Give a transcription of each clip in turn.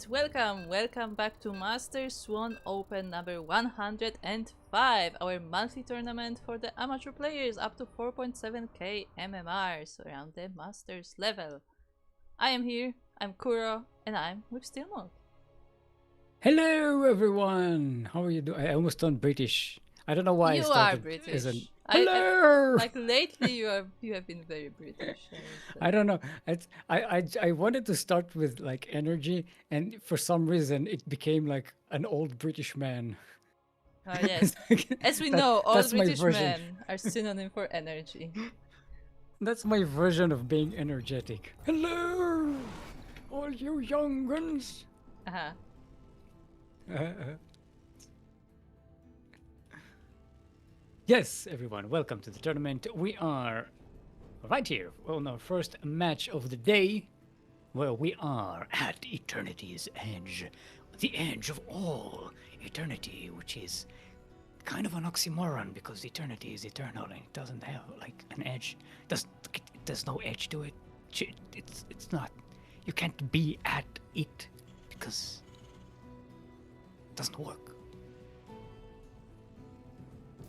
Welcome back to Master Swan Open number 105, our monthly tournament for the amateur players up to 4.7k MMRs around the Masters level. I am here, I'm Kuro, and I'm with Steelmode. Hello everyone! How are you doing? I almost turned British. I don't know why You I started are British. as an hello. Like lately, you have been very British. I don't know. I wanted to start with like energy, and for some reason it became like an old British man. Yes, as we know, all that's my British version. men are synonym for energy. That's my version of being energetic. Hello, all you young ones. Yes, everyone, welcome to the tournament. We are right here on our first match of the day. Well, we are at eternity's edge. The edge of all eternity, which is kind of an oxymoron because eternity is eternal and it doesn't have like an edge. There's no edge to it. It's not. You can't be at it because it doesn't work.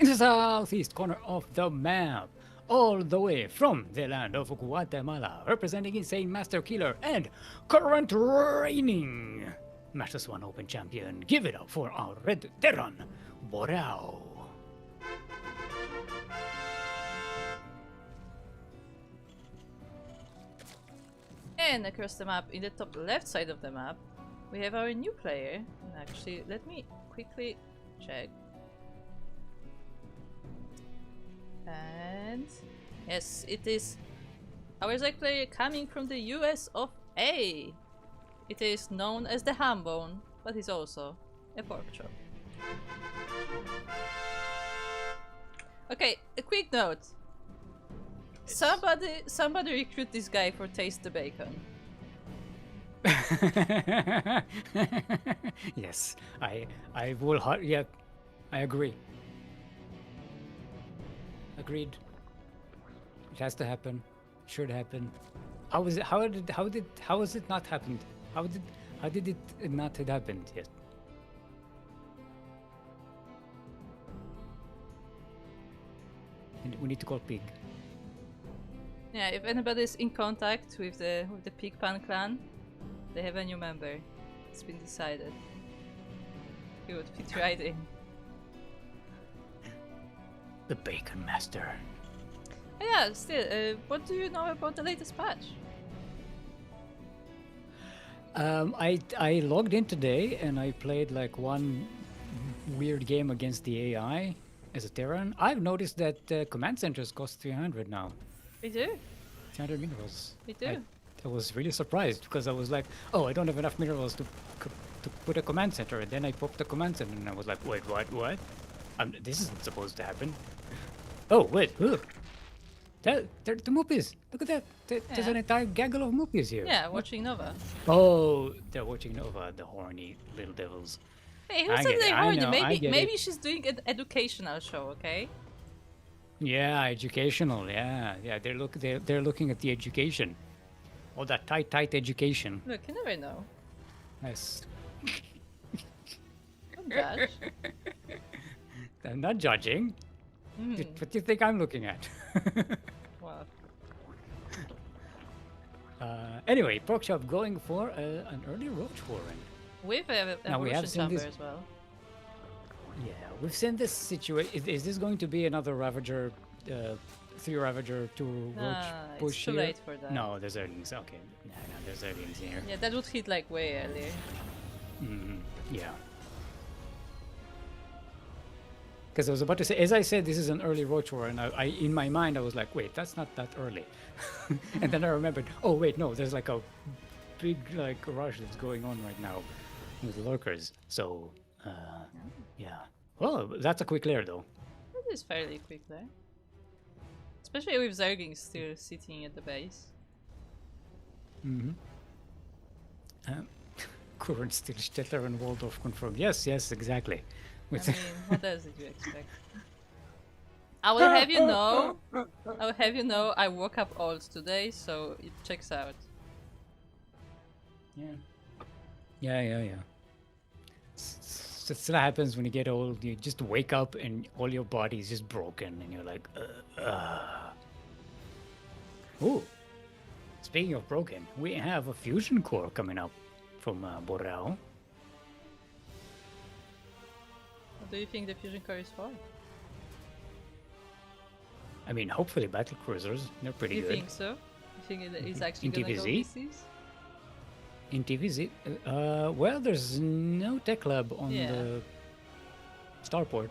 In the southeast corner of the map, all the way from the land of Guatemala, representing Insane Master Killer and current reigning Master Swan Open champion. Give it up for our Red Terran, Borao. And across the map, in the top left side of the map, we have our new player. Actually, let me quickly check. And yes, it is our Zach player coming from the US of A. It is known as the Hambone, but he's also a pork chop. Okay, a quick note. Somebody recruit this guy for Taste the Bacon. Yes, I will. Yeah, I agree. Agreed. It has to happen. Should happen. How is it? How has it not happened? How did it not have happened yet? And we need to call Pig. Yeah, if anybody's in contact with the Pigpan clan, they have a new member. It's been decided. He would fit right in. The Bacon Master. Yeah, still, what do you know about the latest patch? I logged in today and I played like one weird game against the AI as a Terran. I've noticed that command centers cost 300 now. We do. 300 minerals. We do. I was really surprised because I was like, oh, I don't have enough minerals to put a command center. And then I popped the command center and I was like, wait, what? This isn't supposed to happen. Oh, wait, look. The Moopies. Look at that. There's an entire gaggle of Moopies here. Yeah, watching Nova. Oh, they're watching Nova, the horny little devils. Hey, who said they're horny? Maybe it. she's doing an educational show, okay? Yeah, educational. Yeah. They're looking at the education. Oh, that tight education. Look, you never know. Nice. Don't judge. I'm not judging. What do you think I'm looking at? Wow. Anyway, Porkchop going for an early Roach Warren. With a evolution chamber as well. Yeah, we've seen this situation. Is this going to be another Ravager, 3 Ravager, 2 Roach push it's too here? late for that. No, there's Earlings. Okay, no, there's Earlings here. Yeah, that would hit like way earlier. Yeah. Because I was about to say, as I said, this is an early Roach War, and I in my mind I was like, wait, that's not that early. And then I remembered, oh wait, no, there's like a big like rush that's going on right now with lurkers. So, yeah. Well, that's a quick lair though. It is fairly quick there. Especially with Zerging still sitting at the base. Current still Stettler and Waldorf confirmed. Yes, exactly. I mean, what else did you expect? I will have you know, I woke up old today, so it checks out. Yeah. Yeah. That happens when you get old. You just wake up and all your body is just broken, and you're like, Ooh, speaking of broken, we have a fusion core coming up from Borrao. What do you think the fusion core is for? I mean, hopefully battle cruisers. They're pretty good. You think so? You think it's actually In gonna go TVZ? PCs? In TVZ, well, there's no tech lab on the starport.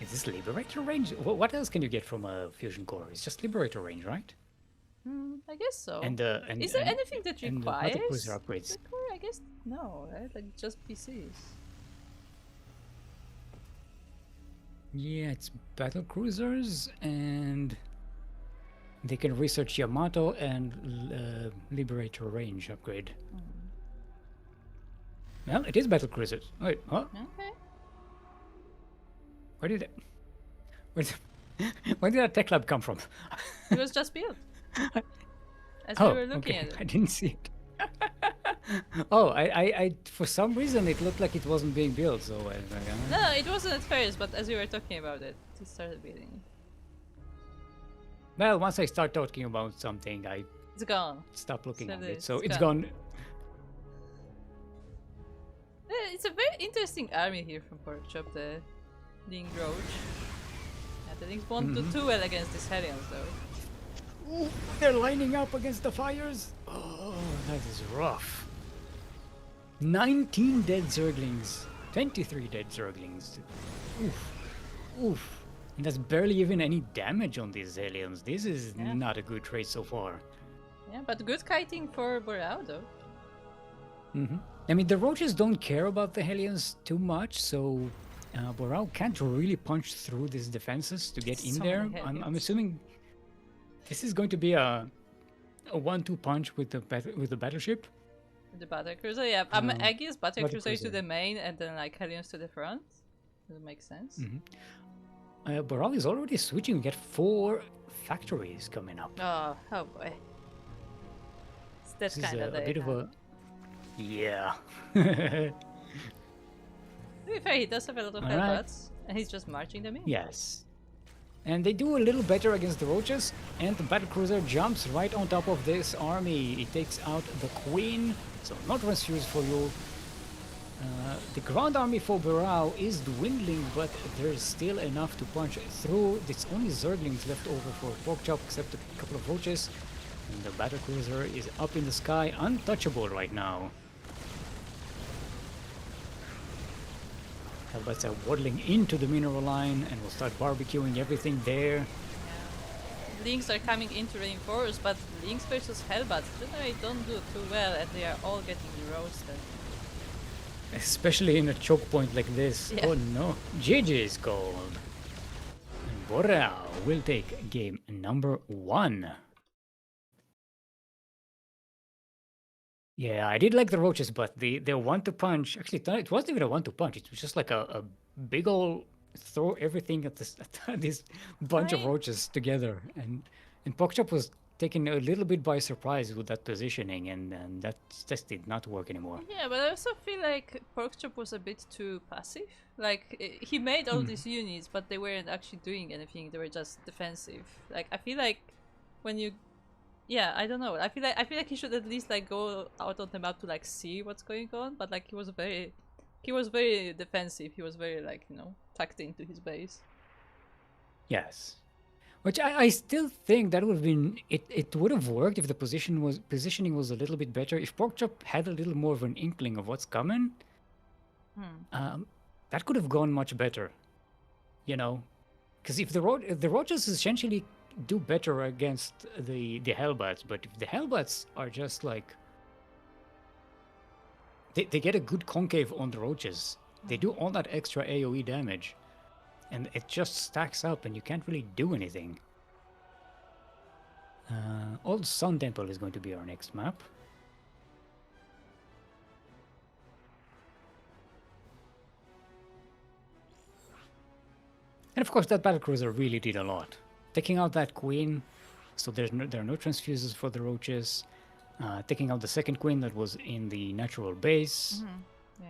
Is this Liberator range? What else can you get from a fusion core? It's just Liberator range, right? I guess so. And is there anything that requires battle cruiser upgrades? the core? I guess no, right? Like just PCs. Yeah, it's battle cruisers, and they can research Yamato and Liberator range upgrade. Well, it is battle cruisers. Wait, what? Okay. Where did that tech lab come from? It was just built. As we were looking at it. I didn't see it. Oh, I for some reason it looked like it wasn't being built, so I was like, No, it wasn't at first, but as we were talking about it, it started building. Well, once I start talking about something, I It's gone. stop looking at Sadly, it, so it's it's gone. gone. It's a very interesting army here from Porkchop, the Ling Roach. Yeah, the Lings won't do too well against these Hellions though. Ooh, they're lining up against the fires. Oh, that is rough. 19 dead Zerglings, 23 dead Zerglings. Oof, oof. And that's barely even any damage on these aliens. This is not a good trade so far. Yeah, but good kiting for Borao though. I mean, the roaches don't care about the Hellions too much, so Borao can't really punch through these defenses to get in So there. many I'm Hellions. assuming this is going to be a 1-2 punch with the battleship. The battlecruiser, yeah. I guess battlecruiser to battlecruiser. the main and then like Hellions to the front. Does it make sense? Borao is already switching. We get 4 factories coming up. Oh boy. That's This is kind of a bit of a... Yeah. To be fair, he does have a lot of Alright. hellbats, and he's just marching them in. Yes. And they do a little better against the roaches, and the battlecruiser jumps right on top of this army. It takes out the queen, so no transfuse for you. The ground army for Borao is dwindling, but there's still enough to punch through. It's only Zerglings left over for Porkchop, except a couple of roaches. And the battlecruiser is up in the sky, untouchable right now. Hellbats are waddling into the mineral line and will start barbecuing everything there. Lynx are coming in to reinforce, but Lynx versus Hellbats generally don't do too well, and they are all getting roasted. Especially in a choke point like this. Yeah. Oh no, GG is called. And Borrao will take game number 1. Yeah, I did like the roaches, but the 1-2 punch, actually it wasn't even a 1-2 punch, it was just like a big ol' throw everything at this bunch of Right. roaches together. And Porkchop was taken a little bit by surprise with that positioning, and that just did not work anymore. Yeah, but I also feel like Porkchop was a bit too passive. Like, he made all these units, but they weren't actually doing anything, they were just defensive. Like, I feel like when you... Yeah, I don't know. I feel like he should at least like go out on the map to like see what's going on, but like he was very defensive. He was very like, you know, tucked into his base. Yes. Which I still think that would have been it would have worked if the positioning was a little bit better. If Porkchop had a little more of an inkling of what's coming, that could have gone much better. You know, because if the roaches essentially do better against the Hellbats, but if the Hellbats are just like they get a good concave on the roaches, they do all that extra AoE damage, and it just stacks up, and you can't really do anything. Old Sun Temple is going to be our next map. And of course, that battlecruiser really did a lot. Taking out that queen, so there are no transfuses for the roaches. taking out the second queen that was in the natural base. Yeah.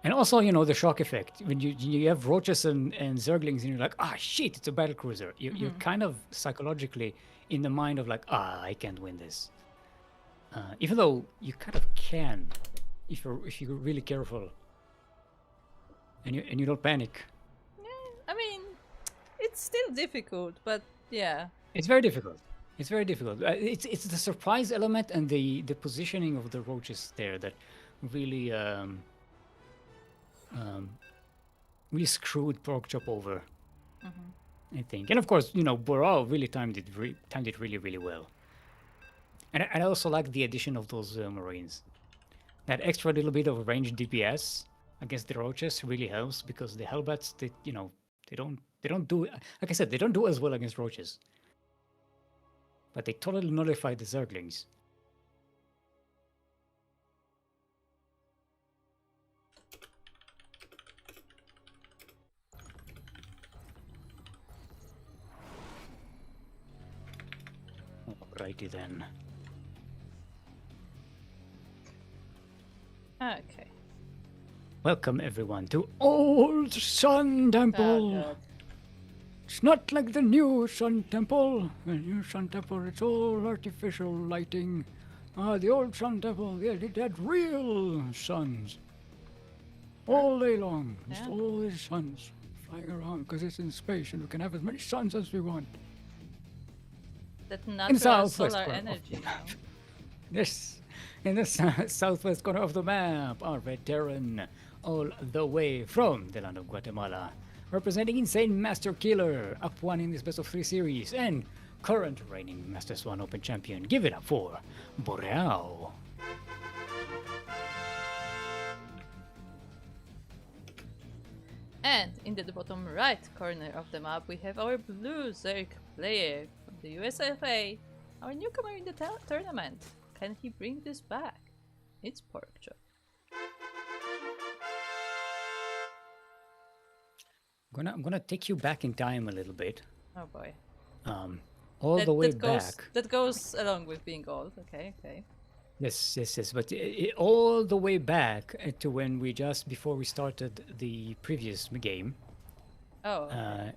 And also, you know, the shock effect. When you have roaches and zerglings and you're like, ah, shit, it's a battle cruiser. You're kind of psychologically in the mind of like, I can't win this. Even though you kind of can, if you're really careful, and you don't panic. Yeah, I mean, it's still difficult, but yeah. It's very difficult. It's very difficult. It's the surprise element and the positioning of the roaches there that really really screwed Porkchop over. I think, and of course, you know, Boral really timed it really really well. And I also like the addition of those Marines. That extra little bit of range DPS against the roaches really helps because the Hellbats, you know, they don't do, like I said, they don't do as well against roaches. But they totally nullify the Zerglings. Alrighty then. Okay. Welcome everyone to Old Sun Temple. God. It's not like the new Sun Temple. The new Sun Temple, it's all artificial lighting. The old Sun Temple, yeah, it had real suns. All day long. Just Yeah. all these suns flying around because it's in space and we can have as many suns as we want. That natural southwest solar corner of energy. the You map. know? Yes, in the southwest corner of the map, our veteran, all the way from the land of Guatemala, representing Insane Master Killer, up one in this best of 3 series, and current reigning Master Swan Open champion. Give it up for Boreal. And in the bottom right corner of the map, we have our blue Zerg player from the USFA, our newcomer in the tournament. Can he bring this back? It's Porkchop. I'm gonna take you back in time a little bit. Oh boy. All the way goes, back. That goes along with being old. Okay. Yes. But all the way back to when we just before we started the previous game. Oh. Okay.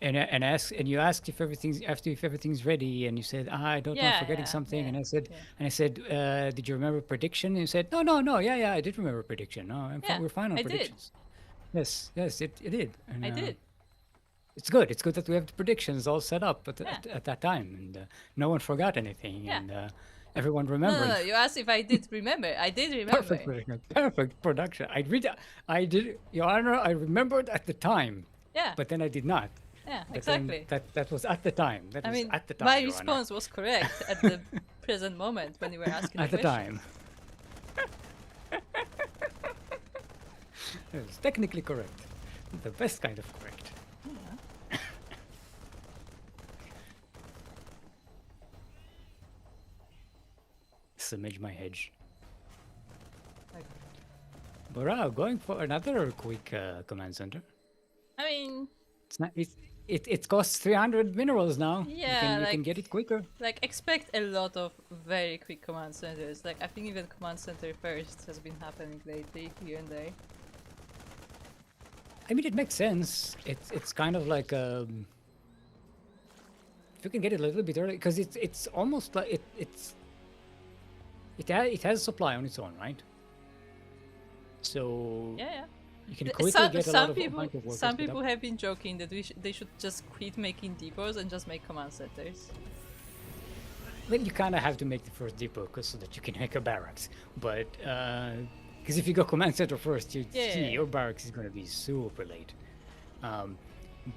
And you asked if everything's ready, and you said, I don't know, I'm forgetting something, and I said, did you remember prediction? And you said, no, yeah, I did remember prediction. No, we're fine on predictions. Yes, it did. And, I did. It's good. It's good that we have the predictions all set up at that time, and no one forgot anything, and everyone remembered. No, you asked if I did remember. I did remember. Perfect production. I did, Your Honor. I remembered at the time. Yeah. But then I did not. Yeah, But exactly. That was at the time. I mean, at the time, my Your response was correct at the present moment when you were asking Honor. At the time. It was technically correct. The best kind of correct. Smidge my hedge. Okay. Bora, going for another quick command center. I mean, It's not. It costs 300 minerals now. Yeah, you can get it quicker. like expect a lot of very quick command centers. Like I think even command center first has been happening lately here and there. I mean, it makes sense. It's kind of like if you can get it a little bit early, because it's almost like it has supply on its own, right? So Yeah. you can quickly get a lot of workers. Some people have been joking that they should just quit making depots and just make command centers. Well, you kind of have to make the first depot so that you can make a barracks. But because if you go command center first, your barracks is going to be super late.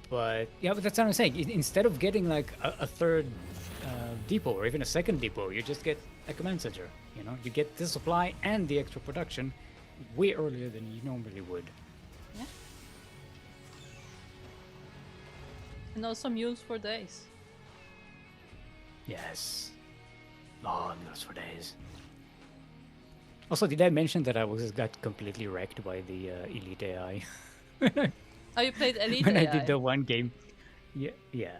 But that's what I'm saying. Instead of getting like a third depot or even a second depot, you just get a command center. You know, you get the supply and the extra production way earlier than you normally would. Yeah. And also mules for days. Yes. Long mules for days. Also, did I mention that I got completely wrecked by the Elite AI? Oh, you played Elite when AI? I did the one game. Yeah.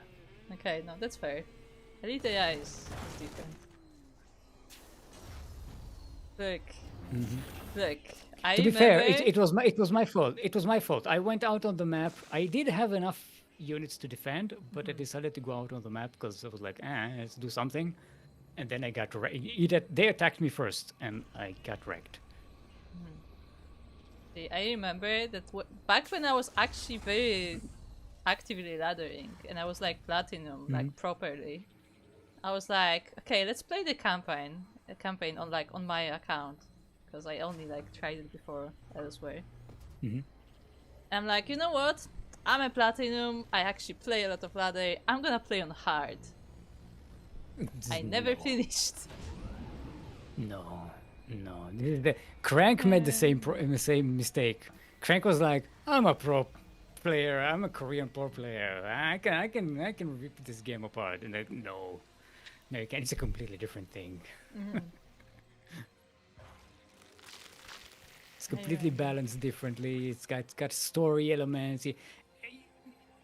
Okay, no, that's fair. Elite AI is different. Look. Look. I To be remember... fair, it was my fault. It was my fault. I went out on the map. I did have enough units to defend, but I decided to go out on the map because I was like, let's do something. And then I got wrecked. They attacked me first, and I got wrecked. See, I remember that back when I was actually very actively laddering, and I was like platinum, like properly, I was like, okay, let's play the campaign on my account, because I only like tried it before elsewhere. I'm like, you know what? I'm a platinum. I actually play a lot of ladder. I'm gonna play on hard. I never finished. No. Crank made the same mistake. Crank was like, "I'm a pro player. I'm a Korean pro player. I can rip this game apart." And like, no, you can't. It's a completely different thing. It's completely balanced differently. It's got story elements.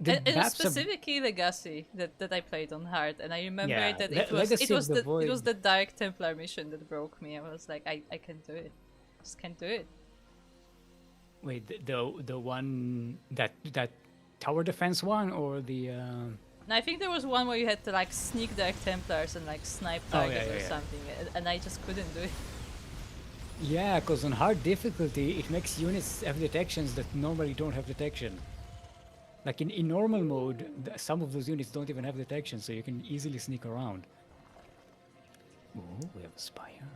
It was specifically Legacy that I played on hard, and I remember that it was the Dark Templar mission that broke me. I was like, I can't do it. Just can't do it. Wait, the one that tower defense one, or the? No, I think there was one where you had to like sneak Dark Templars and like snipe targets or something, and I just couldn't do it. Yeah, because on hard difficulty, it makes units have detections that normally don't have detection. Like in normal mode, some of those units don't even have detection, so you can easily sneak around. Oh, we have a Spire.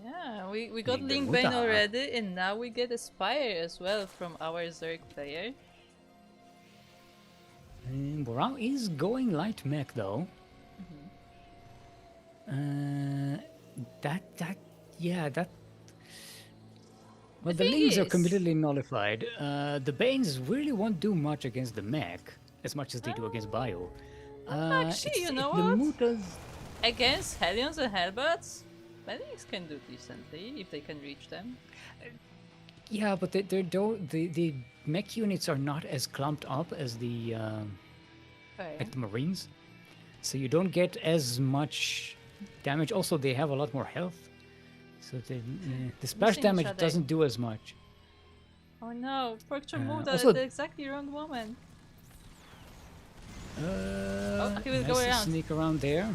Yeah, we got Link Bane already, and now we get a Spire as well from our Zerg player. Borao is going light mech though. Well, the links are completely nullified. The Banes really won't do much against the mech, as much as they do against Bio. Actually, you know what? Mutas... Against Hellions and Hellbats, Banes can do decently if they can reach them. Yeah, but the mech units are not as clumped up as the like the Marines, so you don't get as much damage. Also, they have a lot more health. So the splash damage doesn't do as much. Oh no, Porkchop moved at the exactly wrong moment. He will go around. Sneak around there.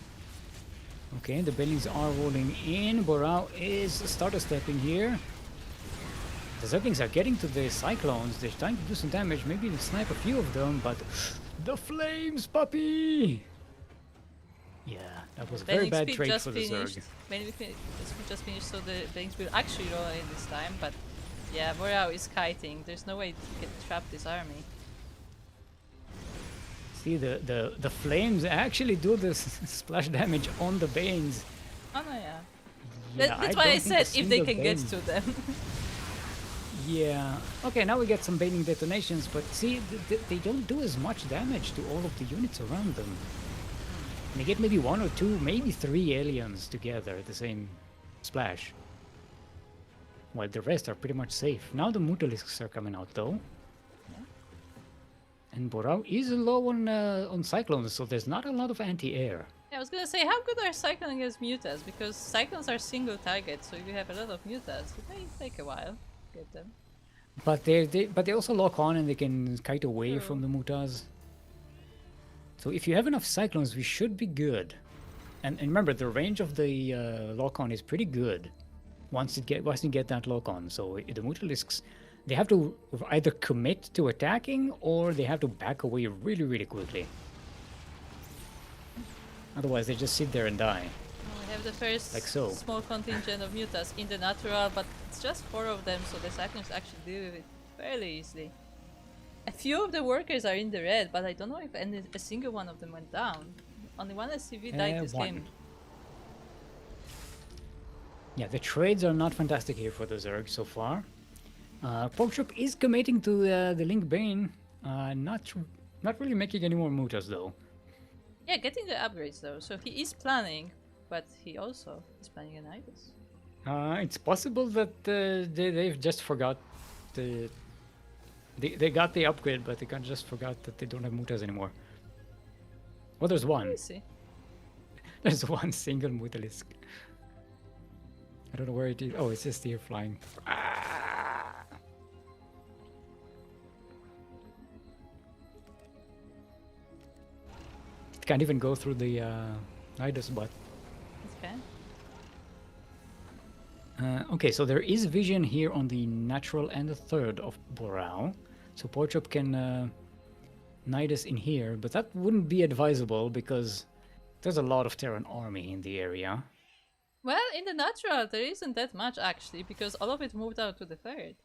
Okay, the Bellings are rolling in. Borao is starter stepping here. The Zerglings are getting to the Cyclones. They're trying to do some damage. Maybe they'll snipe a few of them, but the flames, puppy! Yeah, that was a very bad trade for the Zerg. We just finished, so the Banks will actually roll in this time, but yeah, Borao is kiting. There's no way he can trap this army. See, the flames actually do this splash damage on the Banes. Oh no, yeah. That's why I said if they can get to them. Yeah. Okay, now we get some baning detonations, but see, they don't do as much damage to all of the units around them. They get maybe 1 or 2, maybe 3 aliens together at the same splash. While the rest are pretty much safe. Now the Mutalisks are coming out though. Yeah. And Borao is low on Cyclones, so there's not a lot of anti-air. Yeah, I was gonna say, how good are Cyclones against Mutas? Because Cyclones are single targets, so if you have a lot of Mutas, it may take a while to get them. But they also lock on and they can kite away from the Mutas. So if you have enough Cyclones, we should be good. And remember, the range of the lock-on is pretty good once you get that lock-on. So the Mutalisks, they have to either commit to attacking or they have to back away really, really quickly. Otherwise, they just sit there and die. We have the first small contingent of Mutas in the natural, but it's just 4 of them, so the Cyclones actually deal with it fairly easily. A few of the workers are in the red, but I don't know if a single one of them went down. Only one SCV died this game. Yeah, the trades are not fantastic here for the Zerg so far. Porkchop is committing to the Link Bane. Not really making any more Mutas though. Yeah, getting the upgrades though. So he is planning, but he also is planning an Ibis. It's possible that they've just forgot the... They got the upgrade, but they just forgot that they don't have Mutas anymore. Well, there's one. See. There's one single Mutalisk. I don't know where it is. Oh, it's just here flying. Ah! It can't even go through the Nidus bot. Okay. Okay, so there is vision here on the natural and the third of Borao. So Porchop can Nidus in here, but that wouldn't be advisable because there's a lot of Terran army in the area. Well, in the natural, there isn't that much actually, because all of it moved out to the third.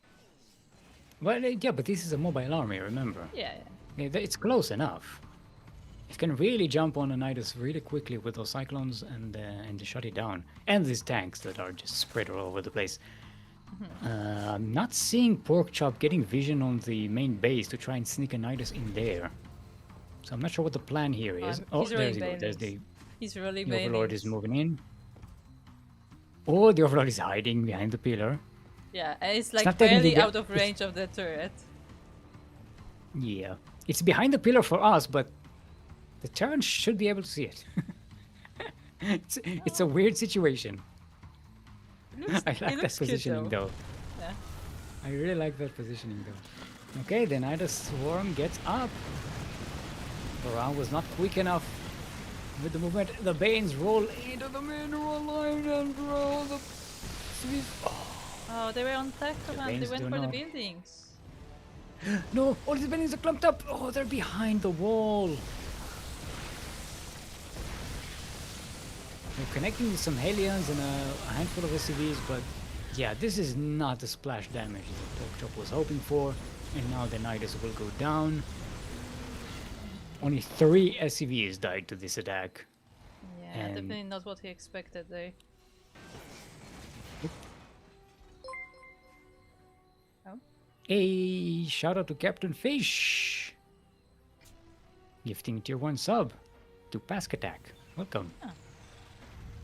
Well, yeah, but this is a mobile army, remember? Yeah. It's close enough. It can really jump on a Nidus really quickly with those cyclones and shut it down. And these tanks that are just spread all over the place. I'm not seeing Porkchop getting vision on the main base to try and sneak a Nidus in there. So I'm not sure what the plan here is. Oh, there's the, there's the He's really the Overlord is moving in. Oh, the Overlord is hiding behind the pillar. Yeah, and it's like not barely technically out of range of the turret. Yeah. It's behind the pillar for us, but the Terran should be able to see it. It's a weird situation. I like that positioning though. Yeah. I really like that positioning though. Okay, the Nidus Swarm gets up. Baran was not quick enough with the movement. The Banes roll into the mineral line and roll the sweep. Oh, they were on tech command. They Banes went do for the know. buildings. No, all these Banes are clumped up. Oh, they're behind the wall. They're connecting with some Hellions and a handful of SCVs, but yeah, this is not the splash damage that Porkchop was hoping for. And now the Nidus will go down. Only 3 SCVs died to this attack. Yeah, And- definitely not what he expected there. Oh, Hey, shout out to Captain Fish! Gifting tier 1 sub to Pask Attack. Welcome.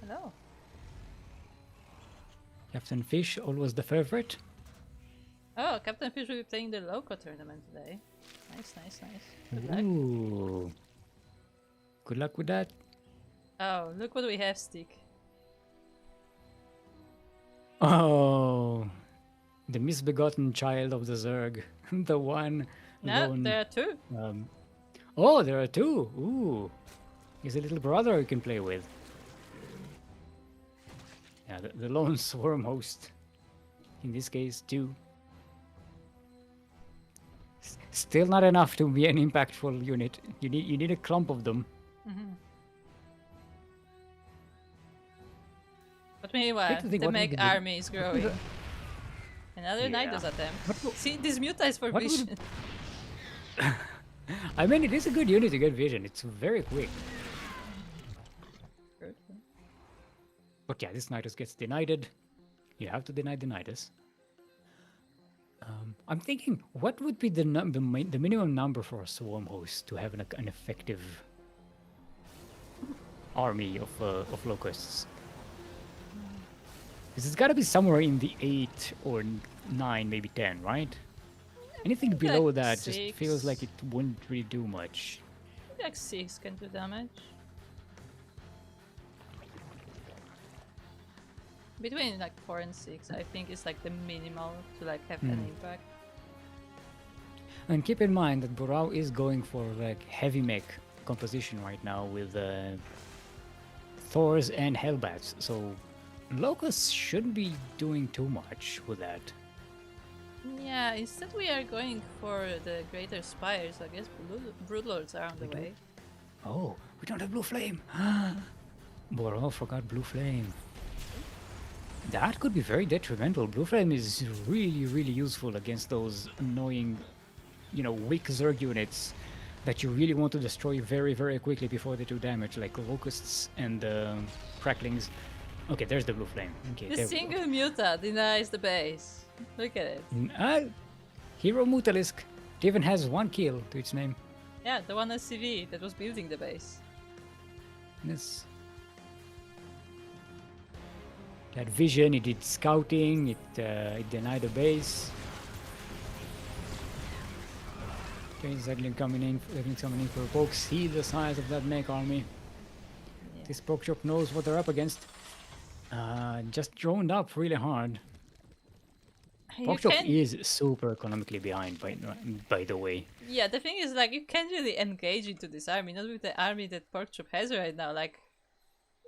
hello. Captain Fish, always the favorite. Oh, Captain Fish will be playing the Loco tournament today. Nice, nice, nice. Good luck. Ooh. Good luck with that. Oh, look what we have, Stick. Oh, the misbegotten child of the Zerg. The one No, lone, there are two. Oh, there are 2. Ooh. He's a little brother you can play with. Yeah, the lone swarm host. In this case, 2. Still not enough to be an impactful unit. You need a clump of them. But meanwhile, to think the what mech would be- army is growing. Another Yeah. Nidus attempt. What will- See, this Muti's for what would- vision. I mean, it is a good unit to get vision. It's very quick. But yeah, this Nidus gets denied. You have to deny the Nidus. I'm thinking, what would be the minimum number for a swarm host to have an effective army of locusts? Because it's got to be somewhere in the 8 or 9, maybe 10, right? Anything Maybe below like that just feels 6. like it wouldn't really do much. Like 6 can do damage. Between like 4 and 6, I think is like the minimal to like have an impact. And keep in mind that Borao is going for like heavy mech composition right now with Thors and Hellbats, so Locusts shouldn't be doing too much with that. Yeah, instead we are going for the greater spires. I guess Broodlords are on the way. Oh, we don't have Blue Flame! Borao forgot Blue Flame. That could be very detrimental. Blue Flame is really, really useful against those annoying, weak Zerg units that you really want to destroy very, very quickly before they do damage, like Locusts and Cracklings. Okay, there's the Blue Flame. Okay, The there we go. single Muta denies the base. Look at it. Hero Mutalisk. It even has 1 kill to its name. Yeah, the one SCV that was building the base. Yes. It had vision, it did scouting, it denied the base. Okay, Zeglin coming in for pokes. See the size of that mech army. Yeah. This pork chop knows what they're up against. Just droned up really hard. You Pork chop can. is super economically behind, by the way. Yeah, the thing is, like, you can't really engage into this army, not with the army that Pork Chop has right now. Like,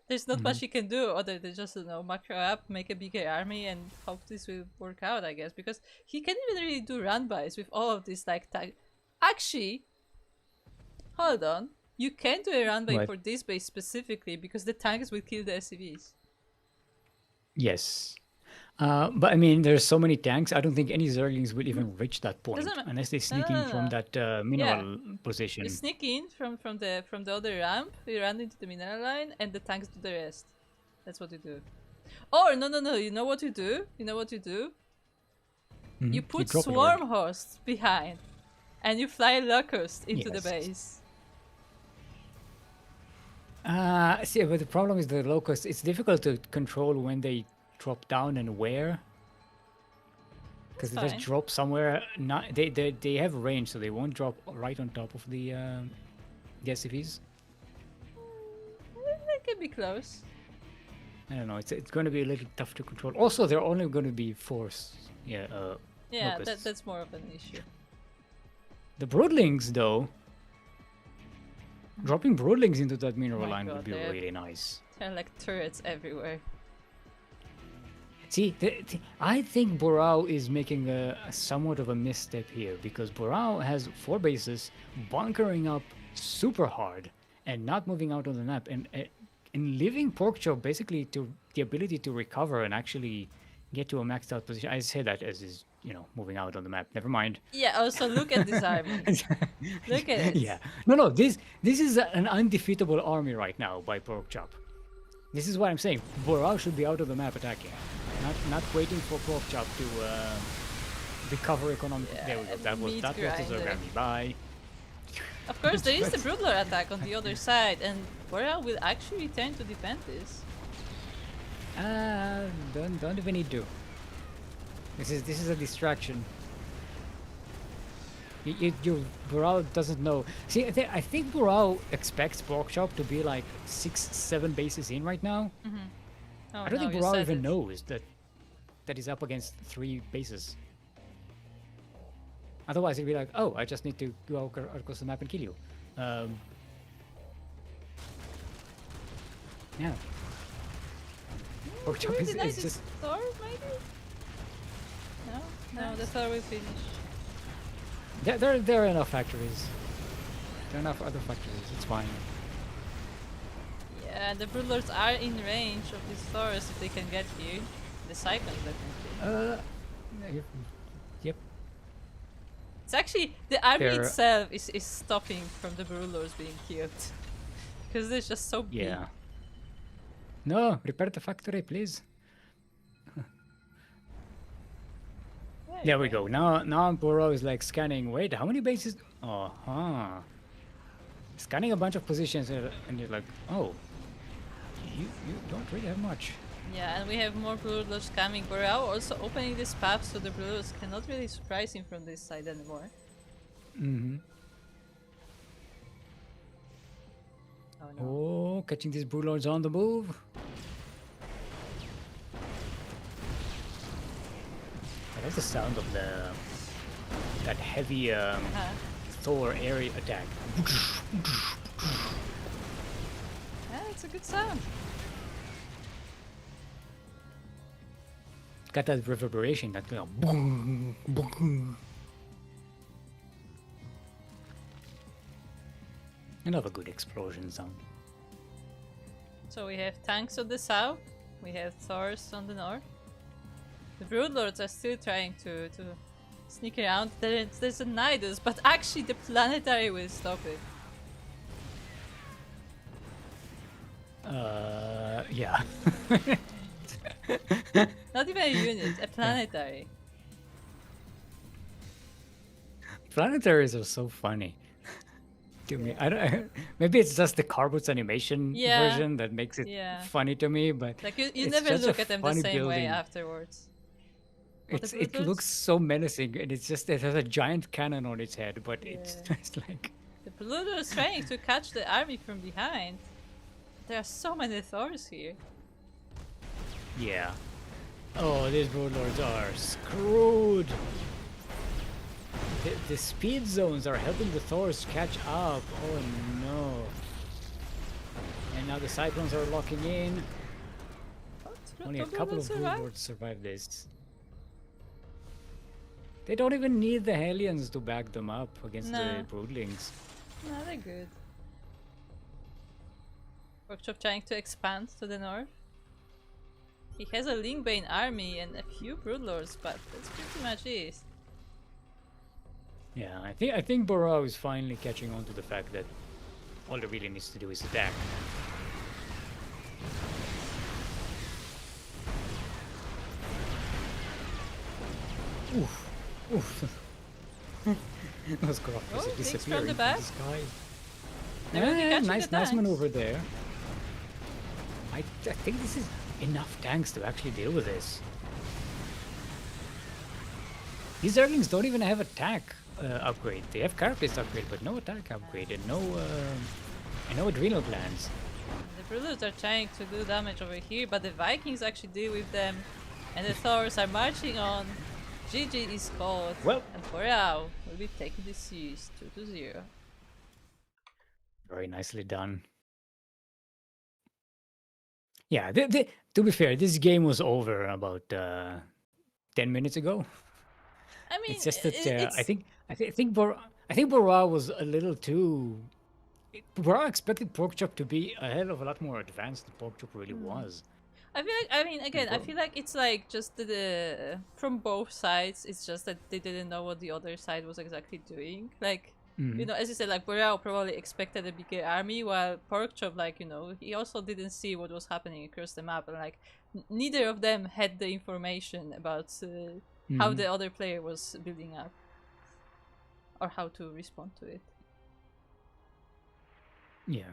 there's not much he can do other than just, macro up, make a bigger army, and hope this will work out, I guess. Because he can't even really do run-bys with all of this, like, tag. Actually, hold on. You can do a run-by What? for this base specifically because the tanks will kill the SCVs. Yes. But I mean, there's so many tanks. I don't think any Zerglings will even reach that point Doesn't ma- unless they No, sneak no, in no, from no. that Yeah. mineral position. You sneak in from the other ramp, you run into the mineral line, and the tanks do the rest. That's what you do. Or no, you know what you do? You put drop it swarm hosts behind, and you fly locust into the Yes. base. See, but the problem is the locusts. It's difficult to control when they drop down and where. Because they That's just fine. drop somewhere. Not they have range, so they won't drop right on top of the SCVs. They can be close. I don't know. It's going to be a little tough to control. Also, they're only going to be force. Yeah. Yeah, Locusts. that's more of an issue. The broodlings, though. Dropping broodlings into that mineral My line God, would be they're- really nice. There are like turrets everywhere. See, I think Borao is making a somewhat of a misstep here because Borao has 4 bases bunkering up super hard and not moving out on the map and leaving Porkchop basically to the ability to recover and actually get to a maxed out position. I say that as is, moving out on the map. Never mind. Yeah. Also, look at this army. Look at it. Yeah. No. This is an undefeatable army right now by Porkchop. This is what I'm saying. Borao should be out of the map attacking, not waiting for Porkchop to recover economically. Yeah, There we go. That was meat the grinder. Zergami. Bye. Of course, there is the Broodlord attack on the other side, and Boreal will actually return to defend this. Don't even need to. This is a distraction. Burao doesn't know. See, I think Burao expects Porkchop to be like 6-7 bases in right now. Oh, I don't no, think you Burao said even it. knows that he's up against 3 bases. Otherwise, he'd be like, "Oh, I just need to go across the map and kill you." Yeah. Porkchop Really is nice just. Thor, maybe? No, the Thor will finish. There are enough factories. There are enough other factories. It's fine. Yeah, the Broodlords are in range of these Thors if they can get here. The Cyclones, definitely. Yep. It's actually, the army They're- itself is stopping from the Broodlords being killed. Because they're just so big. Yeah. No, repair the factory, please. There we go. Now Burrow is like scanning. Wait, how many bases? Scanning a bunch of positions, and you're like, oh, you don't really have much. Yeah, and we have more Broodlords coming. Boreal also opening this path so the Broodlords cannot really surprise him from this side anymore. Mm-hmm. Oh no. Oh, catching these broodlords on the move. I like the sound of that heavy Thor area attack. Yeah, it's a good sound. Got that reverberation, that boom, boom. Another good explosion sound. So we have tanks on the south, we have Thors on the north. The Broodlords are still trying to sneak around. There's a Nidus, but actually the planetary will stop it. Yeah. Not even a unit, a planetary. Planetaries are so funny to me. I don't. Maybe it's just the Carbot's animation Yeah. version that makes it Yeah. funny to me. But Like you it's never just a look at them the funny same way building. afterwards. What, the It Broodlords? looks so menacing, and it's just it has a giant cannon on its head, but it's Yeah. just like The Broodlords trying to catch the army from behind. There are so many Thors here. Yeah. Oh, these Broodlords are screwed. The speed zones are helping the Thors catch up. Oh no. And now the Cyclones are locking in. Only a couple of Broodlords survive this. They don't even need the Hellions to back them up against the Broodlings. No, they're good. Workshop trying to expand to the north. He has a Lingbane army and a few Broodlords, but that's pretty much it. Yeah, I think Borao is finally catching on to the fact that all he really needs to do is attack. Oof. Oof. Those Groffies are disappearing from the sky. Nice maneuver there. I think this is enough tanks to actually deal with this. These Zerglings don't even have attack upgrade. They have Carapace upgrade, but no attack upgrade and no adrenal glands. The Broodlords are trying to do damage over here, but the Vikings actually deal with them, and the Thors are marching on. GG is called, well, and Boreal will be taking the siege 2-0. Very nicely done. Yeah, to be fair, this game was over about 10 minutes ago. I mean, it's just that I think Bora was a little too. Bora expected Porkchop to be a hell of a lot more advanced than Porkchop really was. I feel like, I mean, again, I feel like it's like just the from both sides. It's just that they didn't know what the other side was exactly doing. Like, you know, as you said, like Boreal probably expected a bigger army, while Porkchop, like, you know, he also didn't see what was happening across the map, and like neither of them had the information about how the other player was building up or how to respond to it. Yeah.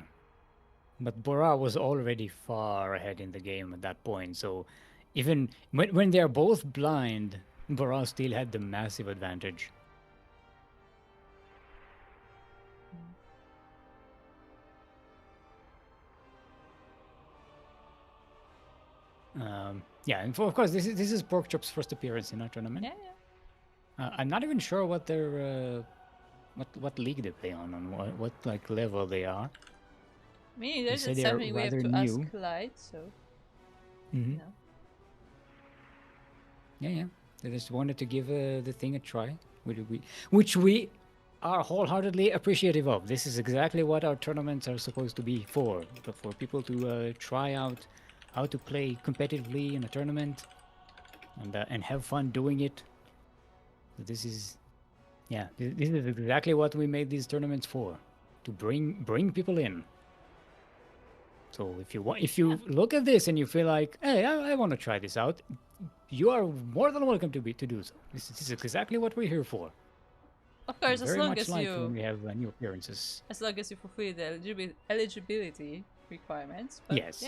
But Bora was already far ahead in the game at that point, so even when they're both blind, Bora still had the massive advantage. Yeah, and of course this is Porkchop's first appearance in our tournament. Yeah. I'm not even sure what their what league they play on what like level they are. Me, there's something we have to ask Light, so you know. Yeah. They just wanted to give the thing a try, which we are wholeheartedly appreciative of. This is exactly what our tournaments are supposed to be for people to try out how to play competitively in a tournament and have fun doing it. So this is exactly what we made these tournaments for, to bring people in. So if you look at this and you feel like, hey, I want to try this out, you are more than welcome to do so. This is exactly what we're here for. Of course, as long as when we have new appearances. As long as you fulfill the eligibility requirements. But yes.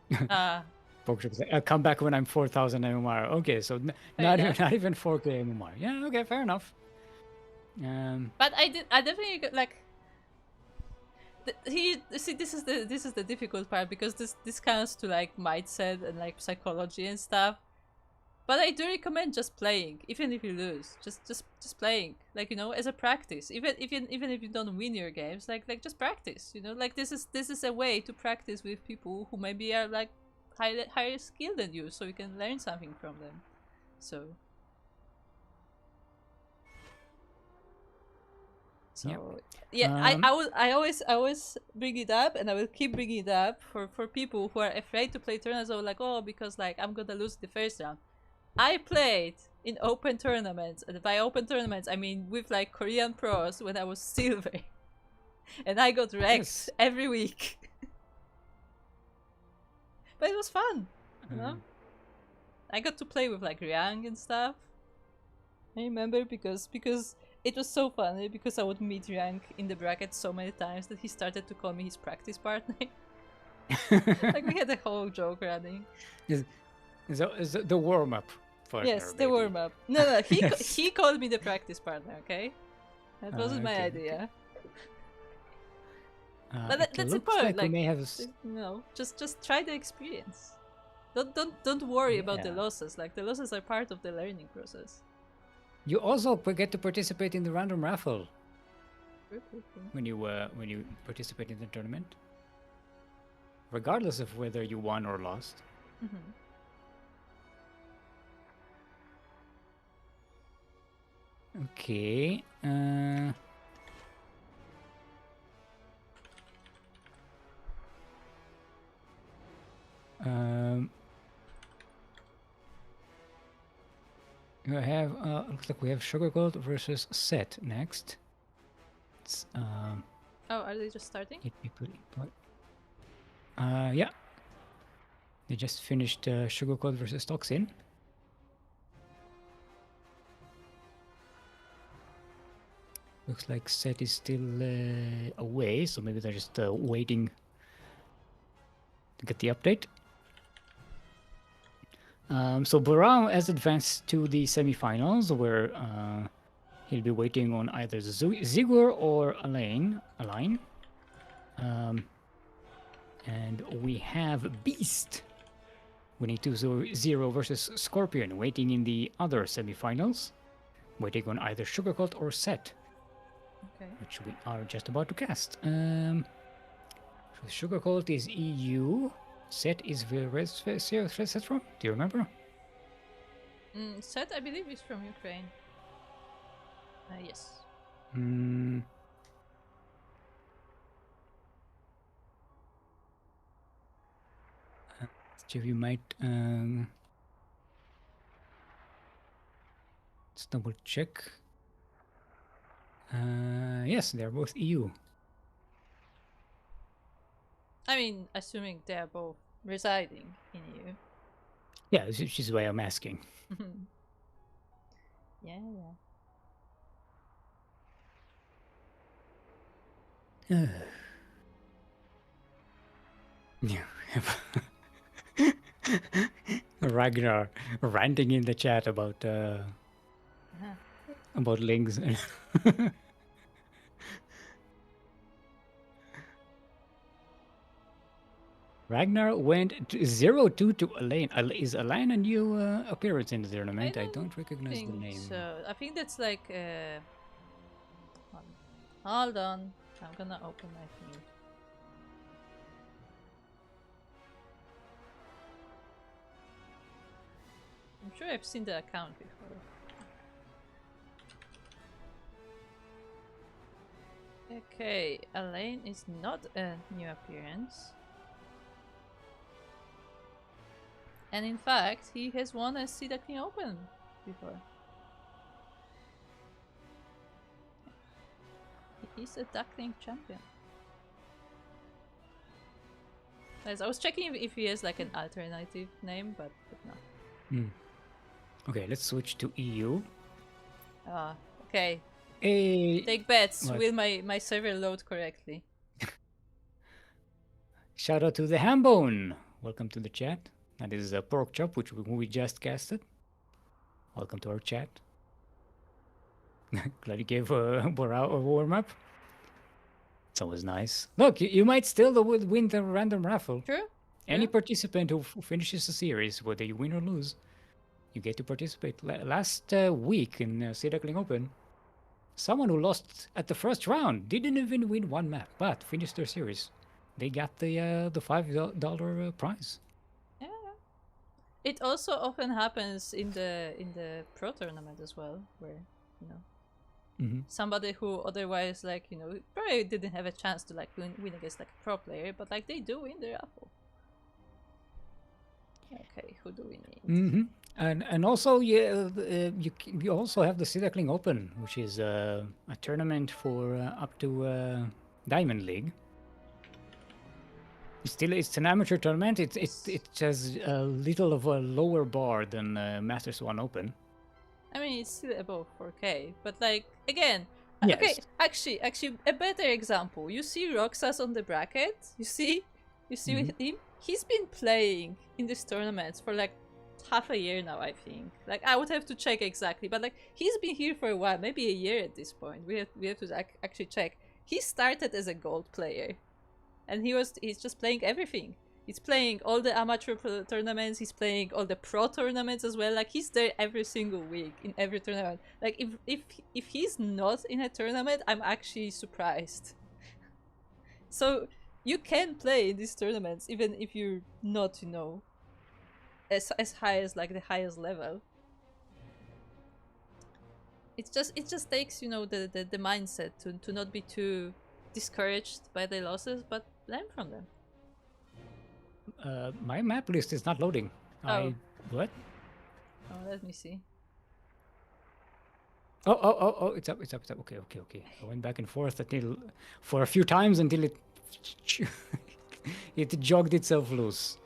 Yeah. I'll come back when I'm 4,000 MMR. Okay, so not even 4K MMR. Yeah, okay, fair enough. But I definitely like. This is the difficult part, because this comes to like mindset and like psychology and stuff. But I do recommend just playing, even if you lose. Just playing, like, you know, as a practice. Even if you don't win your games, like just practice. You know, like this is a way to practice with people who maybe are like higher skilled than you, so you can learn something from them. So yeah, I always bring it up, and I will keep bringing it up for people who are afraid to play tournaments, or like, oh, because like I'm gonna lose the first round. I played in open tournaments, and by open tournaments I mean with like Korean pros when I was silver, and I got wrecked every week. But it was fun, you know. I got to play with like Ryang and stuff. I remember because it was so funny, because I would meet Ryang in the bracket so many times that he started to call me his practice partner. Like we had a whole joke running. Is the warm up? Yes, the warm up. No, he called me the practice partner. Okay, that wasn't my idea. But It that's the looks point. like we Like, may have. just try the experience. Don't worry about the Yeah. losses. Like the losses are part of the learning process. You also get to participate in the random raffle True, true, true. when you participate in the tournament, regardless of whether you won or lost. Mhm. Okay. Um, I have looks like we have Sugar Gold versus Set next. It's Oh, are they just starting? 8 people input. Yeah. They just finished Sugar Gold versus Toxin. Looks like Set is still away, so maybe they're just waiting to get the update. So Burao has advanced to the semifinals, where he'll be waiting on either Zigor or Alain. And we have Beast winning 2-0 versus Scorpion, waiting in the other semifinals, waiting on either Sugarcoat or Set, Okay. which we are just about to cast. So Sugarcoat is EU. Set is where's Set from? Do you remember? Set, I believe, is from Ukraine. Yes. Jeff, you might let's double check. Yes, they're both EU. I mean, assuming they are both residing in EU. Yeah, which is why I'm asking. Yeah. Yeah. Ragnar ranting in the chat about links. Ragnar went to 0-2 to Elaine. Is Elaine a new appearance in the tournament? I don't recognize the name. So I think that's like. Hold on. I'm gonna open my thing. I'm sure I've seen the account before. Okay, Elaine is not a new appearance. And in fact, he has won a Sea Duckling Open before. He's a Duckling champion. Guys, I was checking if he has like an alternative name, but no. Okay, let's switch to EU. Okay. Hey, Take bets. what? Will my server load correctly? Shout out to the Hambone. Welcome to the chat. That is a pork chop, which we just casted. Welcome to our chat. Glad you gave Bora a warm up. It's always nice. Look, you might still win the random raffle. True. Any participant who finishes the series, whether you win or lose, you get to participate. Last week in Sea Duckling Open, someone who lost at the first round didn't even win one map, but finished their series. They got the $5 prize. Yeah. It also often happens in the pro tournament as well, where somebody who otherwise probably didn't have a chance to win against like a pro player, but like they do win the raffle. Okay, who do we need? And also you also have the Sea Duckling Open, which is a tournament for up to Diamond League. It's an amateur tournament. It has a little of a lower bar than Masters Swan Open. I mean, it's still above 4K, but like again, yes. Okay, actually, a better example. You see Roxas on the bracket. You see with him. He's been playing in these tournaments for like half a year now, I think. Like I would have to check exactly, but like he's been here for a while, maybe a year at this point. We have to actually check. He started as a gold player and he's just playing everything. He's playing all the amateur tournaments. He's playing all the pro tournaments as well. Like he's there every single week in every tournament. Like if he's not in a tournament, I'm actually surprised. So you can play in these tournaments even if you're not, you know, as high as like the highest level. It just takes, you know, the mindset to not be too discouraged by the losses, but learn from them. My map list is not loading. Oh. What? Oh, let me see. Oh, it's up. Okay. I went back and forth for a few times until it it jogged itself loose.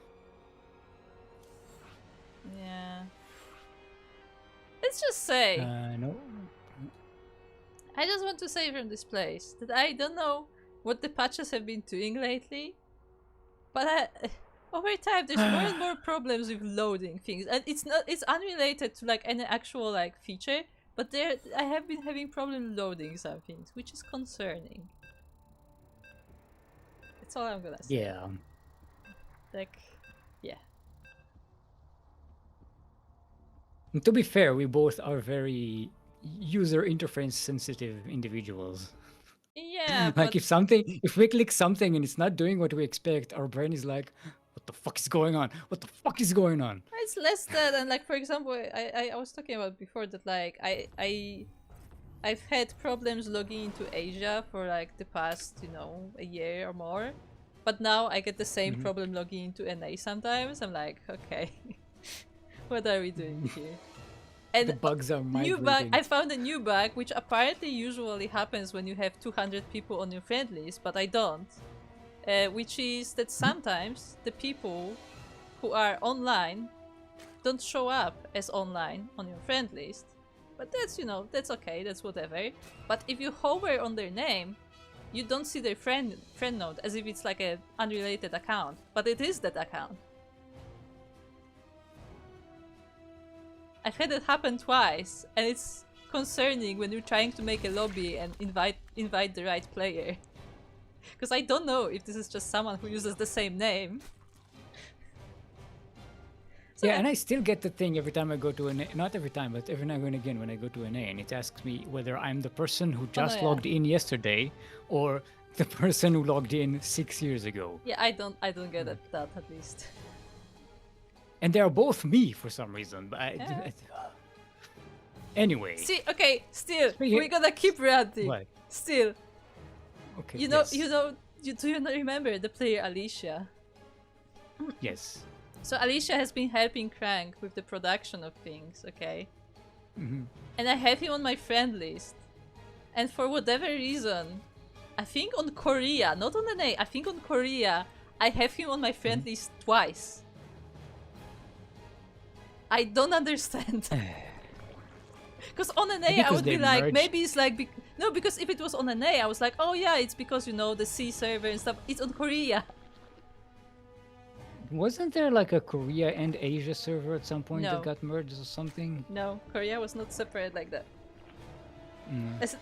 Yeah. Let's just say. No. I just want to say from this place that I don't know what the patches have been doing lately, but over time there's more and more problems with loading things, and it's unrelated to like any actual like feature, but I have been having problems loading some things, which is concerning. That's all I'm gonna say. Yeah. Like, yeah. And to be fair, we both are very user interface sensitive individuals. Yeah, like if we click something and it's not doing what we expect, our brain is like, what the fuck is going on? What the fuck is going on? it's less that, and like for example, I was talking about before that like I've had problems logging into Asia for like the past, you know, a year or more, but now I get the same problem logging into NA sometimes. I'm like, okay, what are we doing here? And the bugs are new bug. I found a new bug, which apparently usually happens when you have 200 people on your friend list, but I don't. Which is that sometimes the people who are online don't show up as online on your friend list. But that's, you know, that's okay, that's whatever. But if you hover on their name, you don't see their friend node as if it's like an unrelated account. But it is that account. I've had it happen twice, and it's concerning when you're trying to make a lobby and invite the right player. Because I don't know if this is just someone who uses the same name. So yeah, and I still get the thing every time I go to an not every time, but every now and again when I go to an A, and it asks me whether I'm the person who just logged in yesterday or the person who logged in 6 years ago. Yeah, I don't get that at least. And they are both me for some reason. But anyway. See, okay, still, we're gonna keep ranting. What? Still. Okay. Do you remember the player Alicia? Yes. So Alicia has been helping Crank with the production of things, okay? And I have him on my friend list. And for whatever reason, I think on Korea, not on NA, I think on Korea, I have him on my friend list twice. I don't understand. Because on an A, I would be like, merged. Maybe it's like... No, because if it was on an A, I was like, oh yeah, it's because, you know, the C server and stuff. It's on Korea. Wasn't there like a Korea and Asia server at some point that got merged or something? No, Korea was not separate like that.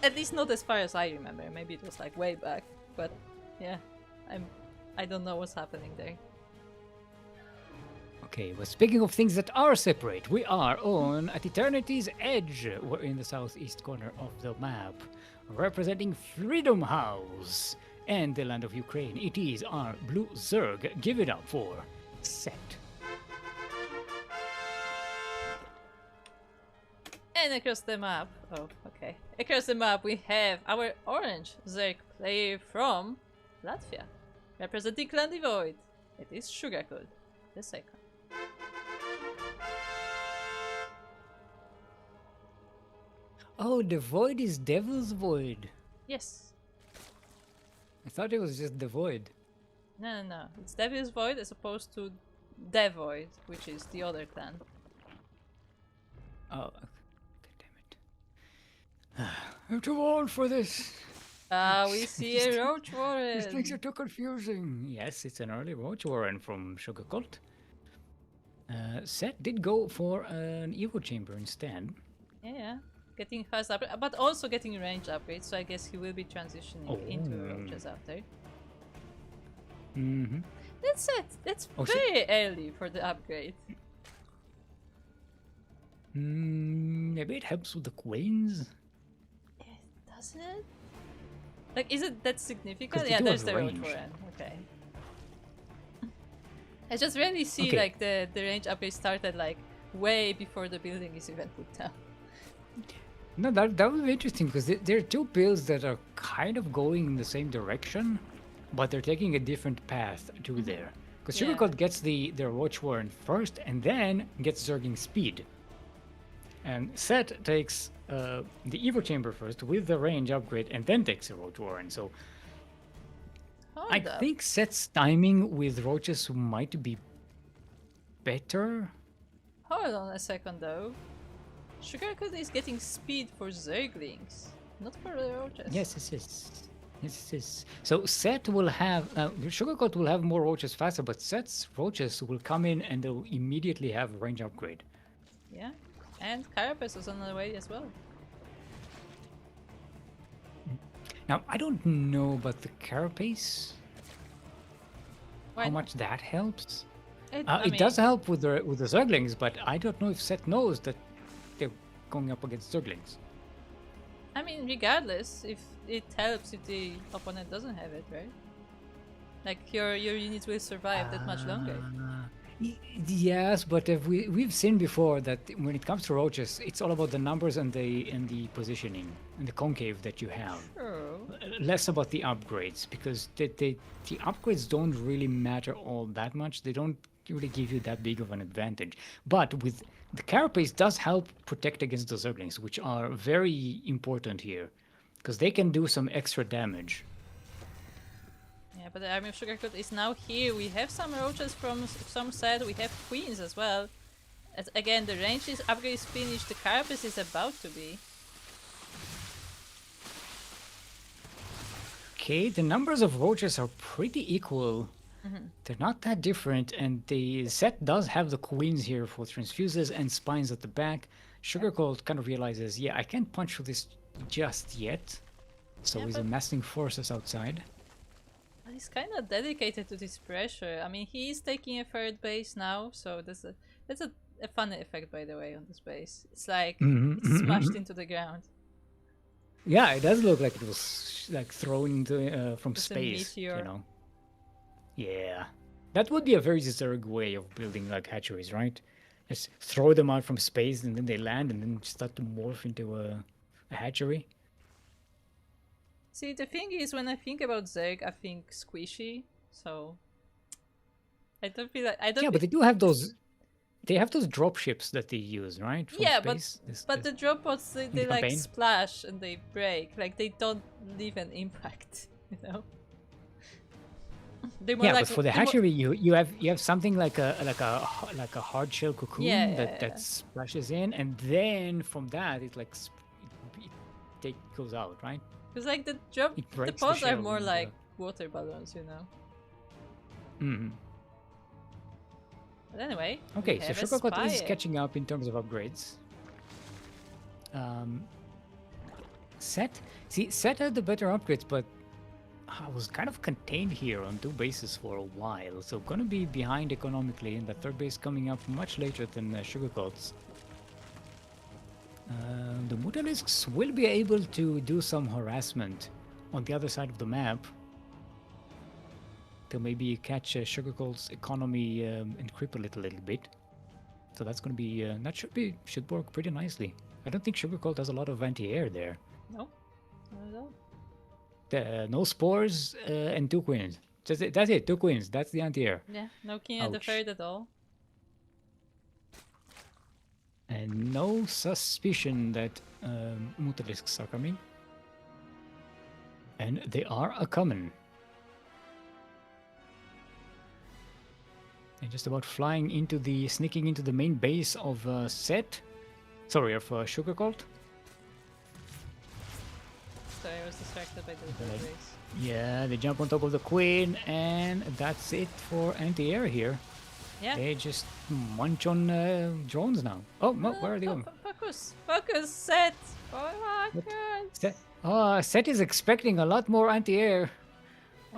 At least not as far as I remember. Maybe it was like way back. But yeah, I don't know what's happening there. Okay, well, speaking of things that are separate, we are at Eternity's Edge. We're in the southeast corner of the map, representing Freedom House and the land of Ukraine. It is our blue Zerg. Give it up for Set. And across the map, across the map we have our orange Zerg player from Latvia, representing Clan Devoid. It is Sugarcool, the second. Oh, the Void is Devil's Void. Yes. I thought it was just the Void. No. It's Devil's Void as opposed to Devoid, which is the other clan. Oh, God damn it. I'm too old for this. We see a Roach Warren. These things are too confusing. Yes, it's an early Roach Warren from Sugar Cult. Set did go for an Evo Chamber instead. Yeah. Getting fast upgrade, but also getting range upgrades, so I guess he will be transitioning into roaches after. Mm-hmm. That's it. That's Oh, very early for the upgrade. Maybe it helps with the queens? Doesn't it? Like, is it that Because significant? they Yeah, do there's have the road range. warren. Okay. I just rarely see Okay. like the range upgrade started like way before the building is even put down. No, that would be interesting because there are two builds that are kind of going in the same direction, but they're taking a different path to there. Because Yeah. Sugarcoat gets their Watch Warren first and then gets Zerging Speed. And Set takes the Evo Chamber first with the range upgrade and then takes a Roach Warren. So I Hold up. think Set's timing with Roaches might be better. Hold on a second though. Sugarcoat is getting speed for Zerglings, not for the roaches. Yes, it is. Yes, it is. So Set will have Sugarcoat will have more roaches faster, but Set's roaches will come in and they'll immediately have a range upgrade. Yeah. And Carapace is on the way as well. Now I don't know about the carapace. Why How not? much that helps? I It mean, does help with the Zerglings, but I don't know if Set knows that they're going up against Zerglings. I mean, regardless, if it helps if the opponent doesn't have it, right? Like your units will survive that much longer. Yes, but if we've seen before that when it comes to roaches, it's all about the numbers and the positioning and the concave that you have. True. Less about the upgrades because the upgrades don't really matter all that much. They don't really give you that big of an advantage. But with the carapace does help protect against the zerglings, which are very important here because they can do some extra damage. Yeah, but the army of Sugarcoat is now here. We have some roaches from some side. We have queens as well. As again, the range is upgrade is finished. The carapace is about to be. Okay, the numbers of roaches are pretty equal. They're not that different, and the set does have the queens here for transfuses and spines at the back. Sugarcoat kind of realizes, yeah, I can't punch through this just yet. So Yeah, he's but- amassing forces outside. But he's kind of dedicated to this pressure. I mean, he is taking a third base now, so that's a fun effect, by the way, on this base. It's like it's smashed into the ground. Yeah, it does look like it was like thrown into, from It's a space, meteor. you know. Yeah. That would be a very Zerg way of building like hatcheries, right? Just throw them out from space and then they land and then start to morph into a hatchery. See, the thing is, when I think about Zerg, I think squishy. So I don't feel like I don't. Yeah, but they do have those. They have those drop ships that they use, right? From Yeah, space. but the drop pods they the like campaign? splash and they break. Like they don't leave an impact. You know. They're more Yeah, like, but for the they're more- hatchery, you have something like a hard shell cocoon Yeah, that yeah. splashes in, and then from that it like it goes out, right? Because like the breaks the pods are shell more and, like water balloons, you know. Mhm. But anyway. Okay, we so have a Sugarcoat is spire. catching up in terms of upgrades. Set had the better upgrades, but I was kind of contained here on two bases for a while, so gonna be behind economically, and the third base coming up much later than Sugarcoat's. The Mutalisks will be able to do some harassment on the other side of the map. They'll maybe catch Sugarcoat's economy and cripple it a little bit. So that's gonna be that should work pretty nicely. I don't think Sugarcoat has a lot of anti-air there. No, not at all. No spores and two queens. That's it. Two queens. That's the anti-air. Yeah, no king at the Ouch. third at all. And no suspicion that Mutalisks are coming. And they are a-coming. And just about sneaking into the main base of Set. Sorry, of Sugarcoat. Sorry, I was distracted by the Right. race. Yeah, they jump on top of the queen, and that's it for anti-air here. Yeah. They just munch on drones now. Oh, no, where are they going? Focus, set! Oh my What? god! Set is expecting a lot more anti-air.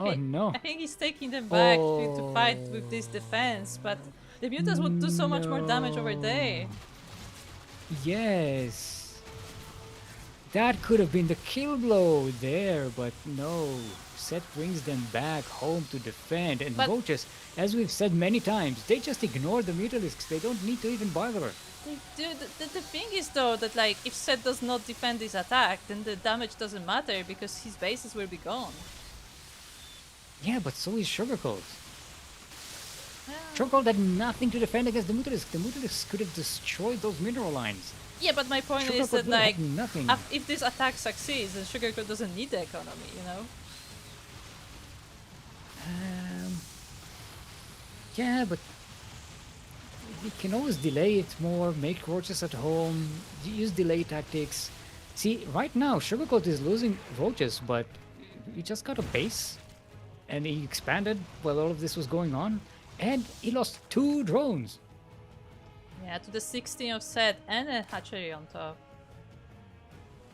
Oh no. I think he's taking them back to fight with this Oh. defense, but the Mutas would do so much more damage over there. No. Yes. That could have been the kill blow there, but no. Set brings them back home to defend, and But Roaches, as we've said many times, they just ignore the Mutalisks. They don't need to even bother. dude, the thing is though that like if Set does not defend this attack, then the damage doesn't matter because his bases will be gone. Yeah, but so is Sugarcoat. Yeah. Sugarcoat had nothing to defend against the Mutalisk. The Mutalisk could have destroyed those mineral lines. Yeah, but my point is Sugarcoat that would have like had nothing. if this attack succeeds, then Sugarcoat doesn't need the economy, you know? Yeah, but we can always delay it more, make roaches at home, use delay tactics. See, right now, Sugarcoat is losing roaches, but he just got a base, and he expanded while all of this was going on, and he lost 2 drones. Yeah, to the 16 of Set and a hatchery on top.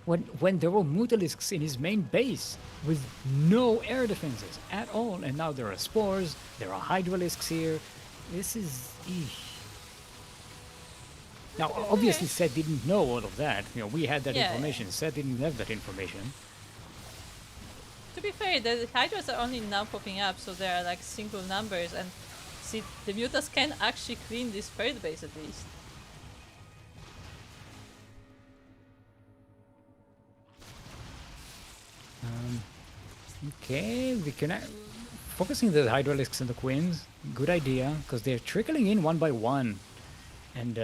When there were Mutalisks in his main base with no air defenses at all, and now there are spores, there are Hydralisks here. This is... eesh. Now, obviously, Seth didn't know all of that. You know, we had that Yeah, information. Seth didn't have that information. To be fair, the Hydras are only now popping up, so they are like single numbers, and see, the Mutas can actually clean this third base at least. Okay, we can... focusing the Hydralisks and the Queens, good idea, because they're trickling in one by one. And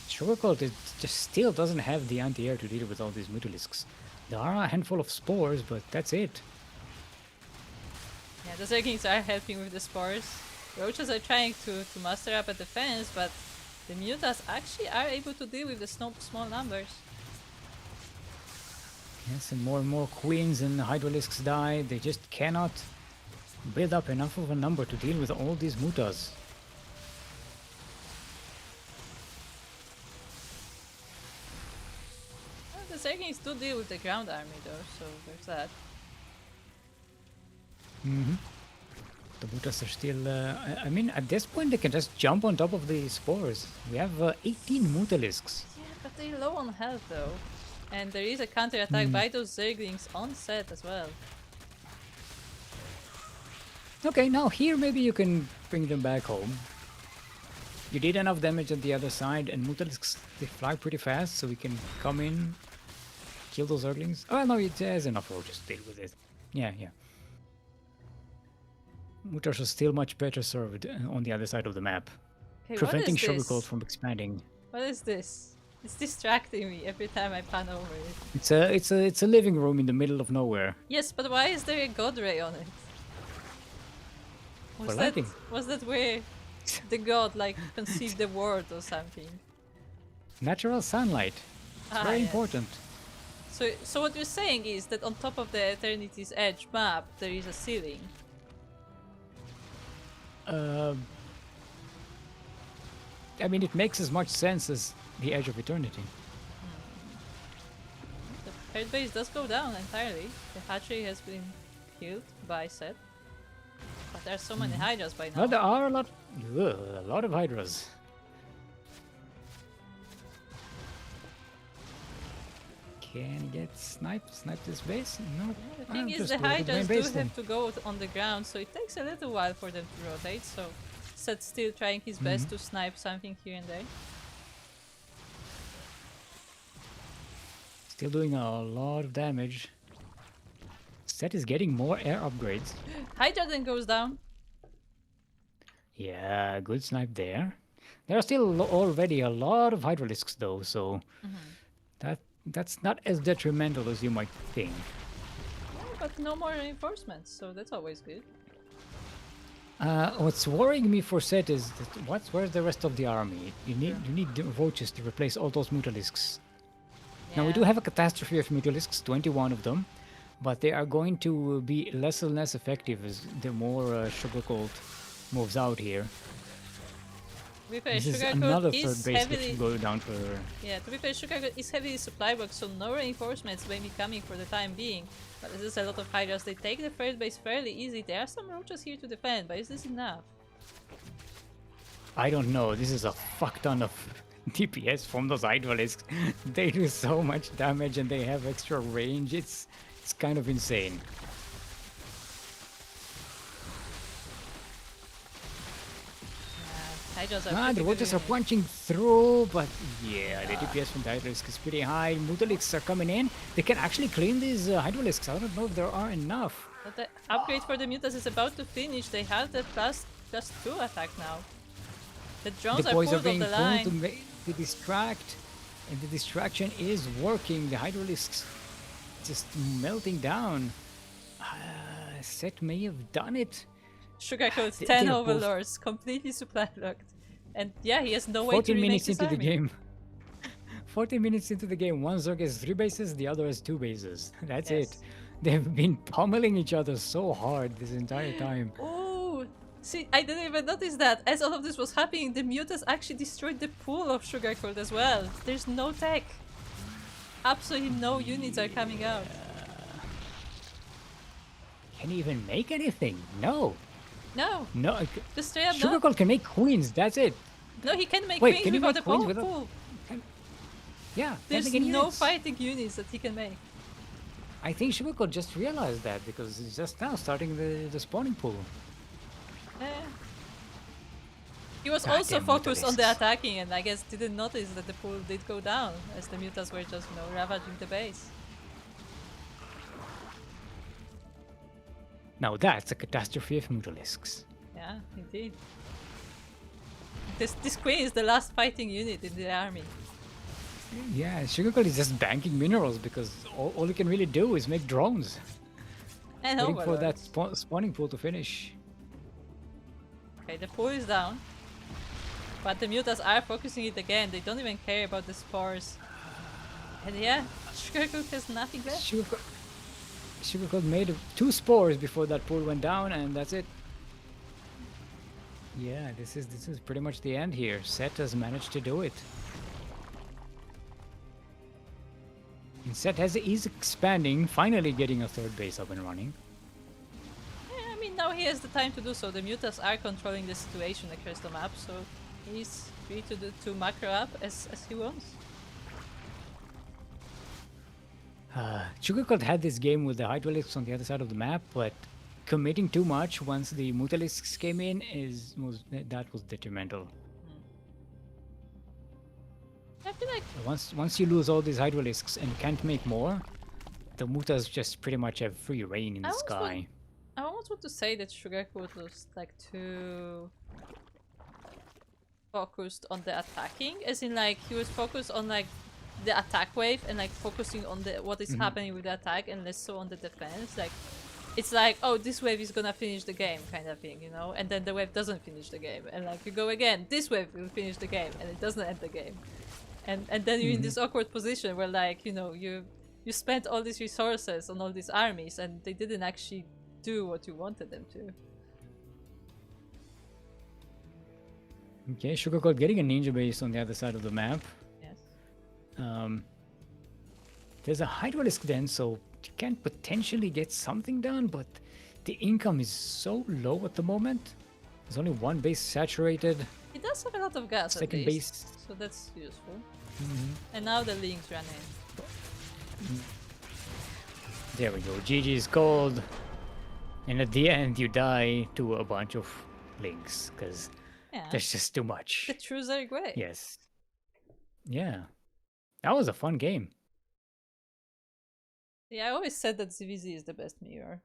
Sugarcoat just still doesn't have the anti-air to deal with all these Mutalisks. There are a handful of spores, but that's it. Yeah, the Zerglings are helping with the spores. Roaches are trying to muster up a defense, but the Mutas actually are able to deal with the small numbers. Yes, and more Queens and Hydralisks die. They just cannot build up enough of a number to deal with all these Mutas. Well, the Zerglings do deal with the ground army though, so there's that. The Mutas are still... I mean, at this point they can just jump on top of the spores. We have 18 Mutalisks. Yeah, but they're low on health though. And there is a counter attack by those Zerglings on Set as well. Okay, now here maybe you can bring them back home. You did enough damage on the other side, and Mutalisks, they fly pretty fast, so we can come in, kill those Zerglings. Oh no, it has enough roaches to deal with it. Yeah. Mutas are still much better served on the other side of the map, Okay, preventing what is Sugarcoat this? from expanding. What is this? It's distracting me every time I pan over it. It's a living room in the middle of nowhere. Yes, but why is there a god ray on it? For lighting. Was that where the god like conceived the world or something? Natural sunlight. It's very yes. important. So what you're saying is that on top of the Eternity's Edge map there is a ceiling. I mean, it makes as much sense as the Edge of Eternity. The third base does go down entirely. The hatchery has been killed by Set. But there are so many Hydras by now. Well, there are a lot of Hydras. Can he get sniped? Snipe this base? No. The thing is, just the go to main Hydras do base then. have to go on the ground, so it takes a little while for them to rotate, so Set's still trying his best to snipe something here and there. Still doing a lot of damage. Set is getting more air upgrades. Hydra then goes down. Yeah, good snipe there. There are still already a lot of Hydralisks though, so that's not as detrimental as you might think. Yeah, but no more reinforcements, so that's always good. What's worrying me for Set is that where's the rest of the army? You need the roaches to replace all those Mutalisks. Now we do have a catastrophe of Mutalisks, 21 of them, but they are going to be less and less effective as the more Sugarcoat moves out here. be fair, This is Sugarcoat another third is base that heavily... should go down for... Yeah, to be fair, Sugarcoat is heavily supply box, so no reinforcements may be coming for the time being. But this is a lot of Hydras. They take the third base fairly easy. There are some roaches here to defend, but is this enough? I don't know. This is a fuck ton of DPS from those Hydralisks. They do so much damage and they have extra range. It's kind of insane. Hydras are the roaches are punching through, but yeah, the DPS from the Hydralisk is pretty high. Mutalisks are coming in. They can actually clean these Hydralisks. I don't know if there are enough. But the upgrade for the Mutas is about to finish. They have the plus 2 attack now. The drones are pulled off the line. To distract, and the distraction is working. The Hydralisks just melting down. Set may have done it. Sugarcoat 10 overlords, completely supply locked. And yeah, he has no way to remake 14 minutes into the game. 14 minutes into the game, one Zerg has 3 bases, the other has 2 bases. That's it. They've been pummeling each other so hard this entire time. Oh, see, I didn't even notice that. As all of this was happening, the Mutas actually destroyed the pool of Sugarcoat as well. There's no tech. Absolutely no units are coming out. Can he even make anything? No. No. Just straight up Sugarcoat can make queens, that's it. No, he can make queens without the pool. Yeah. There's no fighting units that he can make. I think Sugarcoat just realized that because he's just now starting the spawning pool. He was also focused on the attacking and I guess didn't notice that the pool did go down as the Mutas were just, ravaging the base. Now that's a catastrophe of Mutalisks. Yeah, indeed. This queen is the last fighting unit in the army. Yeah, Sugarcoat is just banking minerals because all you can really do is make drones. And waiting for that spawning pool to finish. Okay, the pool is down. But the Mutas are focusing it again. They don't even care about the spores. And yeah, Sugarcoat has nothing left. Sugarcoat made 2 spores before that pool went down, and that's it. Yeah, this is pretty much the end here. Set has managed to do it. And Set is expanding, finally getting a 3rd base up and running. Yeah, I mean now he has the time to do so. The Mutas are controlling the situation across the map, so he's free to macro up as he wants. Sugarcoat had this game with the Hydralisks on the other side of the map, but committing too much once the Mutalisks came in that was detrimental. I feel like once you lose all these Hydralisks and can't make more, the Mutas just pretty much have free reign in the sky. I almost want to say that Sugarcoat was like too focused on the attacking, as in like he was focused on like the attack wave and like focusing on what is happening with the attack and less so on the defense. Like it's like, oh, this wave is gonna finish the game kind of thing, and then the wave doesn't finish the game and like you go again, this wave will finish the game and it doesn't end the game, and then you're in this awkward position where like you spent all these resources on all these armies and they didn't actually do what you wanted them to. Okay, Sugarcoat getting a ninja base on the other side of the map. There's a Hydralisk then, so you can potentially get something done, but the income is so low at the moment. There's only 1 base saturated. It does have a lot of gas at least, base, so that's useful. And now the links run in. There we go. GG's called, and at the end you die to a bunch of links because there's just too much. The true Zerg way. Yes. Yeah. That was a fun game. Yeah, I always said that ZVZ is the best mirror.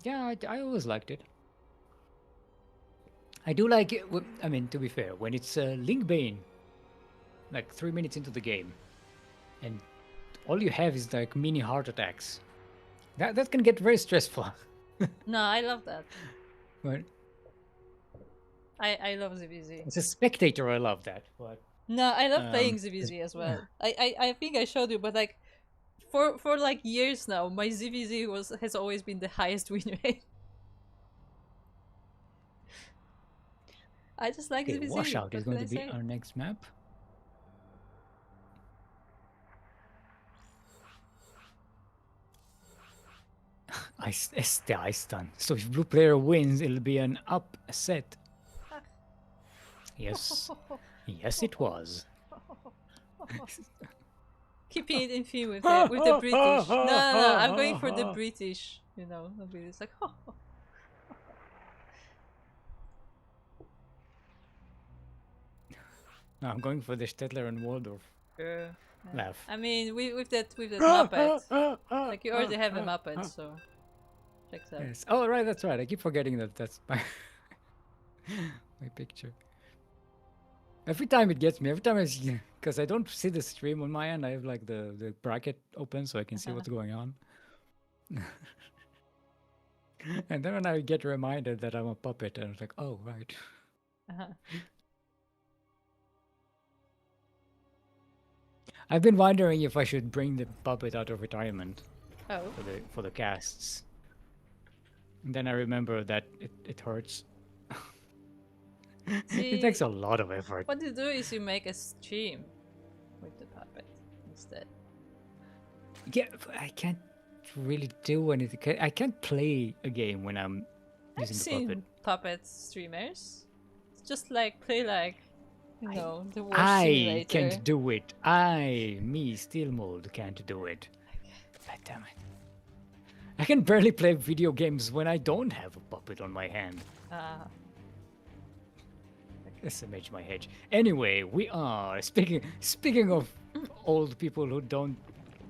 Yeah, I always liked it. I do like it. I mean, to be fair, when it's Link Bane, like 3 minutes into the game, and all you have is like mini heart attacks. That can get very stressful. No, I love that. But I love ZVZ. As a spectator, I love that. But no, I love playing ZVZ as well. I think I showed you, but like for like years now, my ZVZ has always been the highest win rate. I just like Okay, DBZ. Washout is What going can to I be say? our next map. It's the ice stun. So if blue player wins, it'll be an upset. Yes. Yes, it was. Keeping it in theme with the British. No, no, no. I'm going for the British. You know, it's like. No, I'm going for the Stettler and Waldorf Yeah. laugh. I mean, with that Muppet, like you already have a Muppet, so checks out. Yes. Oh, right, that's right. I keep forgetting that that's my my picture. Every time it gets me. Every time I see, because I don't see the stream on my end. I have like the bracket open so I can see what's going on. And then when I get reminded that I'm a puppet, and it's like, oh right. I've been wondering if I should bring the puppet out of retirement Oh. for the casts. And then I remember that it hurts. See, it takes a lot of effort. What you do is you make a stream with the puppet instead. Yeah, I can't really do anything. I can't play a game when I'm I've using the seen puppet streamers. It's just like play like, you know, the war I simulator. can't do it. Me, Steel Mold, can't do it. God damn it. I can barely play video games when I don't have a puppet on my hand. Ah. SMH my hedge. Anyway, we are speaking of old people who don't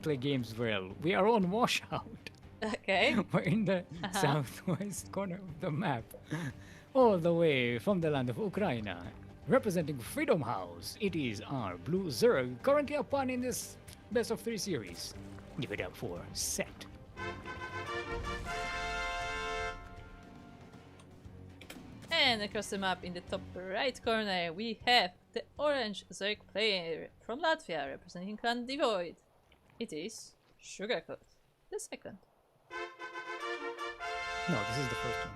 play games well. We are on Washout. Okay. We're in the southwest corner of the map, all the way from the land of Ukraine. Representing Freedom House, it is our Blue Zerg, currently upon in this best of 3 series. Give it up for Set. And across the map in the top right corner we have the orange Zerg player from Latvia representing Clan Devoid. It is Sugarcoat, the second. No, this is the first one.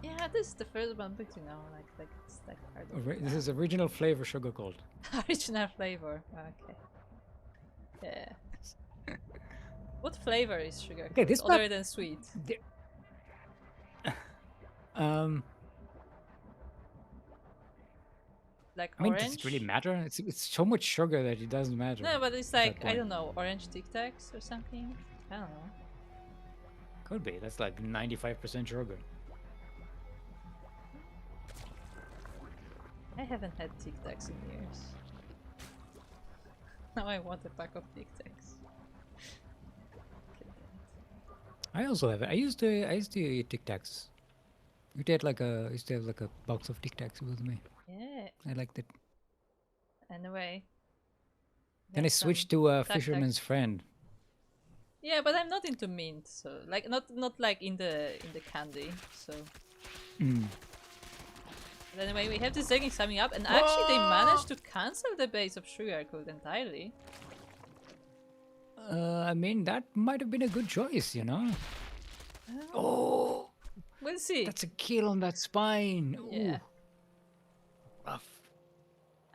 Yeah, this is the first one, but you know, like it's like hard. This is original flavor Sugarcoat. Original flavor. Okay. Yeah. What flavor is Sugarcoat? Okay, this other map- than sweet? Like I mean, orange? does it really matter? It's so much sugar that it doesn't matter. No, but it's at like that I point. don't know, orange Tic Tacs or something. I don't know. Could be. That's like 95% sugar. I haven't had Tic Tacs in years. Now I want a pack of Tic Tacs. I also have it. I used to eat Tic Tacs. I used to have like a box of Tic Tacs with me. Yeah. I liked it. Anyway. Then I Have some switched to Tac Fisherman's Tacs. Friend. Yeah, but I'm not into mint, so like not like in the candy. So. But anyway, we have this Zeggings coming up, and actually they managed to cancel the base of Sugarcoat entirely. I mean, that might have been a good choice, you know? Oh! We'll see. That's a kill on that spine! Yeah. Ooh. Rough.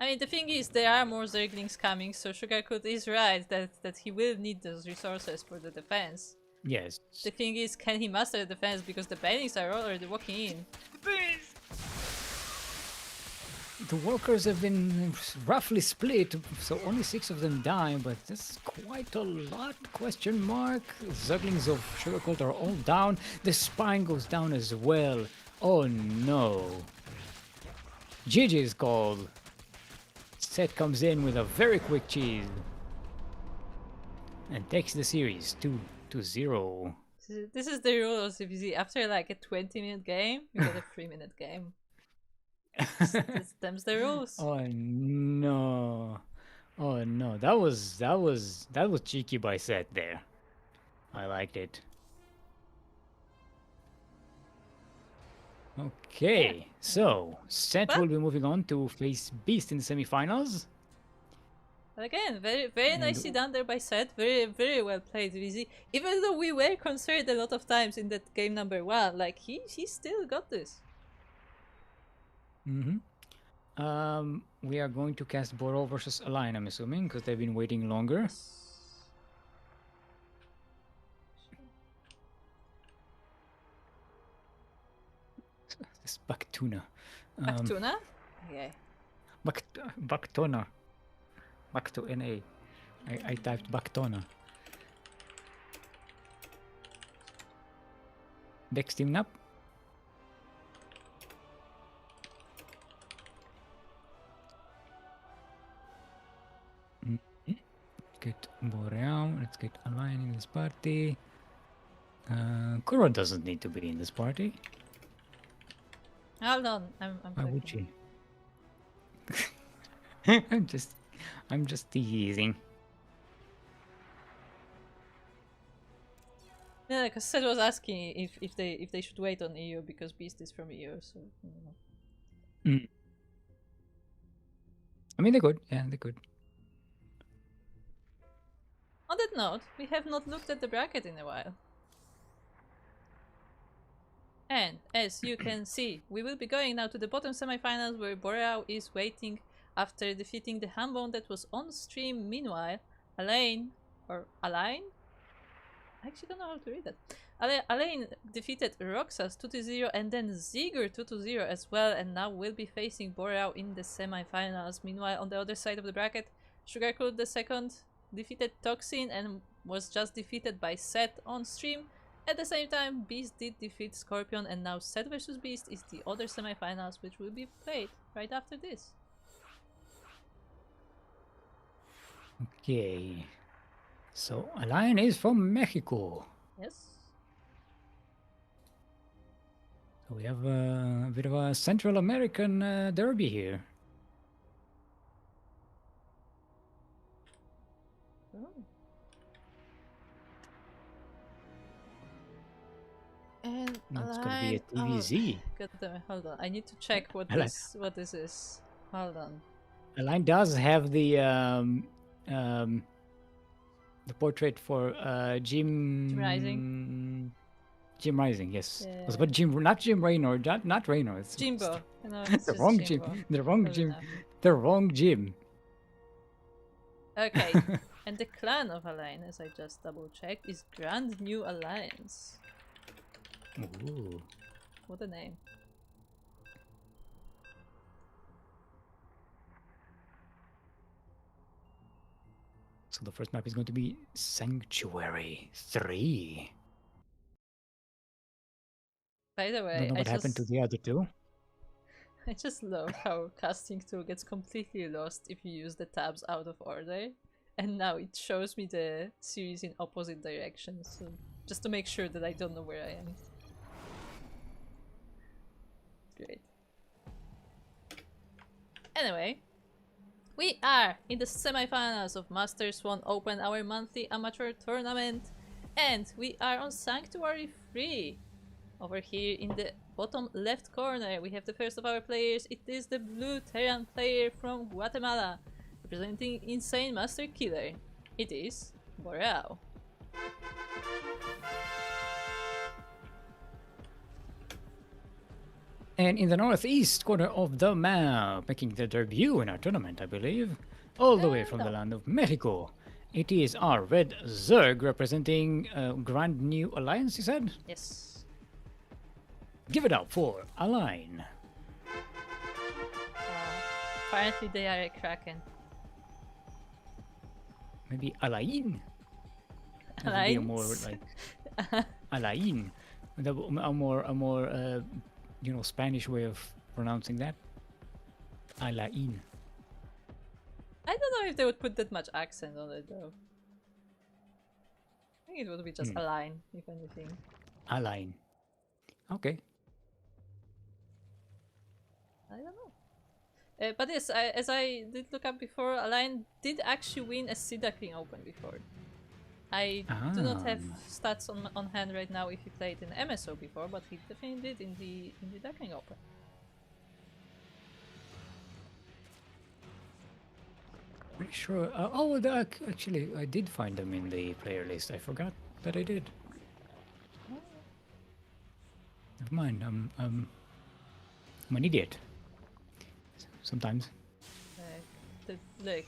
I mean, the thing is, there are more Zerglings coming, so Sugarcoat is right that he will need those resources for the defense. Yes. The thing is, can he master the defense, because the Bannings are already walking in. The workers have been roughly split, so only 6 of them die, but that's quite a lot, question mark. Zerglings of Sugarcoat are all down. The spine goes down as well. Oh no. GG is called. Set comes in with a very quick cheese. And takes the series 2-0. This is the rule of CBZ. After like a 20-minute game, you get a 3-minute game. Them's the rules. Oh no. Oh no. That was cheeky by Set there. I liked it. Okay, so Set will be moving on to face Beast in the semifinals. But again, very nicely done there by Seth. Very well played, VZ. Even though we were concerned a lot of times in that game number 1, like he still got this. We are going to cast Boral versus Align, I'm assuming, because they've been waiting longer. Yes. This Bactuna. Bactuna? Okay. Bactona. Bacto NA. I typed Bactona. Dex team up. Get Boreal. Let's get Align in this party. Kuro doesn't need to be in this party. Hold on, I'm Why would clicking. she? I'm just teasing. Yeah, because Seth was asking if they should wait on EU because Beast is from EU, so I don't know. I mean, they could. Yeah, they could. On that note, we have not looked at the bracket in a while. And as you can see, we will be going now to the bottom semifinals where Boreal is waiting after defeating the Hambone that was on stream. Meanwhile, Alain, or Alain? I actually don't know how to read that. Alain defeated Roxas 2-0 and then Ziger 2-0 as well, and now will be facing Boreal in the semifinals. Meanwhile, on the other side of the bracket, Sugarcoat the second defeated Toxin and was just defeated by Seth on stream. At the same time, Beast did defeat Scorpion, and now Seth vs Beast is the other semifinals, which will be played right after this. Okay. So, Alain is from Mexico. Yes. So we have a bit of a Central American derby here. Oh. And It's gonna be a TVZ. God damn it, hold on. I need to check what this is. Hold on. Alain does have the portrait for Jim Rising. Jim Rising, yes. Yeah. But not Jim Raynor, not Raynor. It's Jimbo. No, it's the just wrong Jimbo. Jim. The wrong Close Jim. enough. The wrong Jim. Okay. And the clan of Alain, as I just double checked, is Grand New Alliance. Ooh. What a name. So the first map is going to be Sanctuary 3. By the way, Don't know what happened to the other two. I just love how casting tool gets completely lost if you use the tabs out of order. And now it shows me the series in opposite directions, so just to make sure that I don't know where I am. Great. Anyway, we are in the semifinals of Master Swan Open, our monthly amateur tournament, and we are on Sanctuary 3. Over here in the bottom left corner, we have the first of our players. It is the blue Terran player from Guatemala, representing Insane Master Killer. It is Boreal. And in the northeast corner of the map, making their debut in our tournament, I believe, all the way from the land of Mexico, it is our Red Zerg representing Grand New Alliance, you said? Yes. Give it up for Alain. Apparently they are a Kraken. Maybe Alain? That would be a more like Alain. A more Spanish way of pronouncing that. Alain. I don't know if they would put that much accent on it though. I think it would be just a line, if anything. Alain. Okay. I don't know. But yes, as I did look up before, Alain did actually win a Duckling Open before. I do not have stats on hand right now if he played in MSO before, but he definitely did in the Duckling Open. Pretty sure. Actually, I did find them in the player list. I forgot that I did. Never mind. I'm an idiot. sometimes. Look,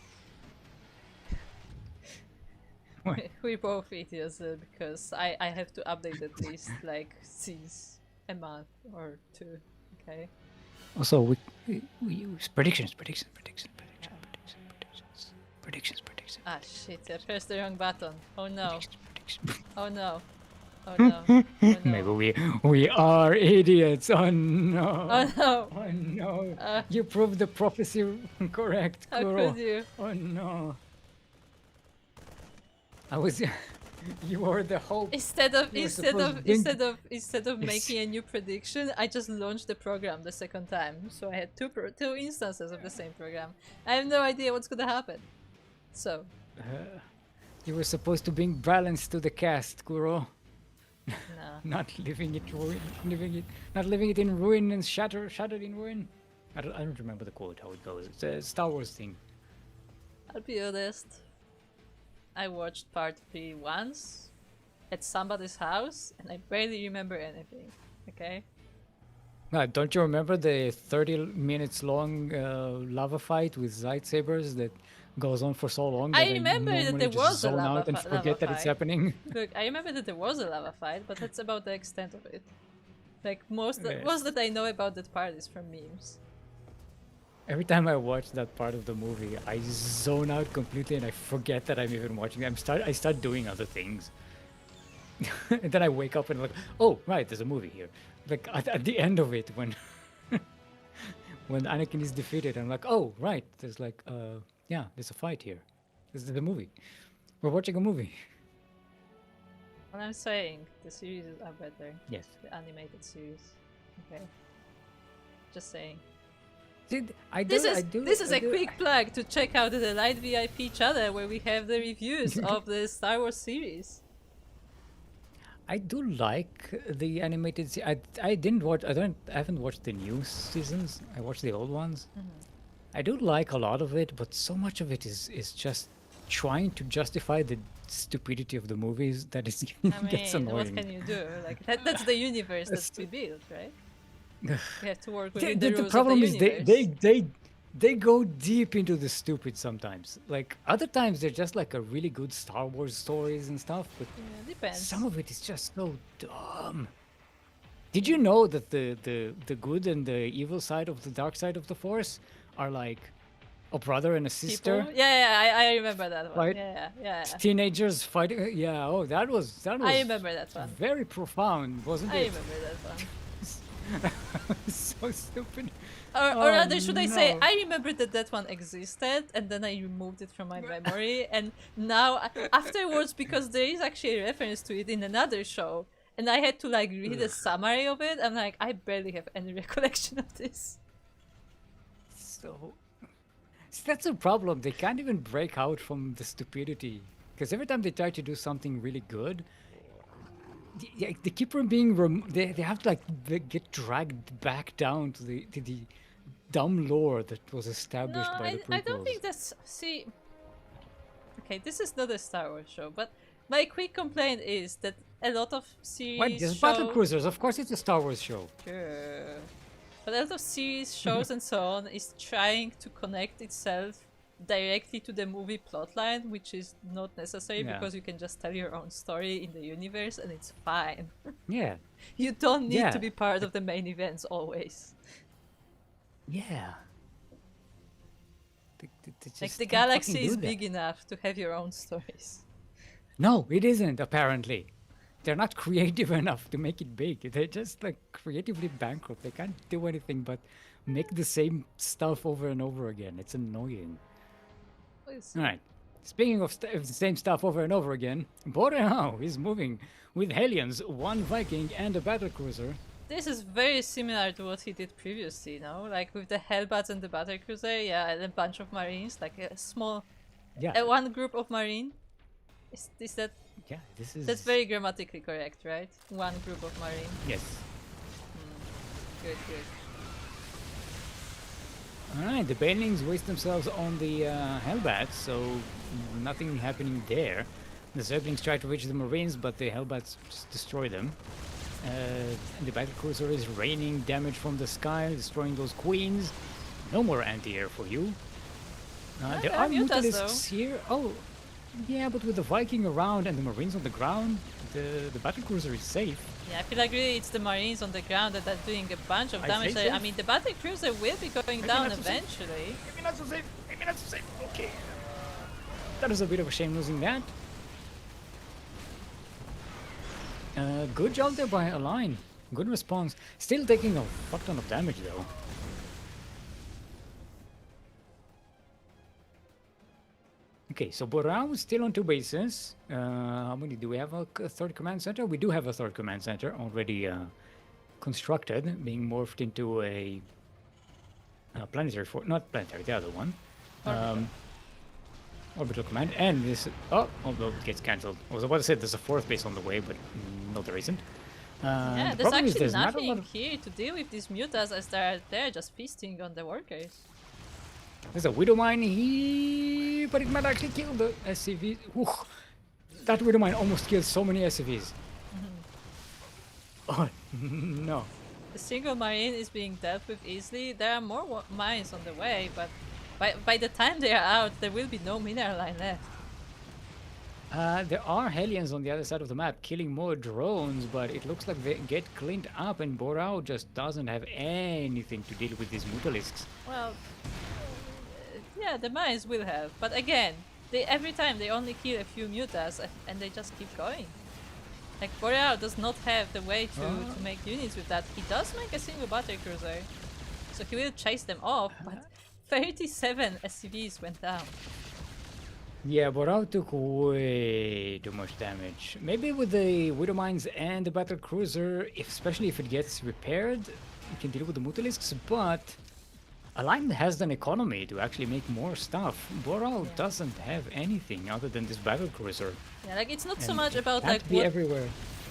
What? we both idiots because I have to update at least like since a month or two. Okay. Also, we use predictions. Ah shit! I pressed the wrong button. Oh no! Predictions. Oh no! Oh no! Oh Maybe no! we are idiots. Oh no. Oh no! Oh no. Uh, You proved the prophecy correct, how Kuro. could you? Oh no. I was you were the hope. Instead of You were instead supposed of to think- instead of Yes. making a new prediction, I just launched the program the second time. So I had two instances of the same program. I have no idea what's gonna happen. So You were supposed to bring balance to the cast, Kuro. no. Not leaving it not leaving it in ruin and shattered in ruin. I don't remember the quote how it goes. It's a Star Wars thing. I'll be honest. I watched part 3 once at somebody's house and I barely remember anything. Okay? Don't you remember the 30 minutes long lava fight with lightsabers that goes on for so long? I that remember that normally there just was a zone lava out and fi- forget lava that it's fight. happening. Look, I remember that there was a lava fight, but that's about the extent of it. Like most Okay. most that I know about that part is from memes. Every time I watch that part of the movie, I zone out completely and I forget that I'm even watching. I start doing other things. And then I wake up and like, oh right, there's a movie here. Like at the end of it, when when Anakin is defeated, I'm like, oh right, there's like, yeah, there's a fight here. This is the movie. We're watching a movie. What I'm saying, the series are better. Yes. The animated series. Okay. Just saying. This This is a quick plug to check out the Light VIP channel where we have the reviews of the Star Wars series. I do like the animated. I didn't watch. I haven't watched the new seasons. I watched the old ones. I do like a lot of it, but so much of it is just trying to justify the stupidity of the movies that is I gets mean, annoying. what can you do? Like that's the universe that we built, right? We have to work The, within the, the the rules problem of is the universe. they go deep into the stupid sometimes. Like other times they're just like a really good Star Wars stories and stuff, but Yeah, depends. some of it is just so dumb. Did you know that the good and the evil side of the dark side of the Force are like a brother and a sister? People? Yeah, I remember that one. Right? Yeah. Teenagers fighting. Yeah. Oh, that was I remember that one. very profound, wasn't I it? remember that one. So stupid. Or Oh, rather, should I say, no. I remembered that one existed, and then I removed it from my memory, and now, afterwards, because there is actually a reference to it in another show, and I had to, like, read a summary of it, I'm like, I barely have any recollection of this. So see, that's a problem. They can't even break out from the stupidity because every time they try to do something really good, they keep from being they have to like get dragged back down to the dumb lore that was established No, by the prequels. I don't think that's... See... Okay, this is not a Star Wars show, but my quick complaint is that a lot of series What? There's battle cruisers. Of course, it's a Star Wars show. Sure. But a lot of series, shows, and so on is trying to connect itself directly to the movie plotline, which is not necessary Yeah. because you can just tell your own story in the universe and it's fine. Yeah. You don't need Yeah. to be part of the main events always. Yeah. Like the galaxy is big enough to have your own stories. No, it isn't, apparently. They're not creative enough to make it big. They're just like creatively bankrupt. They can't do anything but make the same stuff over and over again. It's annoying. We'll see. All right. Speaking of the same stuff over and over again, Boreal is moving with Hellions, one Viking, and a battlecruiser. This is very similar to what he did previously, you know? Like with the Hellbats and the Battlecruiser, yeah, and a bunch of Marines, like a small, Yeah, one group of Marine. Is that... yeah. This is That's very grammatically correct, right? One group of Marine. yes. Good. All right. The Banelings waste themselves on the Hellbats, so nothing happening there. The Zerglings try to reach the Marines, but the Hellbats just destroy them. The battlecruiser is raining damage from the sky, destroying those queens. No more anti-air for you. Ah, There there are are mutas Mutalisks here. Oh, yeah, but with the Viking around and the Marines on the ground, the battlecruiser is safe. Yeah, I feel like really it's the Marines on the ground that are doing a bunch of I damage. say I safe. mean, the battle cruiser will be going Maybe down not so safe. eventually. Maybe not so safe. Maybe not so safe. Okay. That is a bit of a shame losing that. Good job there by Align. Good response. Still taking a fuck ton of damage though. Okay, so Borao is still on 2 bases. How many do we have? A third command center? We do have a third command center already constructed, being morphed into a planetary fort. Not planetary, the other one. Orbital. Orbital command. And this. Oh, although it gets cancelled. I was about to say there's a fourth base on the way, but no, there isn't. Yeah, The there's problem is actually there's not a lot nothing of. here to deal with these mutas as they're there just feasting on the workers. There's a Widow Mine here, but it might actually kill the SCVs. Ooh, that Widow Mine almost killed so many SCVs. Oh, no. The single marine is being dealt with easily. There are more mines on the way, but by the time they are out, there will be no mineral line left. There are Hellions on the other side of the map killing more drones, but it looks like they get cleaned up and Borao just doesn't have anything to deal with these Mutalisks. Well, yeah, the mines will have, but again, every time they only kill a few mutas and they just keep going. Like Boreal does not have the way to make units with that. He does make a single battle cruiser, so he will chase them off, but 37 SCVs went down. Yeah, Borao took way too much damage. Maybe with the Widow Mines and the Battle Cruiser, especially if it gets repaired, you can deal with the Mutalisks, but Align has an economy to actually make more stuff. Borao doesn't have anything other than this Battle Cruiser. Yeah, like it's not so And much it about can't like be what everywhere.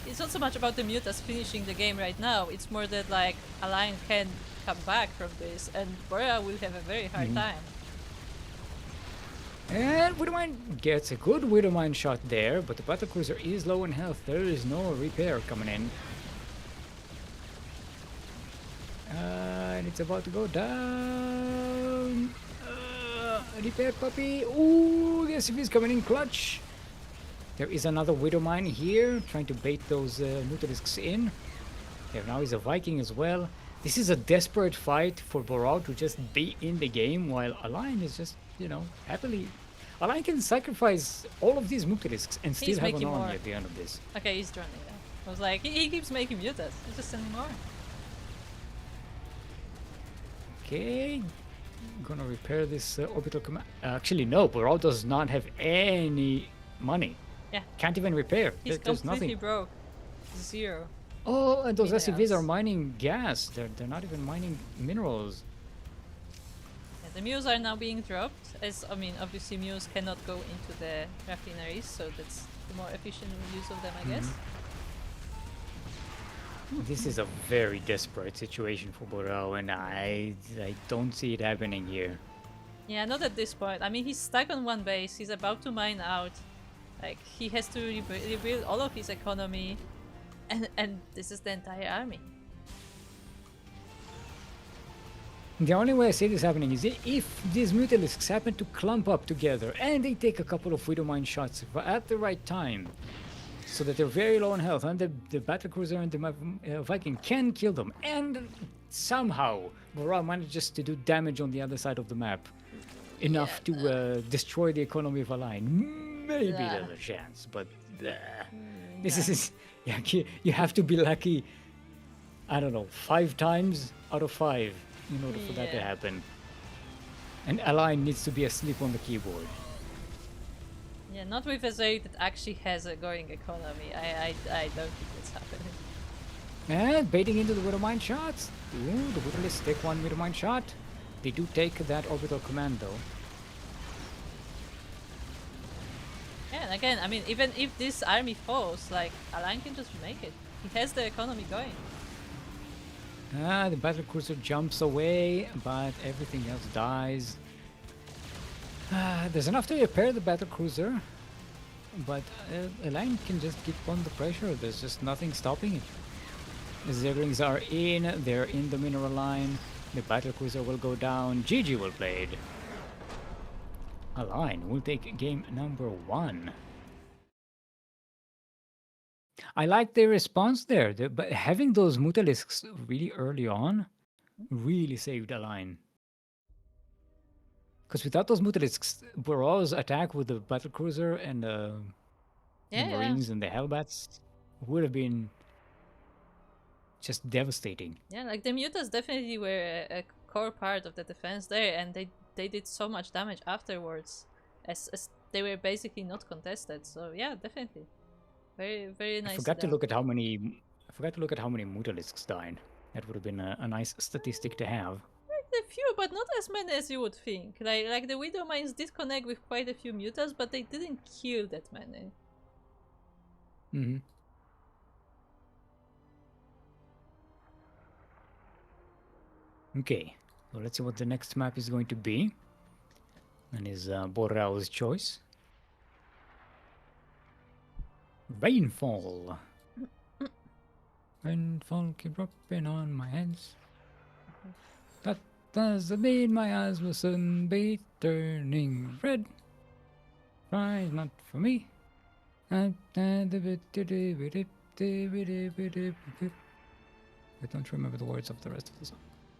it's not so much about the mutas finishing the game right now. It's more that like Align can come back from this, and Boreal will have a very hard time. And Widowmine gets a good Widowmine shot there, but the Battlecruiser is low in health. There is no repair coming in. And it's about to go down. Repair puppy. Ooh, the SCV is coming in clutch. There is another Widowmine here, trying to bait those Mutalisks in. There now is a Viking as well. This is a desperate fight for Borao to just be in the game, while Align is just, you know, happily. Align can sacrifice all of these Mutalisks and still He's have an making army more. at the end of this. Okay, he's running now. I was like, he keeps making mutas. He's just sending more. Okay, gonna repair this orbital command. Actually, no, Borao does not have any money. Yeah, Can't even repair. he's There's completely nothing. broke. Zero. Oh, and those SCVs are Minerals. mining gas. They're not even mining minerals. Yeah, the mules are now being dropped. As I mean, obviously mules cannot go into the refineries, so that's the more efficient use of them, I guess. This is a very desperate situation for Borao, and I don't see it happening here. Yeah, not at this point. I mean, he's stuck on one base. He's about to mine out. Like he has to rebuild all of his economy, and this is the entire army. The only way I see this happening is if these Mutalisks happen to clump up together and they take a couple of Widowmine shots at the right time, so that they're very low on health, and the Battlecruiser and the Viking can kill them, and somehow Borao manages to do damage on the other side of the map, enough to destroy the economy of Align. Maybe there's a chance, but this is yeah, you have to be lucky. I don't know, 5 times out of 5 in order for that to Yeah. happen. And Align needs to be asleep on the keyboard. Yeah, not with a Zerg that actually has a growing economy. I don't think it's happening. And baiting into the Widowmine shots. Ooh, the Widowlists take one Widowmine shot. They do take that orbital command though. Yeah, and again, I mean, even if this army falls, like Align can just make it. He has the economy going. The Battlecruiser jumps away, but everything else dies. There's enough to repair the Battlecruiser, but Align can just keep on the pressure. There's just nothing stopping it. The Zerglings are in, they're in the mineral line. The battlecruiser will go down. GG well played. Align will take game number 1. I like their response there, but having those Mutalisks really early on really saved Align. Because without those Mutalisks, Boros attack with the battlecruiser and the Marines and the Hellbats would have been just devastating. Yeah, like the Mutas definitely were a core part of the defense there, and they did so much damage afterwards, as they were basically not contested. So yeah, definitely, very nice. I forgot to look at how many Mutalisks died. That would have been a nice statistic to have. A few, but not as many as you would think. Like the Widow Mines did connect with quite a few Mutas, but they didn't kill that many. Mm-hmm. Okay, so let's see what the next map is going to be. And is Borrao's choice. Rainfall. Rainfall keep dropping on my heads. That doesn't mean my eyes will soon be turning red. Try not for me. I don't remember the words of the rest of the song.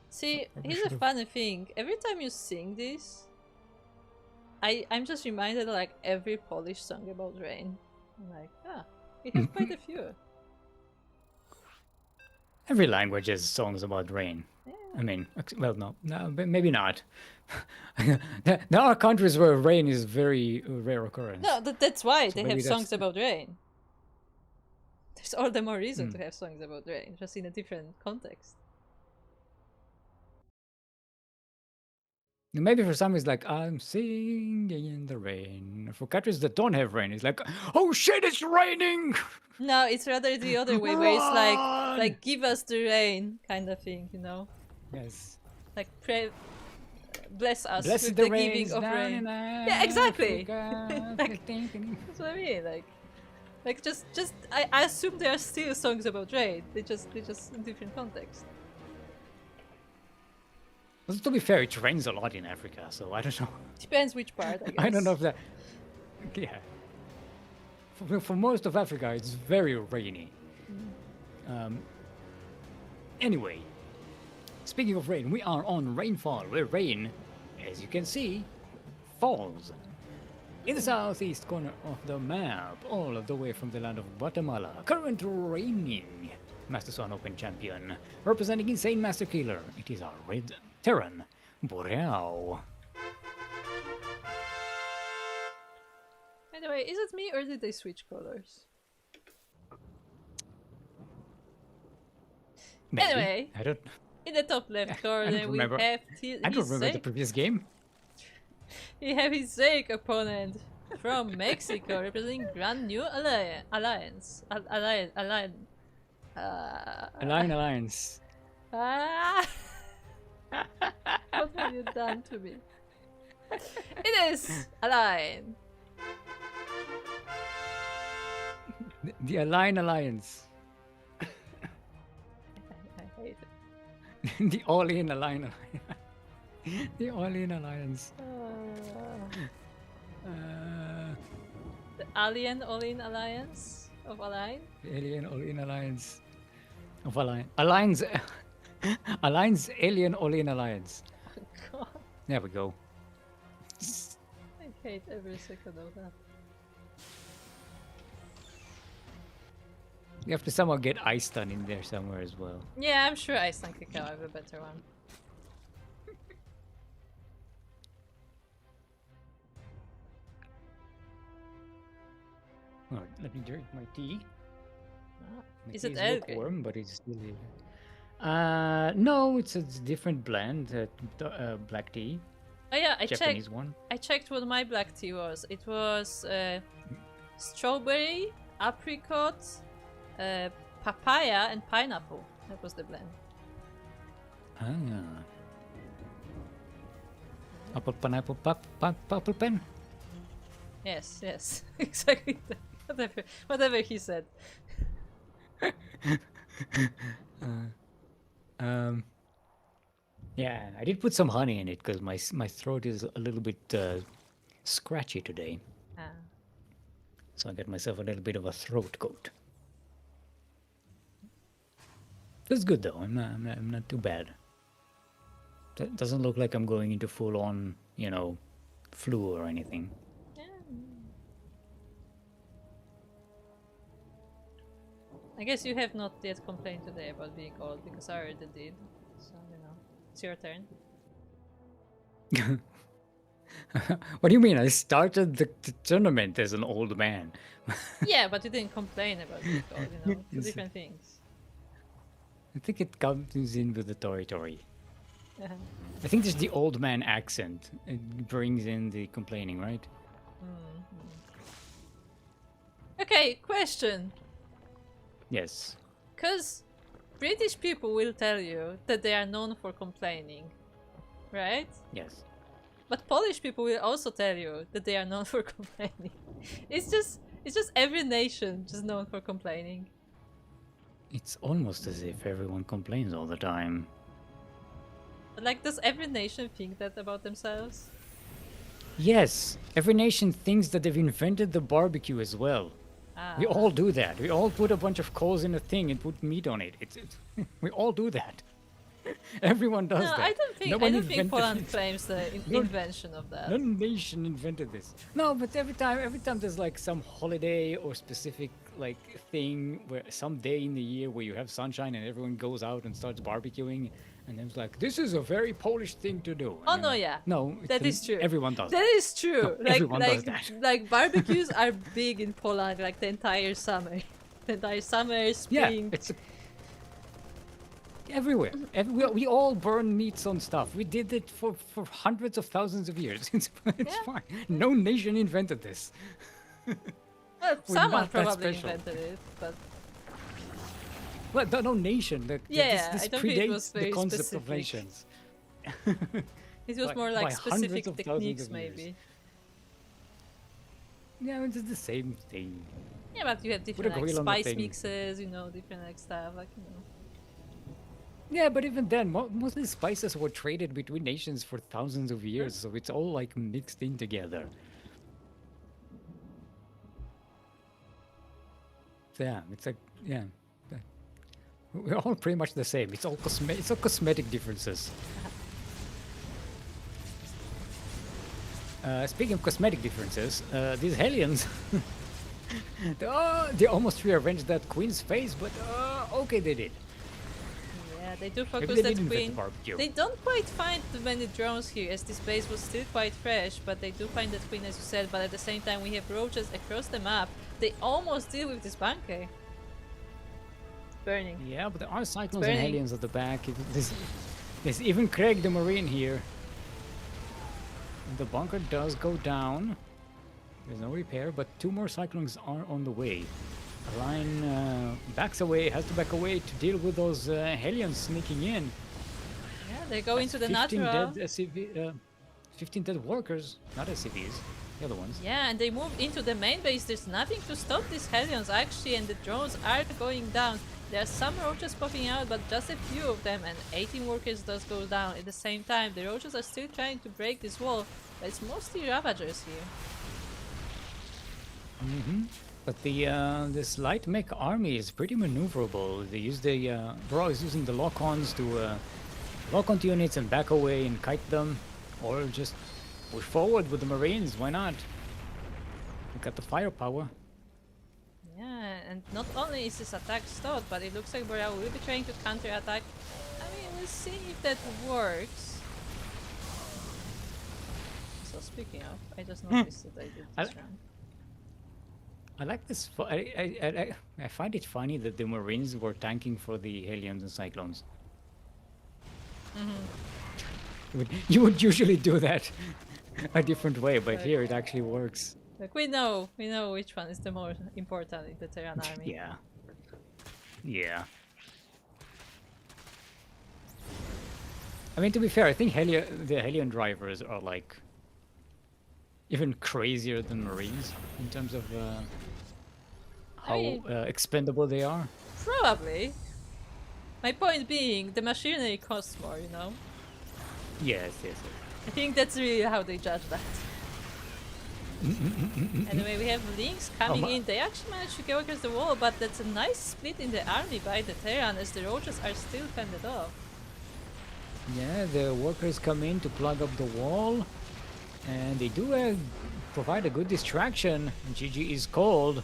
See, here's a funny thing. Every time you sing this, I'm just reminded of like every Polish song about rain. I'm like, we have quite a few. Every language has songs about rain. Yeah. I mean, well, no, maybe not. There are countries where rain is very rare occurrence. No, that's why So they have songs about rain. There's all the more reason to have songs about rain, just in a different context. Maybe for some it's like, I'm singing in the rain. For countries that don't have rain, it's like, oh shit, it's raining! No, it's rather the other way, where it's like give us the rain kind of thing, you know? Yes. Like pray, bless us Bless with the the giving of rain. Yeah, exactly. That's what I mean. Like just I assume there are still songs about rain. They just in different context. Well, to be fair, it rains a lot in Africa, so I don't know. Depends which part, I guess. I don't know if that. Yeah. For most of Africa, it's very rainy. Anyway, speaking of rain, we are on rainfall, where rain, as you can see, falls. In the southeast corner of the map, all of the way from the land of Guatemala, current reigning Master Swan Open champion, representing Insane Master Killer, it is our Red Terran, Borrao. By the way, is it me or did they switch colors? Maybe. Anyway, I don't. in the top left corner we have I don't remember the previous game. We have his Zeke opponent from Mexico, representing Grand New Alliance. Alliance. What have you done to me? It is Align. The Alliance. I hate The it. The All-In Alliance. The Alien All-In Alliance of Align? The Alien All-In Alliance. Of Alliance. Alliance. Alliance Alien All-In Alliance. Oh god. There we go. I hate every second of that. You have to somehow get Ice Stun in there somewhere as well. Yeah, I'm sure Iceland could have a better one. Alright, let me drink my tea. My Is tea it Elke? lukewarm, but it's still here. No, it's a different blend, black tea. Oh yeah, Japanese one. I checked what my black tea was. It was strawberry, apricot, papaya, and pineapple. That was the blend. Ah. Apple, pineapple, apple pen. Yes, yes, exactly. Whatever he said. Yeah, I did put some honey in it because my throat is a little bit scratchy today. Ah. So I got myself a little bit of a throat coat. That's good though. I'm not too bad. That doesn't look like I'm going into full on, flu or anything. Yeah. I guess you have not yet complained today about being cold because I already did. So, it's your turn. What do you mean? I started the tournament as an old man. Yeah, but you didn't complain about being cold, Two Yes. different things. I think it comes in with the territory. Mhm. I think there's the old man accent. It brings in the complaining, right? Okay, question. Yes. Because British people will tell you that they are known for complaining, right? Yes. But Polish people will also tell you that they are known for complaining. It's just every nation just known for complaining. It's almost as if everyone complains all the time. But like, does every nation think that about themselves? Yes, every nation thinks that they've invented the barbecue as well. We all do that. We all put a bunch of coals in a thing and put meat on it. It's we all do that. Everyone does No, that. I don't think. No I one don't think invented Poland it. claims the No- invention of that. No nation invented this. No, but every time there's like some holiday or specific like thing where some day in the year where you have sunshine and everyone goes out and starts barbecuing, and then it's like this is a very Polish thing to do. Oh And no, then, yeah, no, that is true. Everyone does. That is true. No, like everyone like does that. like barbecues are big in Poland like the entire summer. The entire summer, Yeah, spring. it's everywhere. We all burn meats on stuff. We did it for hundreds of thousands of years. It's Yeah. fine. No nation invented this. Well, We're someone not that probably special. invented it, but Well, no nation. Yeah, this I don't think it was predates the very concept of specific. nations. it was By- more by like hundreds specific of thousands techniques, of years. maybe. Yeah, it's the same thing. Yeah, but you have Put a different like grill on the spice thing. mixes, different like stuff, like. Yeah, but even then, most of the spices were traded between nations for thousands of years, so it's all like mixed in together. So, yeah, it's like we're all pretty much the same. It's all cosmetic differences. Speaking of cosmetic differences, these Hellions, they almost rearranged that queen's face, but okay, they did. Yeah, they do Maybe focus they that did invent the queen. barbecue. They don't quite find too many drones here, as this base was still quite fresh, but they do find that queen, as you said, but at the same time we have roaches across the map. They almost deal with this bunker. Burning. Yeah, but there are cyclones and burning. Hellions at the back. There's even Craig the Marine here. The bunker does go down. There's no repair, but 2 more cyclones are on the way. The line backs away, has to back away to deal with those Hellions sneaking in. Yeah, they go into the 15 natural. dead 15 dead workers, not SCVs, the other ones. Yeah, and they move into the main base. There's nothing to stop these Hellions actually, and the drones are going down. There are some roaches popping out, but just a few of them, and 18 workers does go down at the same time. The roaches are still trying to break this wall, but it's mostly Ravagers here. But this light mech army is pretty maneuverable. They use Bro is using the lock-ons to lock onto units and back away and kite them, or just push forward with the Marines. Why not? They got the firepower. Yeah, and not only is this attack stalled, but it looks like Boreal will be trying to counter-attack. I mean, we'll see if that works. So speaking of, I just noticed that I did this round. I like this. I find it funny that the Marines were tanking for the Hellions and Cyclones. You would usually do that a different way, but here it actually works. Like we know which one is the more important in the Terran army. Yeah. Yeah. I mean, to be fair, I think the Hellion drivers are like even crazier than Marines in terms of how expendable they are. Probably. My point being, the machinery costs more, Yes, yes. I think that's really how they judge that. Anyway, we have Lynx coming in. They actually managed to go across the wall, but that's a nice split in the army by the Terran as the roaches are still fended off. Yeah, the workers come in to plug up the wall, and they do provide a good distraction. GG is called.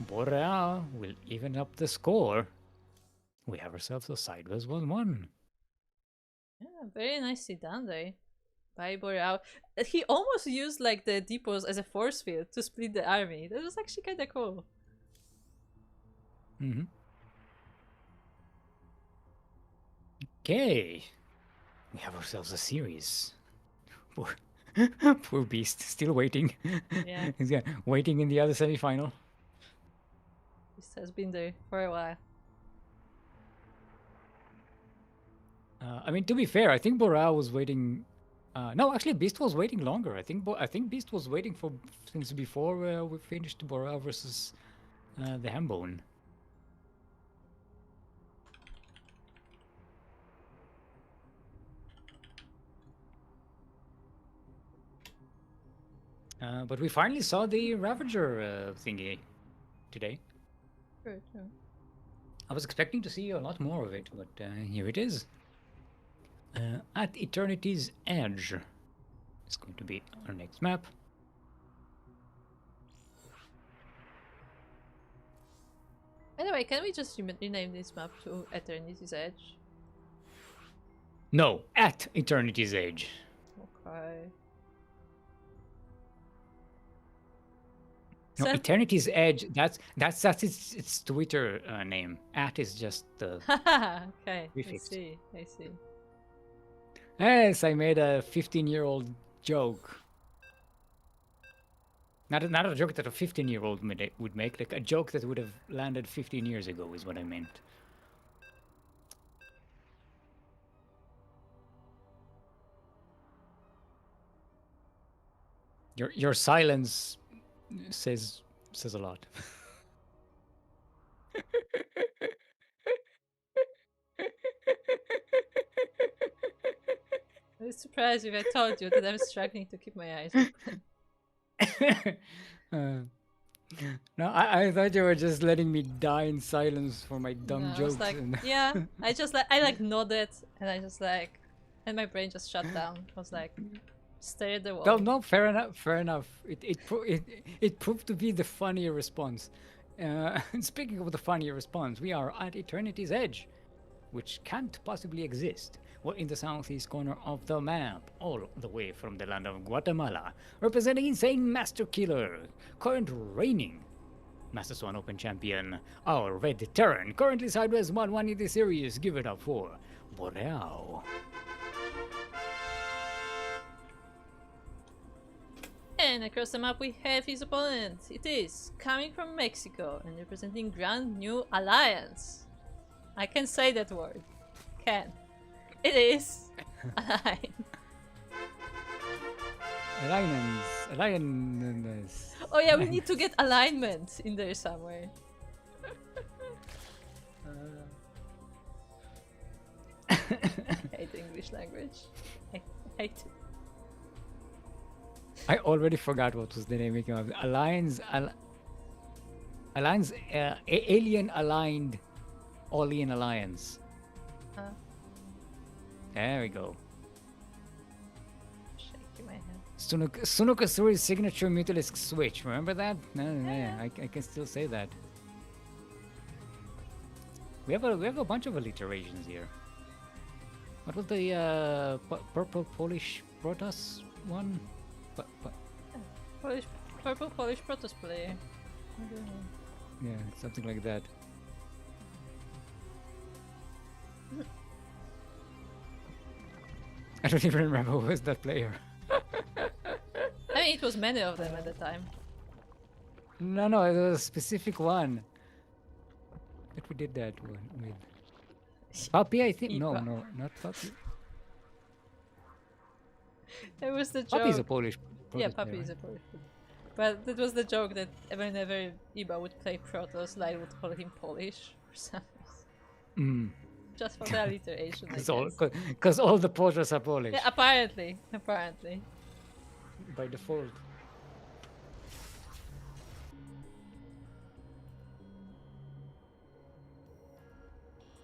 Boreal will even up the score. We have ourselves a sideways 1-1. Yeah, very nicely done there by Boreal. He almost used like the depots as a force field to split the army. That was actually kind of cool. Okay, we have ourselves a series. Poor, poor Beast, still waiting. Yeah. He's waiting in the other semi-final. This has been there for a while. I mean, to be fair, I think Boreal was waiting. No, actually, Beast was waiting longer. I think Beast was waiting for since before we finished Boreal versus the Hambone. But we finally saw the Ravager thingy today. True. I was expecting to see a lot more of it, but here it is. At Eternity's Edge. It's going to be our next map. Anyway, can we just rename this map to Eternity's Edge? No, at Eternity's Edge. Okay. No, Eternity's Edge. That's its Twitter name. At is just the. Okay, prefix. I see. Yes, I made a 15-year-old joke. Not a joke that a 15-year-old would make, like a joke that would have landed 15 years ago is what I meant. Your silence says a lot. I was surprised if I told you that I'm struggling to keep my eyes open. No, I thought you were just letting me die in silence for my dumb No, I jokes. was like, yeah. I nodded and I just like, and my brain just shut down. I was like, stare at the wall. No, fair enough. Fair enough. It proved to be the funnier response. And speaking of the funnier response, we are at Eternity's Edge, which can't possibly exist. We're in the southeast corner of the map, all the way from the land of Guatemala, representing Insane Master Killer, current reigning Master Swan Open champion, our Red Terran, currently sideways 1-1 in the series. Give it up for Boreal. And across the map we have his opponent. It is coming from Mexico and representing Grand New Alliance. I can say that word. Can. It is Align. Alliance. Oh yeah, we need to get alignment in there somewhere. I hate the English language. I hate it. I already forgot what was the name of it. Alliance, Alien Aligned Alien Alliance. There we go. Shaking my head. Sunuka Suri's signature Mutalisk switch. Remember that? Yeah. I can still say that. We have a bunch of alliterations here. What was the purple Polish Protoss one? Purple Polish Protoss player. Yeah, something like that. I don't even remember who was that player. I mean, it was many of them at the time. No, it was a specific one that we did that one with. Puppy, I think. No, not Puppy. It was the joke. Puppy is a Polish. Yeah, Puppy is a Polish. But that was the joke that whenever Iba would play Protoss, Light would call him Polish or something. Just for the alliteration, I guess. Because all the portraits are Polish Yeah, apparently. Apparently. by default.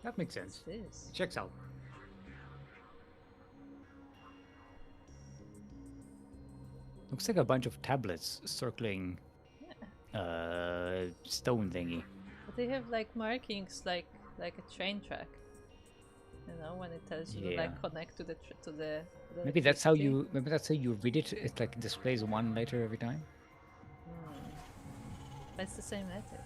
That makes sense. What's this? Checks out. Looks like a bunch of tablets circling stone thingy. But they have like markings like a train track. You know, when it tells you to like connect to the Maybe that's how electricity. you read it. It like displays one letter every time. That's the same letter.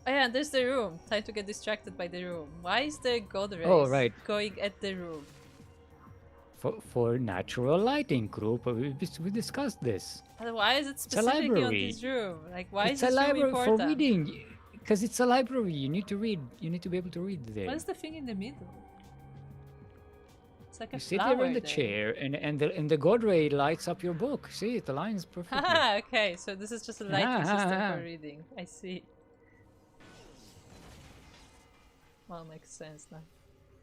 Oh yeah, there's the room. Time to get distracted by the room. Why is the god rays going at the room? For natural lighting, group. We discussed this. And why is it specifically on this room? Like, why is this room important? For reading, because it's a library. You need to read. You need to be able to read there. What is the thing in the middle? It's like a you sit flower there in the chair, and the god ray lights up your book. See, it aligns perfectly. Ah, okay. So this is just a lighting system for reading. I see. Well, makes sense now.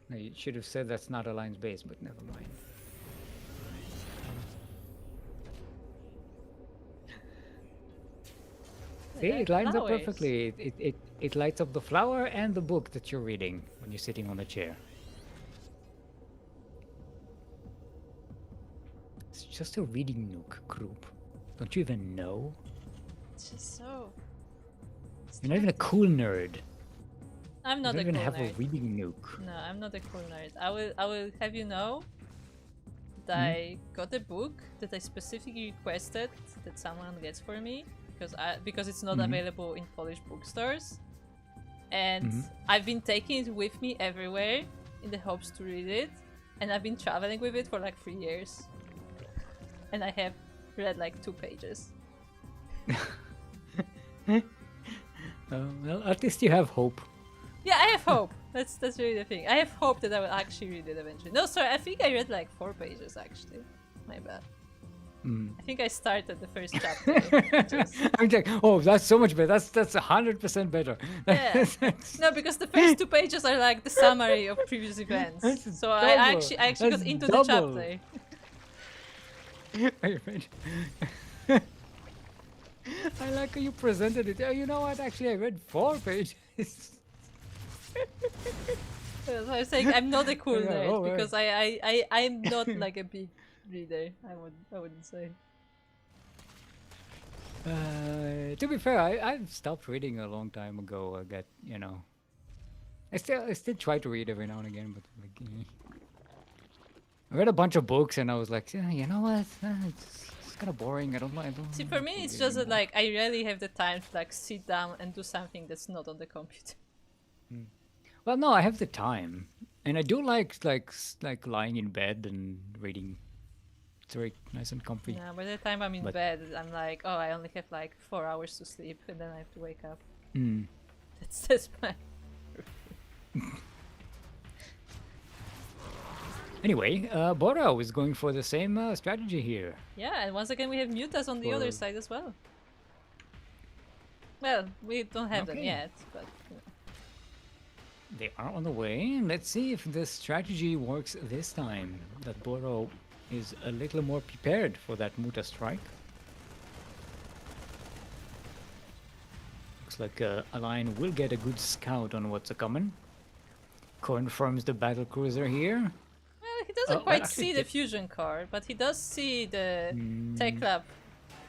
No, you should have said that's not a line's base, but never mind. See, it lines up perfectly. It lights up the flower and the book that you're reading when you're sitting on the chair. It's just a reading nook group. Don't you even know? It's just so... You're not even a cool nerd. I'm not a cool nerd. You don't even have nerd. a reading nook. No, I'm not a cool nerd. I will have you know that I got a book that I specifically requested that someone gets for me because it's not available in Polish bookstores. And I've been taking it with me everywhere in the hopes to read it. And I've been traveling with it for like 3 years. And I have read like 2 pages. Well, at least you have hope. Yeah, I have hope. That's really the thing. I have hope that I will actually read it eventually. No, sorry, I think I read like 4 pages actually. My bad. I think I started the first chapter. I'm like, oh, that's so much better. That's 100% better. Yeah. No, because the first 2 pages are like the summary of previous events. So I actually got into the chapter. I like how you presented it. Oh, you know what? Actually, I read 4 pages. So I'm saying I'm not a cool nerd because I'm not like a big reader. I wouldn't say. To be fair, I've stopped reading a long time ago. I got, you know, I still try to read every now and again, but like, I read a bunch of books and I was like, yeah, you know what? It's kind of boring. I don't like. See, for me, it's just that like I rarely have the time to like sit down and do something that's not on the computer. Well, no, I have the time, and I do like lying in bed and reading. It's very nice and comfy. Yeah, by the time I'm in bed, I'm like, oh, I only have like 4 hours to sleep, and then I have to wake up. That's my. Anyway, Bora is going for the same strategy here. Yeah, and once again we have mutas on the other side as well. Well, we don't have them yet, but. You know. They are on the way. Let's see if this strategy works this time. That Boro is a little more prepared for that Muta strike. Looks like Align will get a good scout on what's a-coming. Confirms the battle cruiser here. Well, he doesn't quite see the fusion car, but he does see the Tech Lab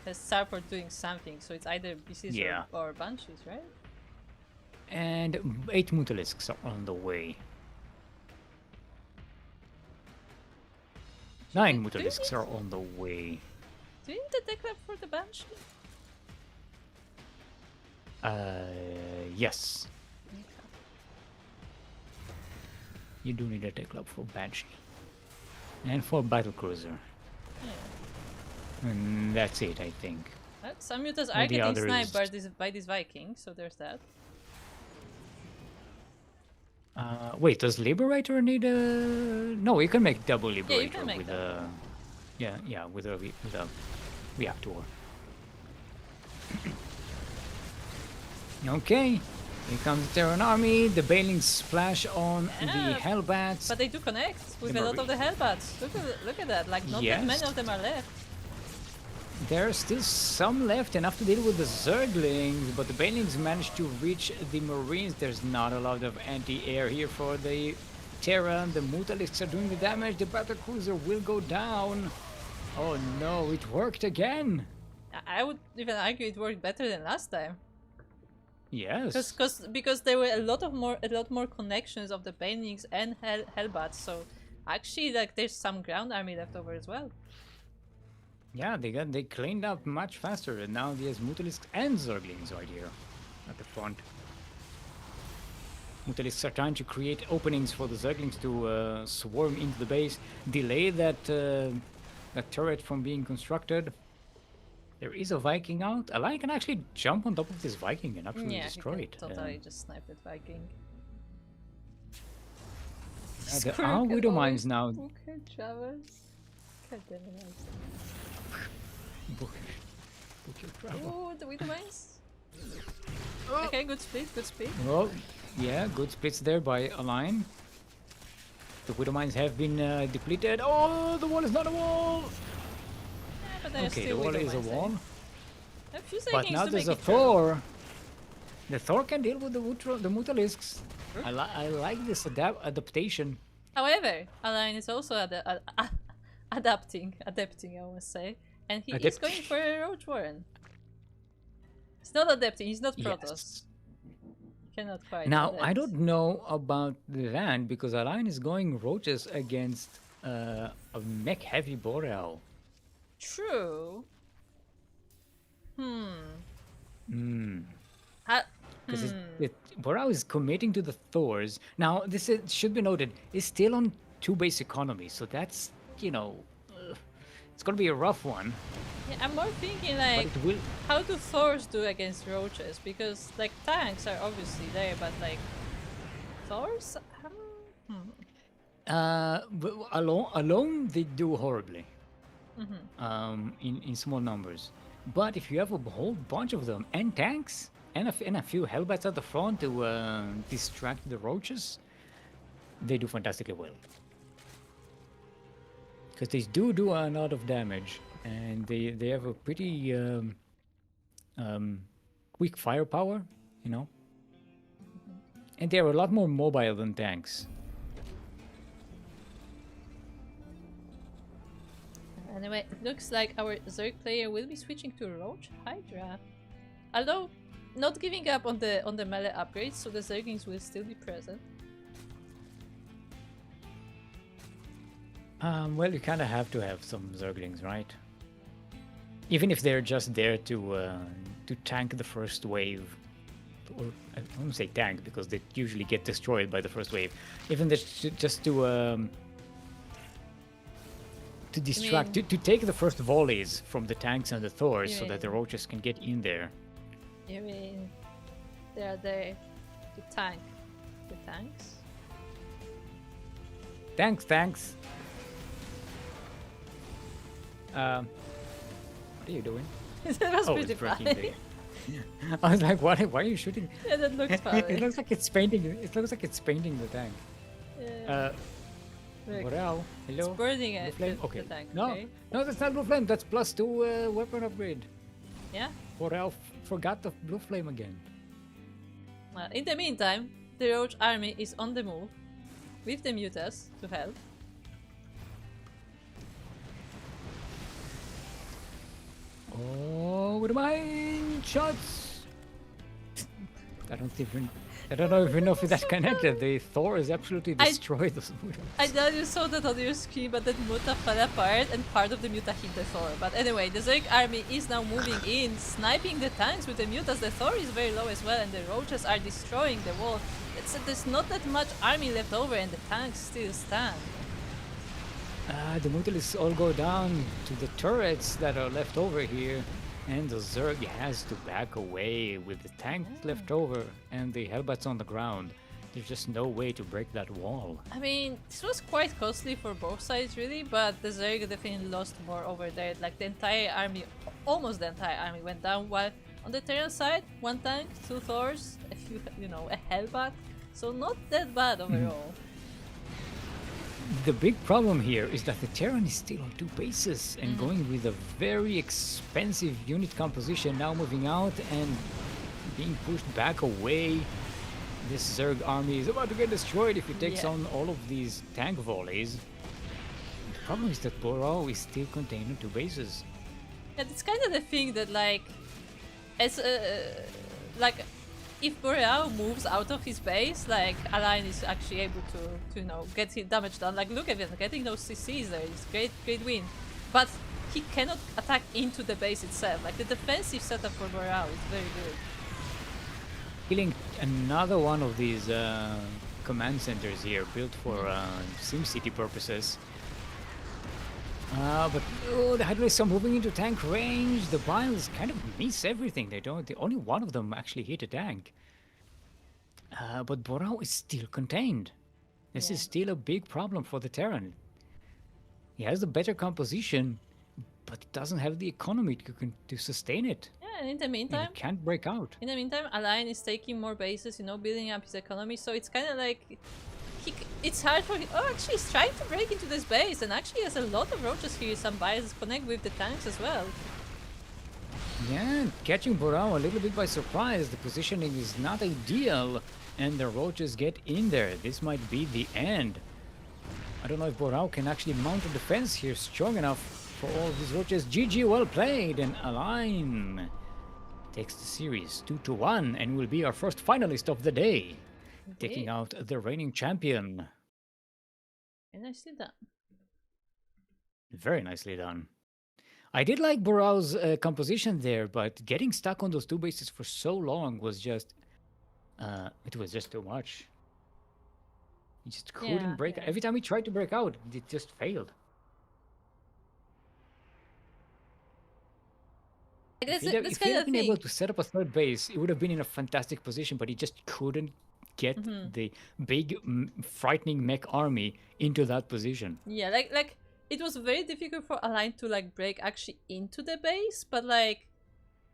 as Starport doing something, so it's either BCs or Banshees, right? And 8 Mutalisks are on the way. 9 Mutalisks are on the way. Do you need the Tech Lab for the Banshee? Yes. Okay. You do need a Tech Lab for Banshee. And for Battlecruiser. Yeah. And that's it, I think. Some mutas are getting sniped by this Viking, so there's that. Wait, does Liberator need a... No, you can make double Liberator you can make with a... Yeah, with a Reactor. Okay, Here comes the Terran army. The Banelings splash on the Yeah, Hellbats. but they do connect with The a lot of the Marine. Hellbats. Look at that. Like, not that many Yes. of them are left. There are still some left, enough to deal with the Zerglings, but the Banelings managed to reach the Marines. There's not a lot of anti-air here for the Terran. The Mutalisks are doing the damage. The Battlecruiser will go down. Oh no, it worked again. I would even argue it worked better than last time. Yes. Because there were a lot more connections of the Banelings and Hellbats. So actually, like, there's some ground army left over as well. Yeah, they cleaned up much faster, and now there's Mutalisks and Zerglings right here at the front. Mutalisks are trying to create openings for the Zerglings to swarm into the base, delay that turret from being constructed. There is a Viking out. A lion can actually jump on top of this Viking and actually Yeah, destroy he it. can totally just snipe that Viking. There are Widow Mines now. Okay, Travis. God damn it. Book your travel. Oh, the Widow Mines. Okay, good speed, good speed. Well, yeah, good splits there by a line. The Widow Mines have been depleted. Oh, the wall is not a wall! Yeah, but there's Okay, the still wall Widow is a Mines there. wall. A few But seconds now to there's make a it travel. Thor. The Thor can deal with the Mutalisks. I like this adaptation. However, Align is also adapting, I must say. And he is going for a Roach Warren. He's not adapting, he's not Protoss. Yes. Cannot quite Now, adapt. I don't know about the land because Align is going roaches against a mech heavy Boreal. True. Because Boreal is committing to the Thors. Now, should be noted, is still on 2 base economy, so that's, it's gonna be a rough one. Yeah, I'm more thinking But like, it will. how do Thors do against roaches? Because like tanks are obviously there, but like Thors? Alone they do horribly. In small numbers. But if you have a whole bunch of them and tanks and a few Hellbats at the front to distract the roaches, they do fantastically well. Because they do a lot of damage, and they have a pretty quick firepower, and they're a lot more mobile than tanks. Anyway, it looks like our Zerg player will be switching to Roach Hydra. Although not giving up on the melee upgrades, so the Zerglings will still be present. Well, you kind of have to have some Zerglings, right? Even if they're just there to tank the first wave, or I won't say tank because they usually get destroyed by the first wave. Even just to distract, to take the first volleys from the tanks and the Thors, so that the roaches can get in there. You mean they are there to tank the tanks? Thanks. What are you doing? That was pretty it's breaking funny. I was like, why are you shooting? Yeah, that looked funny. It looks like it's painting. It looks like it's painting the tank. Yeah. What Look, else? Hello. it's burning it. Blue flame? The Okay. tank, No, okay? no, that's not blue flame. That's +2 weapon upgrade. Yeah. Borel forgot the blue flame again. Well, in the meantime, the Roach army is on the move with the Mutas to help. Oh, with mine shots. I don't know if that's connected. The Thor is absolutely destroyed. I know you saw that on your screen, but that Muta fell apart and part of the Muta hit the Thor. But anyway, the Zerg army is now moving in, sniping the tanks with the Mutas. The Thor is very low as well, and the Roaches are destroying the wall. There's not that much army left over, and the tanks still stand. The Mutalisks all go down to the turrets that are left over here, and the Zerg has to back away with the tank left over and the Hellbats on the ground. There's just no way to break that wall. I mean, this was quite costly for both sides really, but the Zerg definitely lost more over there. Like the entire army, almost the entire army went down, while on the Terran side, 1 tank, 2 Thors, a you know, a hellbat. So not that bad overall. The big problem here is that the Terran is still on 2 bases and going with a very expensive unit composition, now moving out and being pushed back away. This Zerg army is about to get destroyed if it takes on all of these tank volleys. The problem is that Boro is still contained on 2 bases. And it's kind of the thing that like, as like, if Boreal moves out of his base, like Align is actually able to you know, get his damage done. Like look at him getting those CCs there. It's great win, but he cannot attack into the base itself. Like the defensive setup for Boreal is very good. Killing another one of these command centers here, built for SimCity purposes. But the Hydralisks are moving into tank range. The Biles kind of miss everything. Only one of them actually hit a tank. But Borao is still contained. This is still a big problem for the Terran. He has the better composition, but it doesn't have the economy to sustain it. Yeah, and in the meantime, he can't break out. In the meantime, Align is taking more bases, you know, building up his economy. So it's kind of like it's hard for him. Oh, actually, he's trying to break into this base, and actually has a lot of roaches here. Some biases connect with the tanks as well. Yeah, catching Borao a little bit by surprise. The positioning is not ideal, and the roaches get in there. This might be the end. I don't know if Borao can actually mount a defense here strong enough for all of these roaches. GG, well played, and Align takes the series 2-1 and will be our first finalist of the day. Taking out the reigning champion. And nicely done. Very nicely done. I did like Borao's composition there, but getting stuck on those 2 bases for so long was just... it was just too much. He just couldn't break... Every time he tried to break out, it just failed. If he had been able to set up a 3rd base, it would have been in a fantastic position, but he just couldn't get the big, frightening mech army into that position. Yeah, like it was very difficult for Align to like break actually into the base, but like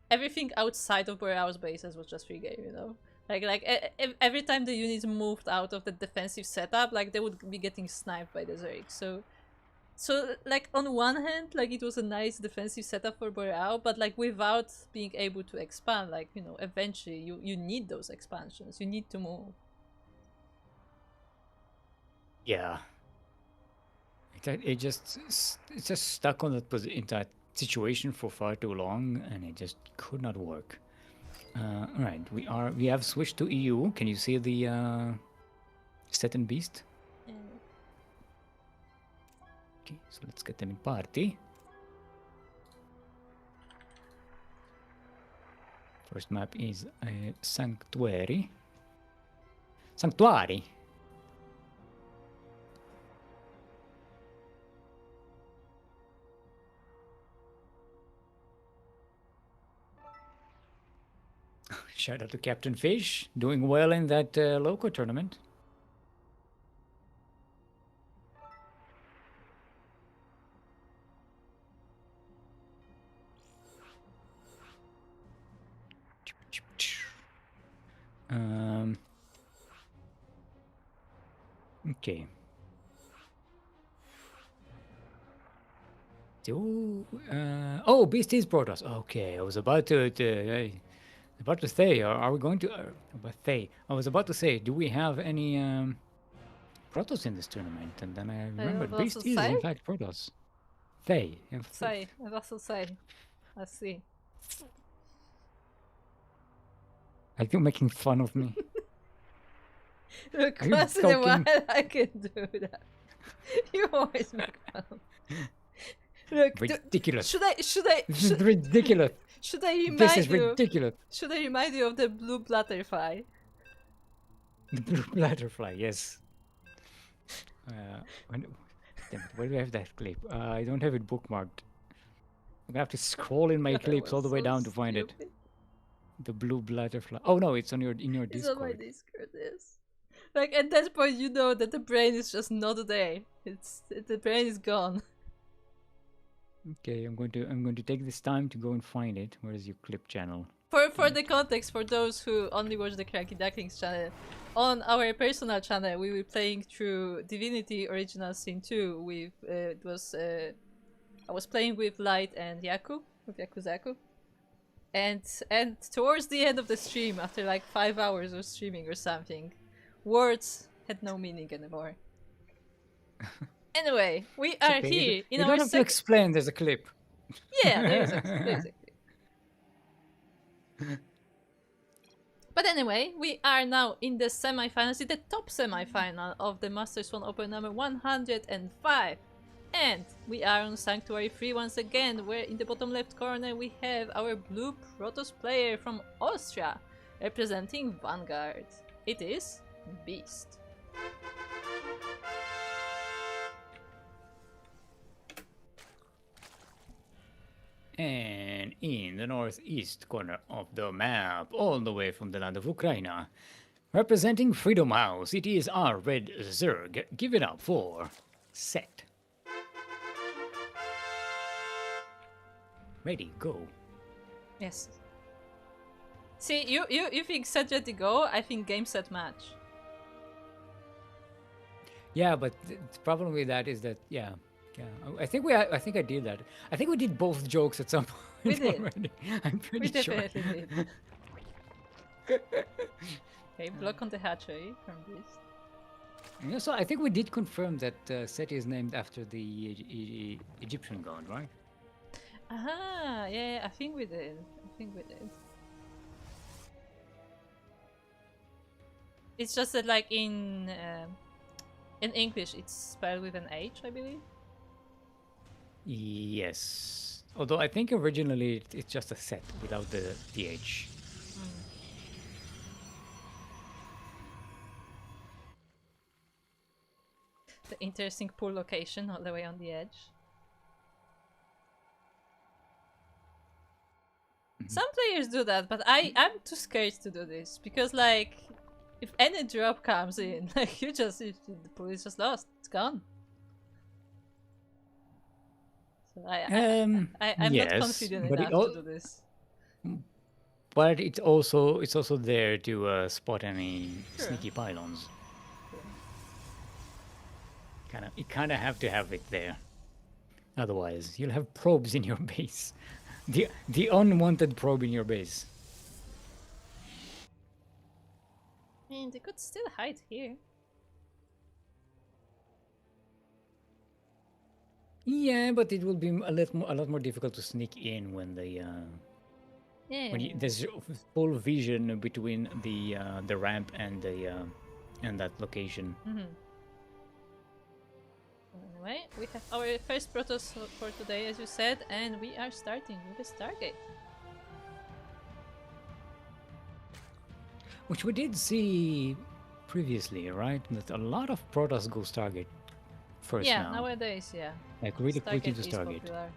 everything outside of Boreal's bases was just free game, you know. Like every time the units moved out of the defensive setup, like they would be getting sniped by the Zerg. So like on one hand, like it was a nice defensive setup for Boreal, but like without being able to expand, like, you know, eventually you need those expansions. You need to move. Yeah. It's just stuck on in that situation for far too long, and it just could not work. All right, we have switched to EU. Can you see the Set and Beast? Okay, so let's get them in party. First map is Sanctuary. Sanctuary. Shout out to Captain Fish, doing well in that local tournament. Okay. Oh, Beast is Protoss. Okay, I was about to say, are we going to? I was about to say, do we have any Protoss in this tournament? And then I remembered Beast is in fact Protoss. Say. I also say. Let's see. Are you making fun of me? Look, once in a while I can do that. You always make fun of me. Look, ridiculous. This is ridiculous. Should I remind This is ridiculous. Should I remind you of the blue butterfly? The blue butterfly, yes. Where do I have that clip? I don't have it bookmarked. I'm gonna have to scroll in my clips all the way down to find it. The blue butterfly. Oh no, it's on in your Discord. It's on my Discord, yes. Like at that point, you know that the brain is just not there. The brain is gone. Okay, I'm going to take this time to go and find it. Where is your clip channel? For for the context, for those who only watch the CranKy Ducklings channel, on our personal channel we were playing through Divinity Original Sin 2 with I was playing with Light and Yaku, with Yakuzaku. And towards the end of the stream, after like 5 hours of streaming or something, words had no meaning anymore. Anyway, we are Okay, here in you our don't have to explain, there's a clip. Yeah, there is a clip. But anyway, we are now in the semi-finals, the top semi-final of the Master Swan Open number 105. And we are on Sanctuary 3 once again, where in the bottom left corner we have our blue Protoss player from Austria, representing Vanguard. It is Beast. And in the northeast corner of the map, all the way from the land of Ukraine, representing Freedom House, it is our red Zerg. Give it up for Set. Ready, go. Yes. See, you think set ready go? I think game set match. Yeah, but the problem with that is that I think I did that. I think we did both jokes at some point. We did. Already. I'm pretty We sure. definitely did. Okay, block on the hatchery from Beast. Yeah, so I think we did confirm that Set is named after the Egyptian god, right? Aha, yeah, I think we did. It's just that like in English it's spelled with an H, I believe. Yes. Although I think originally it's just a Set without the H. The interesting pool location all the way on the edge. Some players do that, but I'm too scared to do this because like if any drop comes in, like the pool is just lost. It's gone. So I'm yes, not confident but enough to do this. But it's also there to spot any sneaky pylons. You kind of have to have it there. Otherwise, you'll have probes in your base. The unwanted probe in your base. I mean, they could still hide here. Yeah, but it will be a lot more difficult to sneak in when there's full vision between the ramp and and that location. Anyway, we have our first Protoss for today, as you said, and we are starting with a Stargate. Which we did see previously, right? That a lot of Protoss go Stargate first now. Yeah, nowadays, yeah. Like really quick into Stargate. Popular.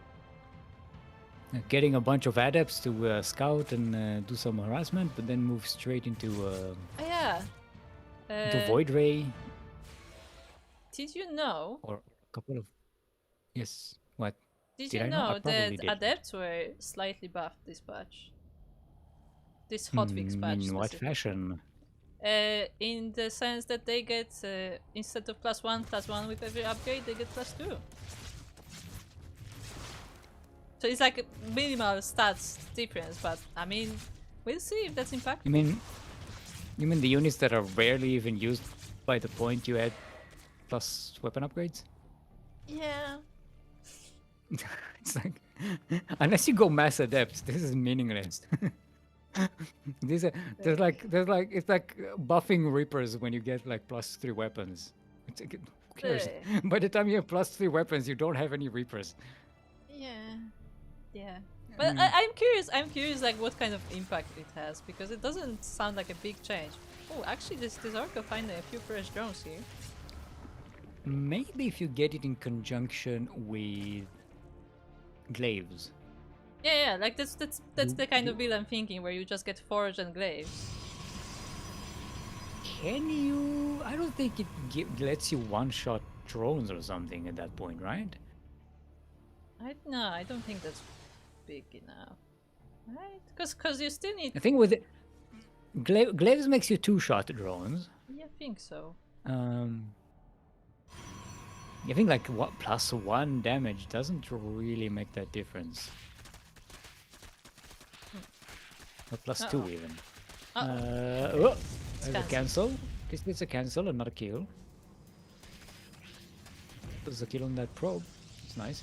Getting a bunch of adepts to scout and do some harassment, but then move straight into into Void Ray. Did you know? Or a couple of yes. What? Did you know that adepts were slightly buffed this patch? This hotfix patch. In what fashion? In the sense that they get instead of +1/+1 with every upgrade, they get +2. So it's like a minimal stats difference, but I mean, we'll see if that's impactful. You mean the units that are rarely even used by the point you add plus weapon upgrades? Yeah. It's like unless you go mass adepts, this is meaningless. There's like it's like buffing Reapers when you get like +3 weapons. It's like, who cares? By the time you have +3 weapons, you don't have any Reapers. Yeah. But I'm curious like what kind of impact it has, because it doesn't sound like a big change. Oh, actually this Orca finding a few fresh drones here. Maybe if you get it in conjunction with glaives. Yeah, like that's the kind of build I'm thinking, where you just get forge and glaives. Can you? I don't think it lets you one-shot drones or something at that point, right? No, I don't think that's big enough. Right? Because you still need... I think with glaives makes you two-shot drones. Yeah, I think so. I think like what +1 damage doesn't really make that difference. Or +2 even. Oh, there's a cancel. This is a cancel and not a kill. There's a kill on that probe. It's nice.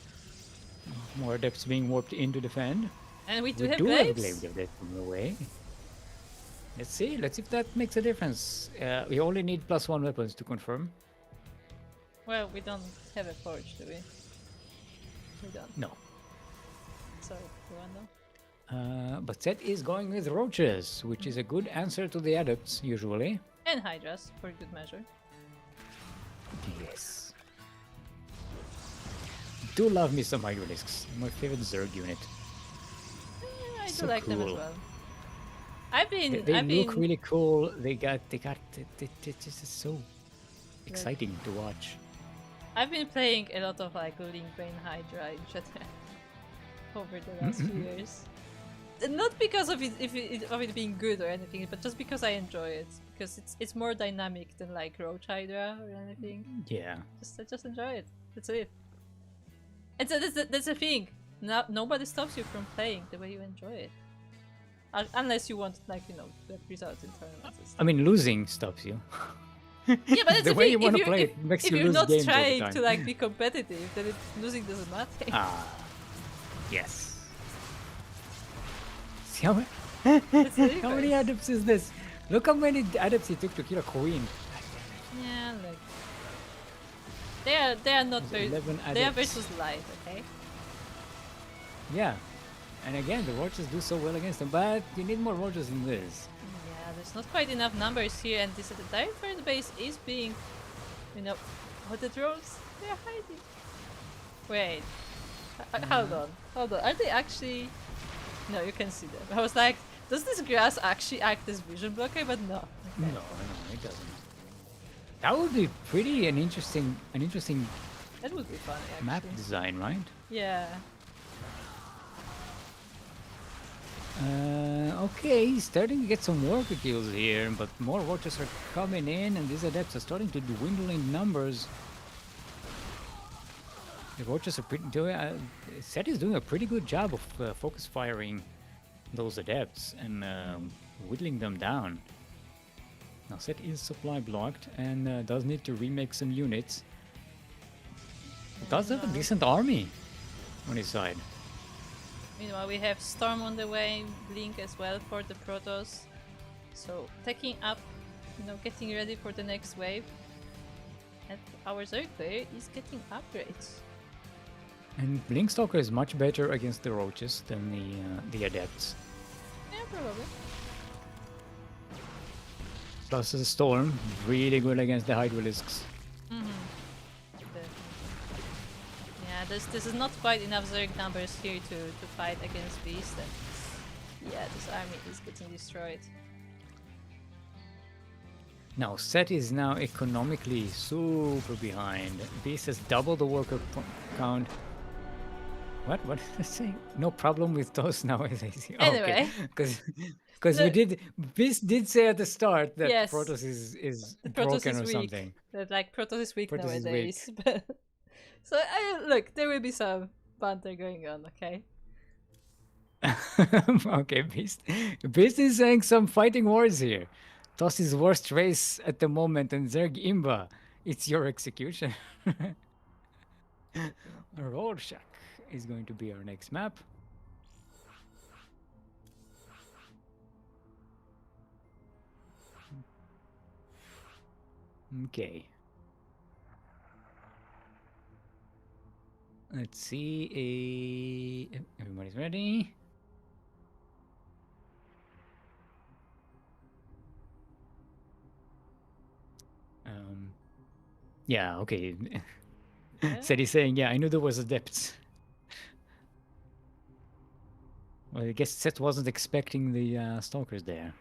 More adepts being warped in to defend. And we do We have do glaives? have glaives of that from away. Let's see. Let's see if that makes a difference. We only need +1 weapons to confirm. Well, we don't have a forge, do we? We don't. No. So, you want to know? But Set is going with roaches, which is a good answer to the adepts, usually. And hydras, for good measure. Yes. Do love me some hydralisks. My favorite Zerg unit. I do So like them as cool. well. They look really cool. They got it's just so exciting to watch. I've been playing a lot of like Linkbane Hydra in Shatter over the last few years. And not because of it being good or anything, but just because I enjoy it. Because it's more dynamic than like Roach Hydra or anything. Yeah. I just enjoy it. That's it. And so that's the thing. Nobody stops you from playing the way you enjoy it. Unless you want, like, you know, get results in tournaments and stuff. I mean, losing stops you. Yeah, but that's the the way thing. you want to play it makes if you you're lose not games all the trying time. to like be competitive, then losing doesn't matter. Ah, yes. See how, That's the how many difference. adepts is this? Look how many adepts it took to kill a queen. Yeah, like they are not very. 11 They are adepts. versus light, okay? Yeah. And again, the roaches do so well against them, but you need more roaches than this. Yeah, there's not quite enough numbers here, and this entire third base is being, you know, the drones, they're hiding. Wait, hold on. Are they actually? No, you can see them. I was like, does this grass actually act as vision blocker? But no. No, it doesn't. That would be an interesting That would be funny, actually. map design, right? Yeah. Okay, he's starting to get some worker kills here, but more roaches are coming in, and these adepts are starting to dwindle in numbers. The roaches are Set is doing a pretty good job of focus firing those adepts and whittling them down. Now Set is supply blocked and does need to remake some units. Does have a decent army on his side. Meanwhile, we have Storm on the way, Blink as well for the Protoss. So, taking up, you know, getting ready for the next wave. And our Zerg player is getting upgrades. And Blinkstalker is much better against the roaches than the adepts. Yeah, probably. Plus the Storm, really good against the Hydralisks. Yeah, this is not quite enough Zerg numbers here to fight against Beast. And yeah, this army is getting destroyed. Now Set is now economically super behind. Beast has double the worker count. What did I say? No problem with those nowadays. Anyway. Because we did. Beast did say at the start that Yes. Protoss is The Protoss broken is or weak. something. That like Protoss is weak Protoss is nowadays. So look, there will be some banter going on, okay? Okay, Beast. Beast is saying some fighting words here. Toss's worst race at the moment, and Zerg Imba. It's your execution. Rorschach is going to be our next map. Okay. Let's see. Everybody's ready. Yeah, okay. Yeah. Said he's saying, yeah, I knew there was adepts. Well, I guess Seth wasn't expecting the stalkers there.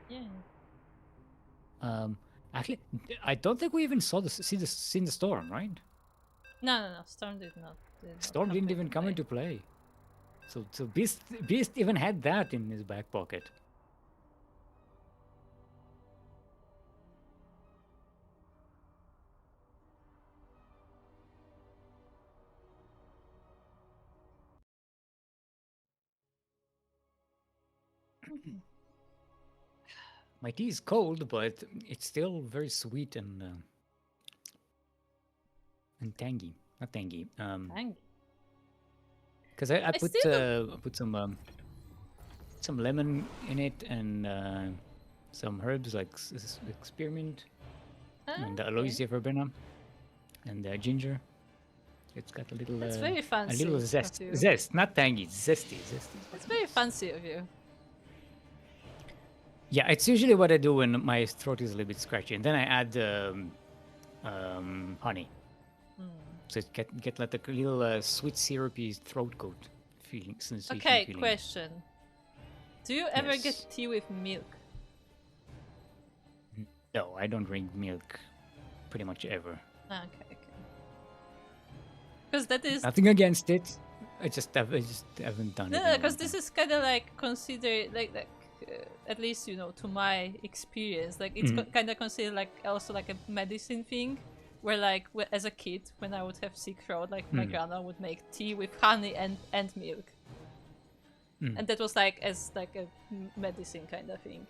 Yeah. Actually, I don't think we even seen the storm, right? No. Storm did not. Storm didn't even come into play. So Beast even had that in his back pocket. My tea is cold, but it's still very sweet and tangy. Not tangy. Dang. Because I I still don't. put some lemon in it and some herbs like spearmint and Okay. aloysia verbena and ginger. It's got a little That's very a fancy little of zest. you. Zest, not tangy. Zesty. That's very fancy of you. Yeah, it's usually what I do when my throat is a little bit scratchy, and then I add honey. So it get like a little sweet syrupy throat coat feeling, sensation Okay, feeling. question. Do you ever Yes. get tea with milk? No, I don't drink milk pretty much ever. Okay. Because that is Nothing against it. I just haven't done it. no, because this is kind of like considered like at least to my experience, like it's kind of considered like also like a medicine thing, where like as a kid when I would have sick throat, like my grandma would make tea with honey and milk, and that was like as like a medicine kind of thing.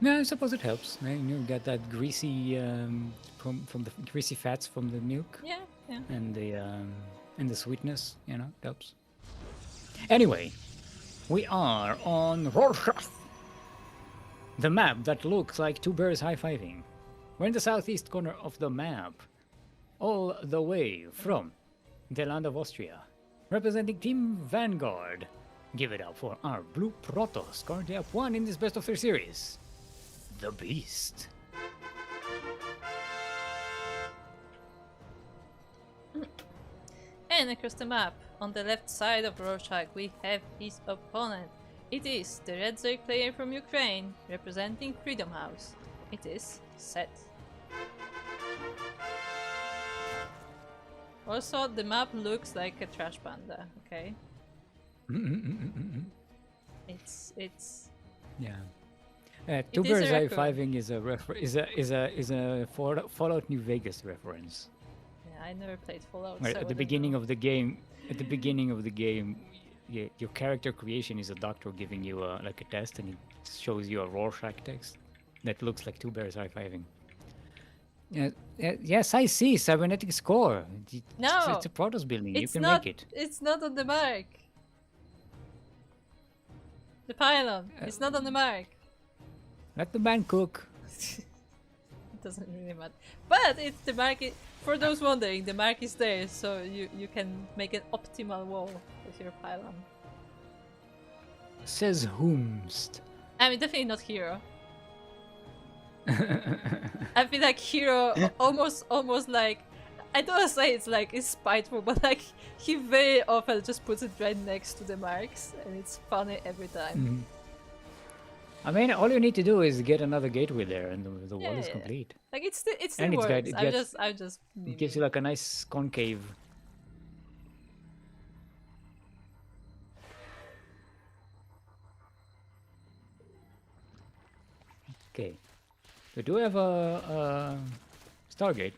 Yeah, I suppose it helps. You get that greasy from the greasy fats from the milk. Yeah. And the sweetness, it helps. Anyway, we are on Rorschach, the map that looks like two bears high-fiving. We're in the southeast corner of the map, all the way from the land of Austria, representing Team Vanguard. Give it up for our blue Protoss, currently up 1 in this best of 3 series, the Beast. And across the map, on the left side of Rorschach, we have his opponent. It is the Red Zerg player from Ukraine, representing Freedom House. It is Set. Also, the map looks like a trash panda, okay? It's Yeah. Two It is Bears a Eye raccoon. Fiving is a Fallout New Vegas reference. Yeah, I never played Fallout. Where So I at the wouldn't beginning know. of the game, your character creation is a doctor giving you like a test, and it shows you a Rorschach text that looks like two bears high fiving. Yes, I see cybernetic score. No, it's a Protoss building. You it's can not. make it. It's not on the mark. The pylon. It's not on the mark. Let the man cook. It doesn't really matter. But it's the mark. For those wondering, the mark is there, so you can make an optimal wall with your pylon. Says whomst. I mean, definitely not Hero. I feel like Hero almost like, I don't want to say it's spiteful, but like he very often just puts it right next to the marks, and it's funny every time. I mean, all you need to do is get another gateway there, and the wall is Yeah. complete. Like it still And it's got- works. it I'm just It gives you like a nice concave. Okay. We do have a Stargate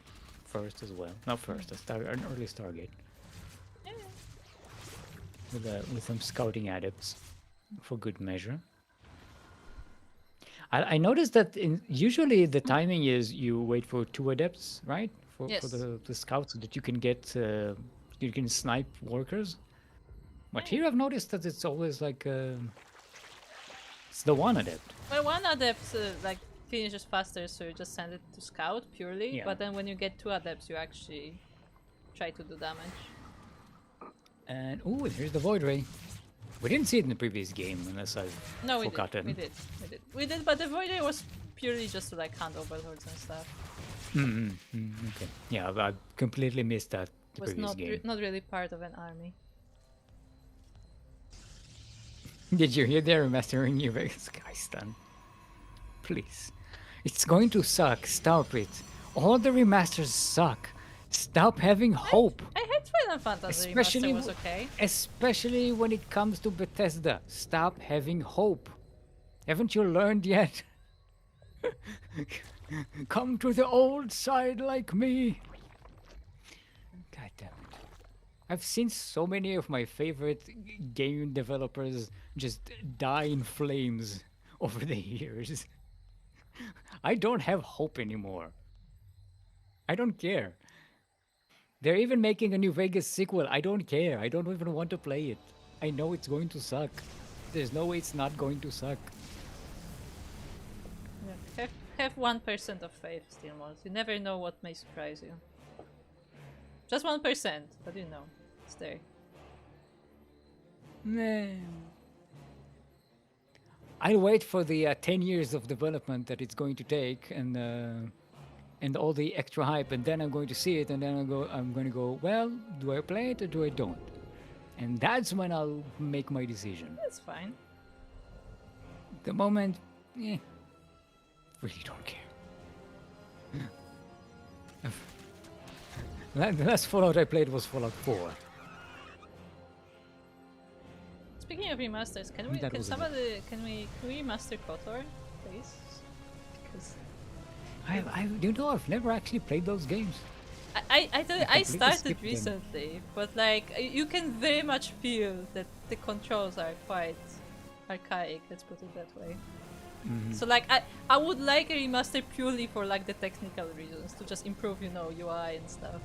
first as well. Not first, an early Stargate. Yeah. With some scouting adepts for good measure. I noticed that usually the timing is you wait for 2 adepts, right? For Yes. the scouts so that you can get you can snipe workers. But here I've noticed that it's always like it's the 1 adept. Well, one adept like finishes faster, so you just send it to scout purely. Yeah. But then when you get 2 adepts, you actually try to do damage. And oh, here's the void ray. We didn't see it in the previous game unless I've No, we forgotten. did. We did, but the void ray was purely just to like hand overlords and stuff. Okay. Yeah, I completely missed that the Was previous game. not really part of an army. Did you hear they're remastering New Vegas Skystan? Please. It's going to suck. Stop it. All the remasters suck. Stop having hope. I had fun Final Fantasy Especially, Remaster was okay. especially when it comes to Bethesda. Stop having hope. Haven't you learned yet? Come to the old side like me. God damn it. I've seen so many of my favorite game developers just die in flames over the years. I don't have hope anymore. I don't care. They're even making a New Vegas sequel. I don't care. I don't even want to play it. I know it's going to suck. There's no way it's not going to suck. Yeah. Have 1% of faith still, Mons. You never know what may surprise you. Just 1%, but you know, it's there. Man. I'll wait for the 10 years of development that it's going to take and all the extra hype, and then I'm going to see it, and then I'm going to go, well, do I play it or do I don't? And that's when I'll make my decision. That's fine. The moment, really don't care. The last Fallout I played was Fallout 4. Speaking of remasters, can we remaster KOTOR, please? Because I've never actually played those games. I started skipped them. recently, but like you can very much feel that the controls are quite archaic. Let's put it that way. So like I would like a remaster purely for like the technical reasons to just improve, you know, UI and stuff.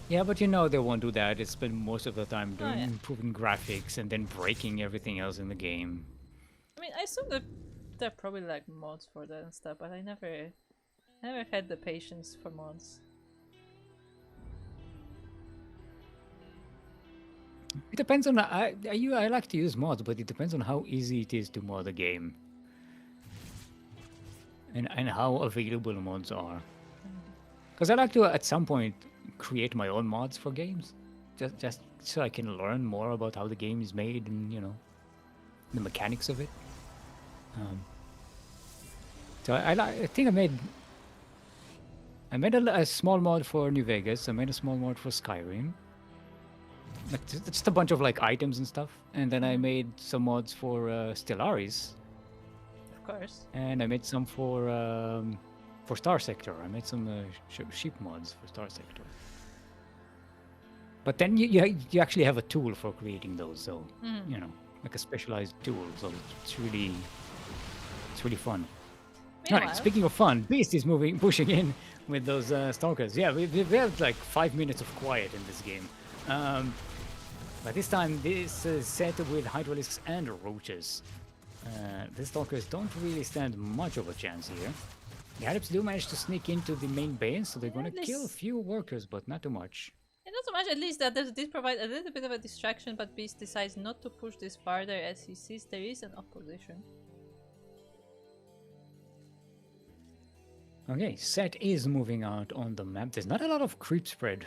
Yeah, but you know they won't do that. They spend most of the time doing yeah. improving graphics and then breaking everything else in the game. I mean, I assume that there are probably like mods for that and stuff, but I never had the patience for mods. It depends on I like to use mods, but it depends on how easy it is to mod a game, and how available mods are. Because I like to at some point create my own mods for games, just so I can learn more about how the game is made and you know the mechanics of it. So I think I made a small mod for New Vegas. I made a small mod for Skyrim. Like just a bunch of like items and stuff, and then I made some mods for Stellaris. Of course. And I made some for Star Sector. I made some sheep mods for Star Sector. But then you actually have a tool for creating those, so you know, like a specialized tool. So it's really fun. Meanwhile, Alright, speaking of fun, Beast is pushing in with those stalkers. Yeah, we have like 5 minutes of quiet in this game. But this time, this is set with hydralisks and roaches. The stalkers don't really stand much of a chance here. The Arabs do manage to sneak into the main base, so they're going to kill a few workers, but not too much. And not so much, at least that this provides a little bit of a distraction, but Beast decides not to push this farther as he sees there is an opposition. Okay, Set is moving out on the map. There's not a lot of creep spread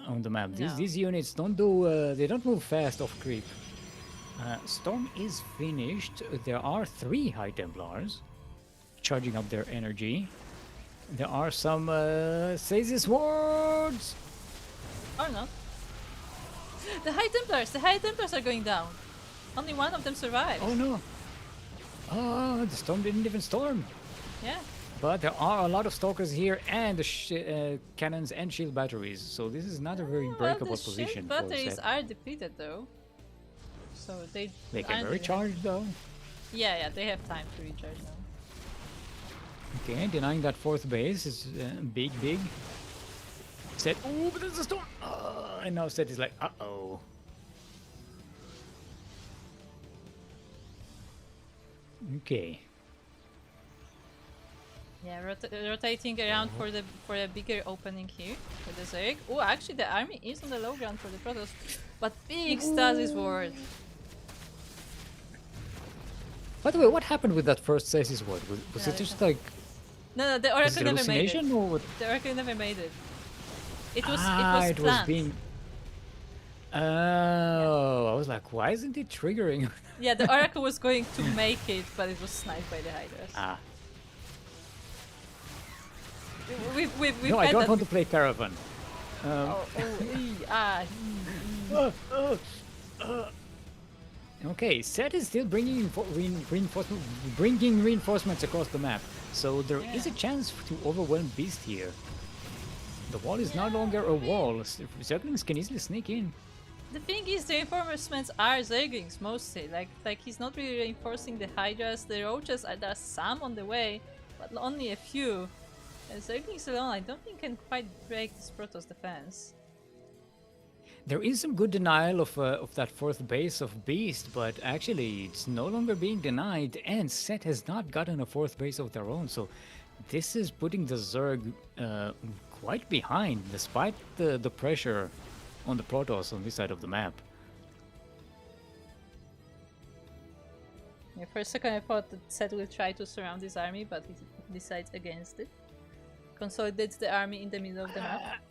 on the map. No. These units don't do they don't move fast off creep. Storm is finished. There are 3 High Templars charging up their energy. There are some Stasis wards. Or not. The High Templars are going down. Only one of them survived. Oh no! Oh, the storm didn't even storm. Yeah. But there are a lot of stalkers here and cannons and shield batteries, so this is not a very breakable well, the position. Shield batteries are depleted though, so they can aren't recharge though. Yeah, they have time to recharge now. Okay, denying that 4th base is big. Set, oh, but there's a storm. And now Set is like, uh-oh. Okay. Yeah, rotating around for a bigger opening here for the Zerg. Oh, actually the army is on the low ground for the Protoss, but big Stasis ward. By the way, what happened with that first Stasis ward? Was it just like No, the Oracle never made it. Or what? The Oracle never made it. It was was being. Oh, I was like, why isn't it triggering? Yeah, the Oracle was going to make it, but it was sniped by the Hydras. Ah. We've No, I had don't that want to play Caravan. Uh, uh, okay, Set is still bringing reinforcements across the map, so there is a chance to overwhelm Beast here. The wall is no longer a wall. Zerglings can easily sneak in. The thing is, the reinforcements are Zerglings mostly. Like he's not really reinforcing the Hydras, the Roaches. There's some on the way, but only a few. And Zerglings alone, I don't think can quite break this Protoss defense. There is some good denial of that fourth base of Beast, but actually it's no longer being denied, and Set has not gotten a fourth base of their own, so this is putting the Zerg quite behind, despite the pressure on the Protoss on this side of the map. Yeah, for a second I thought that Set will try to surround his army, but he decides against it. Consolidates the army in the middle of the map.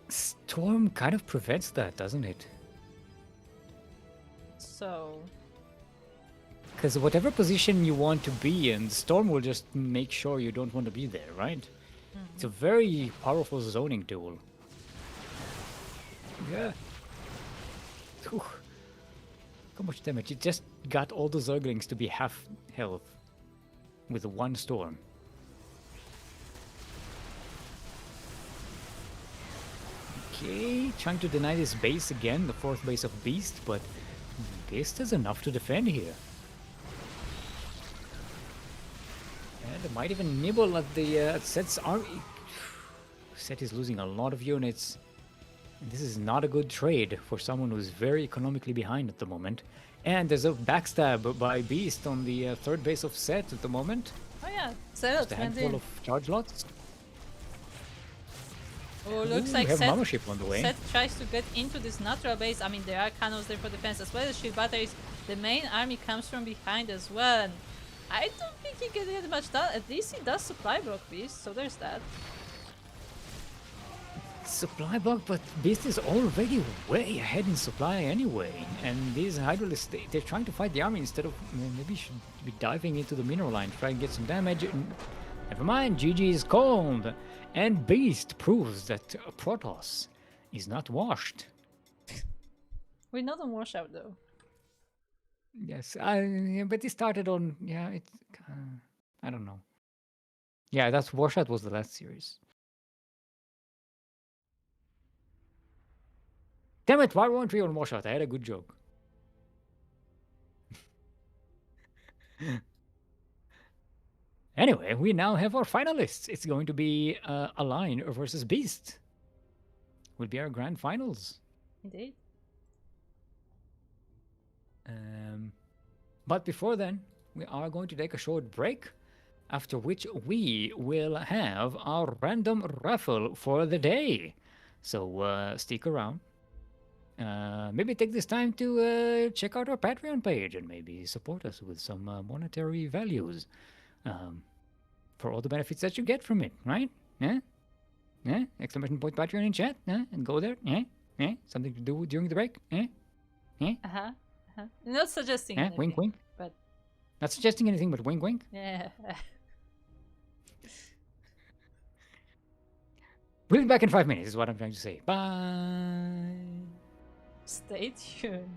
Storm kind of prevents that, doesn't it? So... Because whatever position you want to be in, Storm will just make sure you don't want to be there, right? Mm-hmm. It's a very powerful zoning tool. Yeah. Whew. How much damage? It just got all the Zerglings to be half health with one Storm. Okay, trying to deny this base again, the fourth base of Beast, but Beast has enough to defend here. And it might even nibble at the Set's army. Set is losing a lot of units. And this is not a good trade for someone who's very economically behind at the moment. And there's a backstab by Beast on the third base of Set at the moment. Oh yeah, Set a handful of charge lots. Oh, looks like Set, on the way. Set tries to get into this natural base. I mean, there are cannons there for defense as well as shield batteries. The main army comes from behind as well. And I don't think he can get much done. At least he does supply block Beast, so there's that. Supply block, but Beast is already way ahead in supply anyway. And these Hydralists, they're trying to fight the army instead of... maybe should be diving into the mineral line, try and get some damage. Never mind, GG is called. And Beast proves that Protoss is not washed. We're not on washout though. Yes, but it started on... yeah, it's... I don't know. Yeah, that's washout was the last series. Damn it, why weren't we on washout? I had a good joke. Anyway, we now have our finalists. It's going to be Align versus Beast. Will be our grand finals. Indeed. But before then, we are going to take a short break, after which we will have our random raffle for the day. So stick around. Maybe take this time to check out our Patreon page and maybe support us with some monetary values. For all the benefits that you get from it, right? Yeah? Yeah? Exclamation point Patreon in chat? Yeah? And go there? Yeah? Yeah? Something to do during the break? Yeah? Yeah? Uh-huh. Uh-huh. Not suggesting anything. Wink, wink. But... not suggesting anything, but wink, wink. Yeah. We'll be back in 5 minutes, is what I'm trying to say. Bye! Stay tuned.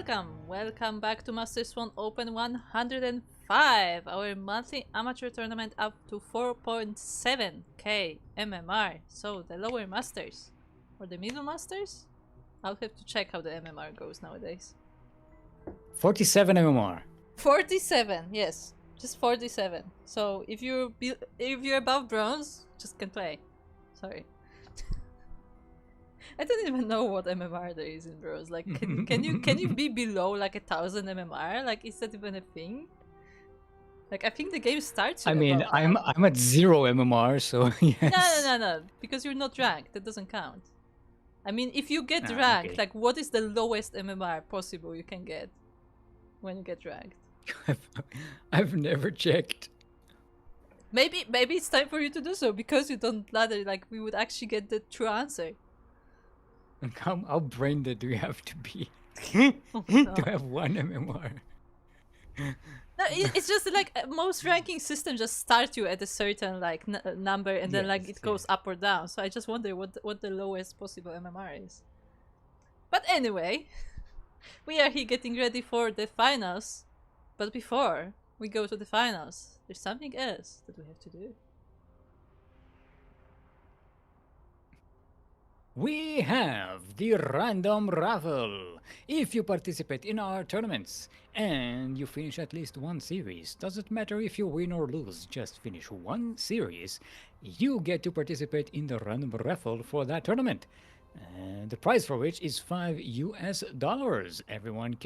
Welcome back to Master Swan Open 105, our monthly amateur tournament up to 4.7k MMR. So the lower masters, or the middle masters? I'll have to check how the MMR goes nowadays. 47 MMR. 47, yes, just 47. So if you're above bronze, just can play. Sorry. I don't even know what MMR there is in bronze. Like, can you be below like 1,000 MMR? Like, is that even a thing? Like, I think the game starts. I mean, I'm at 0 MMR, so yes. No. Because you're not ranked. That doesn't count. I mean, if you get ranked, okay. Like, what is the lowest MMR possible you can get when you get ranked? I've never checked. Maybe it's time for you to do so because you don't ladder. Like, we would actually get the true answer. Like how brain dead do you have to be to have 1 MMR? No, it's just like most ranking systems just start you at a certain like number and then like it goes up or down. So I just wonder what the lowest possible MMR is. But anyway, we are here getting ready for the finals. But before we go to the finals, there's something else that we have to do. We have the random raffle. If you participate in our tournaments and you finish at least 1 series, doesn't matter if you win or lose, just finish 1 series, you get to participate in the random raffle for that tournament. The prize for which is $5 US. Everyone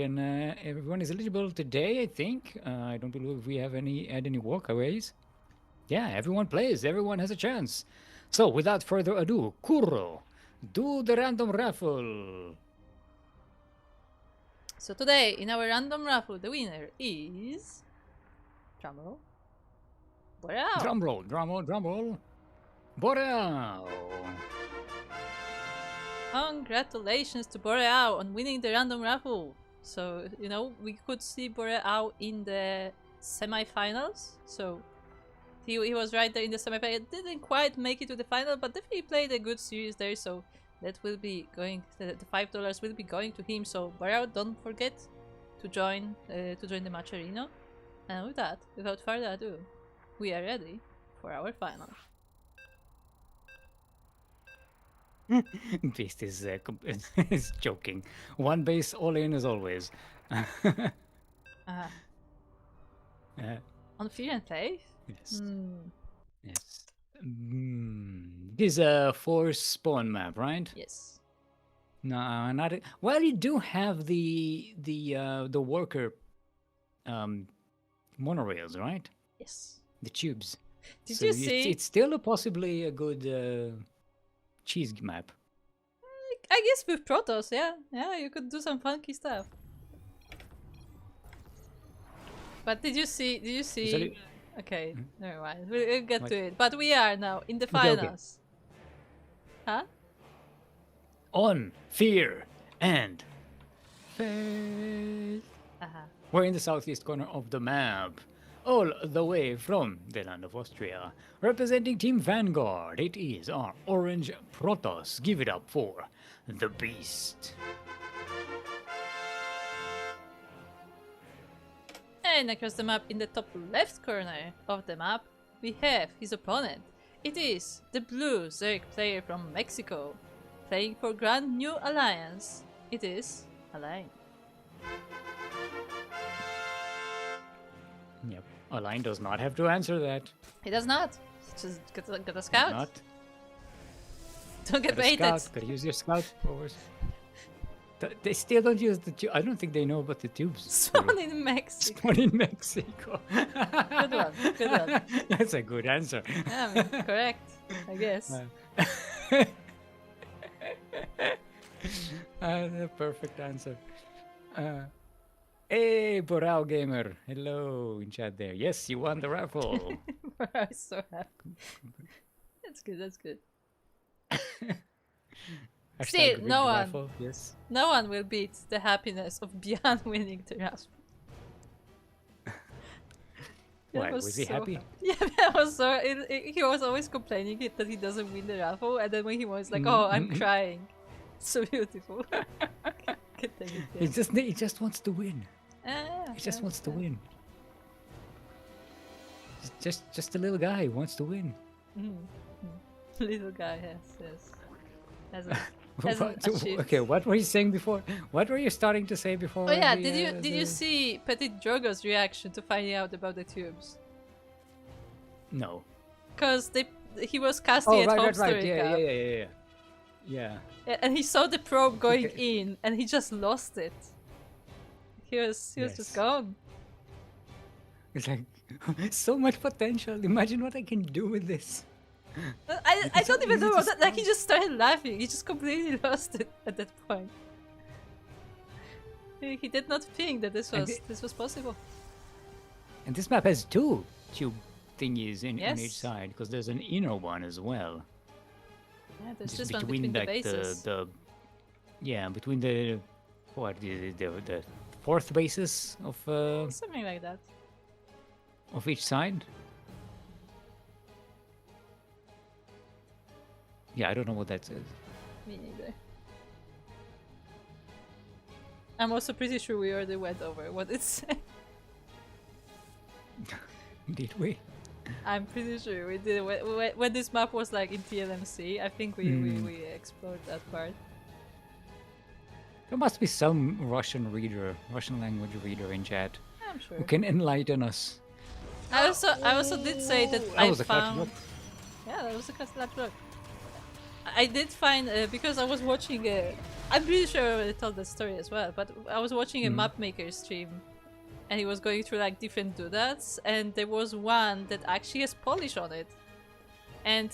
is eligible today, I think. I don't believe we have any walkaways. Yeah, everyone plays. Everyone has a chance. So without further ado, Kuro, do the random raffle. So today, in our random raffle, the winner is... Drumroll. Boreal. Drumroll. Boreal. Congratulations to Boreal on winning the random raffle. So, you know, we could see Boreal in the semi-finals. So, he was right there in the semi-final. Didn't quite make it to the final, but definitely played a good series there. So, that will be going, the $5 will be going to him. So, Boreal, don't forget to join the match arena. And with that, without further ado, we are ready for our final. Beast is joking. 1 base all in as always. On Fear and Faith? Yes. Yes. This is a 4 spawn map, right? Yes. No, not it. Well, you do have the worker monorails, right? Yes. The tubes. Did you see? It's still possibly a good cheese map. I guess with Protoss, yeah, you could do some funky stuff. But did you see? Okay, never mind. We'll get to it. But we are now in the finals. Okay. Huh? On Fear and Faith. We're in the southeast corner of the map, all the way from the land of Austria. Representing Team Vanguard, it is our orange Protoss. Give it up for the Beast. And across the map in the top left corner of the map, we have his opponent. It is the blue Zerg player from Mexico, playing for Grand New Alliance. It is Alain. Yep, Alain does not have to answer that. He does not. Just get a scout. Not. Don't get baited. Gotta use your scout powers. They still don't use the tube. I don't think they know about the tubes. Swan in Mexico. Swan in Mexico. Good one. That's a good answer. Yeah, I mean, correct, I guess. The perfect answer. Hey, Boreal Gamer. Hello in chat there. Yes, you won the raffle. I'm so happy. That's good. Still, no one will beat the happiness of Bian winning the raffle. Why? Was he happy? Yeah, that was so. He was always complaining that he doesn't win the raffle, and then when he was like, "Oh, I'm crying," so beautiful. can take it. He just wants to win. Yeah, He just wants to win. Just a little guy who wants to win. Little guy, yes. Hasn't What- achieved. okay, what were you saying before? What were you starting to say before? Oh yeah, the, did you see Petit Drogo's reaction to finding out about the tubes? No. Because he was casting Oh, at right. Homestead Yeah. and he saw the probe going in, and he just lost it. He was just gone. It's like so much potential. Imagine what I can do with this. I don't even easy know to about that. Like, he spot. just started laughing. He just completely lost it at that point. He did not think that this was possible. And this map has two tube thingies on Yes. each side because there's an inner one as well. Yeah, there's Just this one between the like bases. between the the fourth bases Something like that. of each side. Yeah, I don't know what that says. Me neither. I'm also pretty sure we already went over what it said. Did we? I'm pretty sure we did. When this map was like in TLMC, I think we explored that part. There must be some Russian language reader in chat I'm sure. who can enlighten us. I also did say that That I was a clutch found. look. Yeah, that was a clutch look. I did find because I was watching a. I'm pretty sure I already told that story as well, but I was watching a map maker stream, and he was going through like different doodads, and there was one that actually has polish on it, and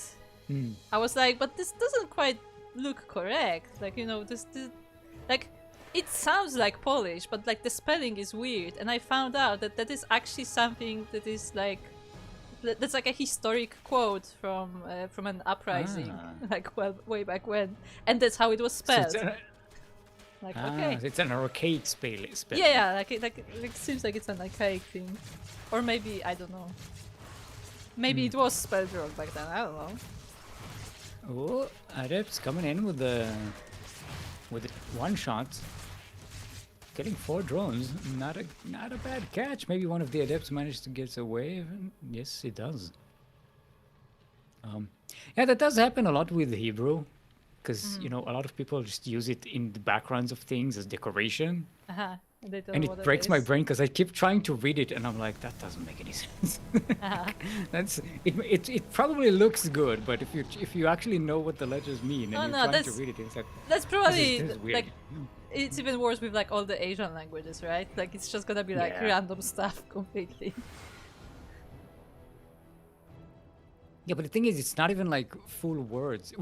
I was like, but this doesn't quite look correct. Like, you know, this like it sounds like Polish, but like the spelling is weird, and I found out that that is actually something that is like. That's like a historic quote from an uprising, like way back when, and that's how it was spelled. Like, okay, so it's an archaic spell. yeah, like it seems like it's an archaic thing, or maybe I don't know. Maybe it was spelled wrong back then. I don't know. Oh, Adepts coming in with the one shot. Getting 4 drones, not a bad catch. Maybe one of the adepts managed to get away. Yes, it does. Yeah, that does happen a lot with Hebrew, because you know a lot of people just use it in the backgrounds of things as decoration, They don't and know what it breaks my is. brain because I keep trying to read it and I'm like, that doesn't make any sense. That's it. It probably looks good, but if you actually know what the letters mean and Oh, you're no, trying to that's- read it, it's like That's probably this is weird. like it's even worse with like all the Asian languages, right? Like it's just gonna be like Yeah. random stuff completely. Yeah, but the thing is, it's not even like full words.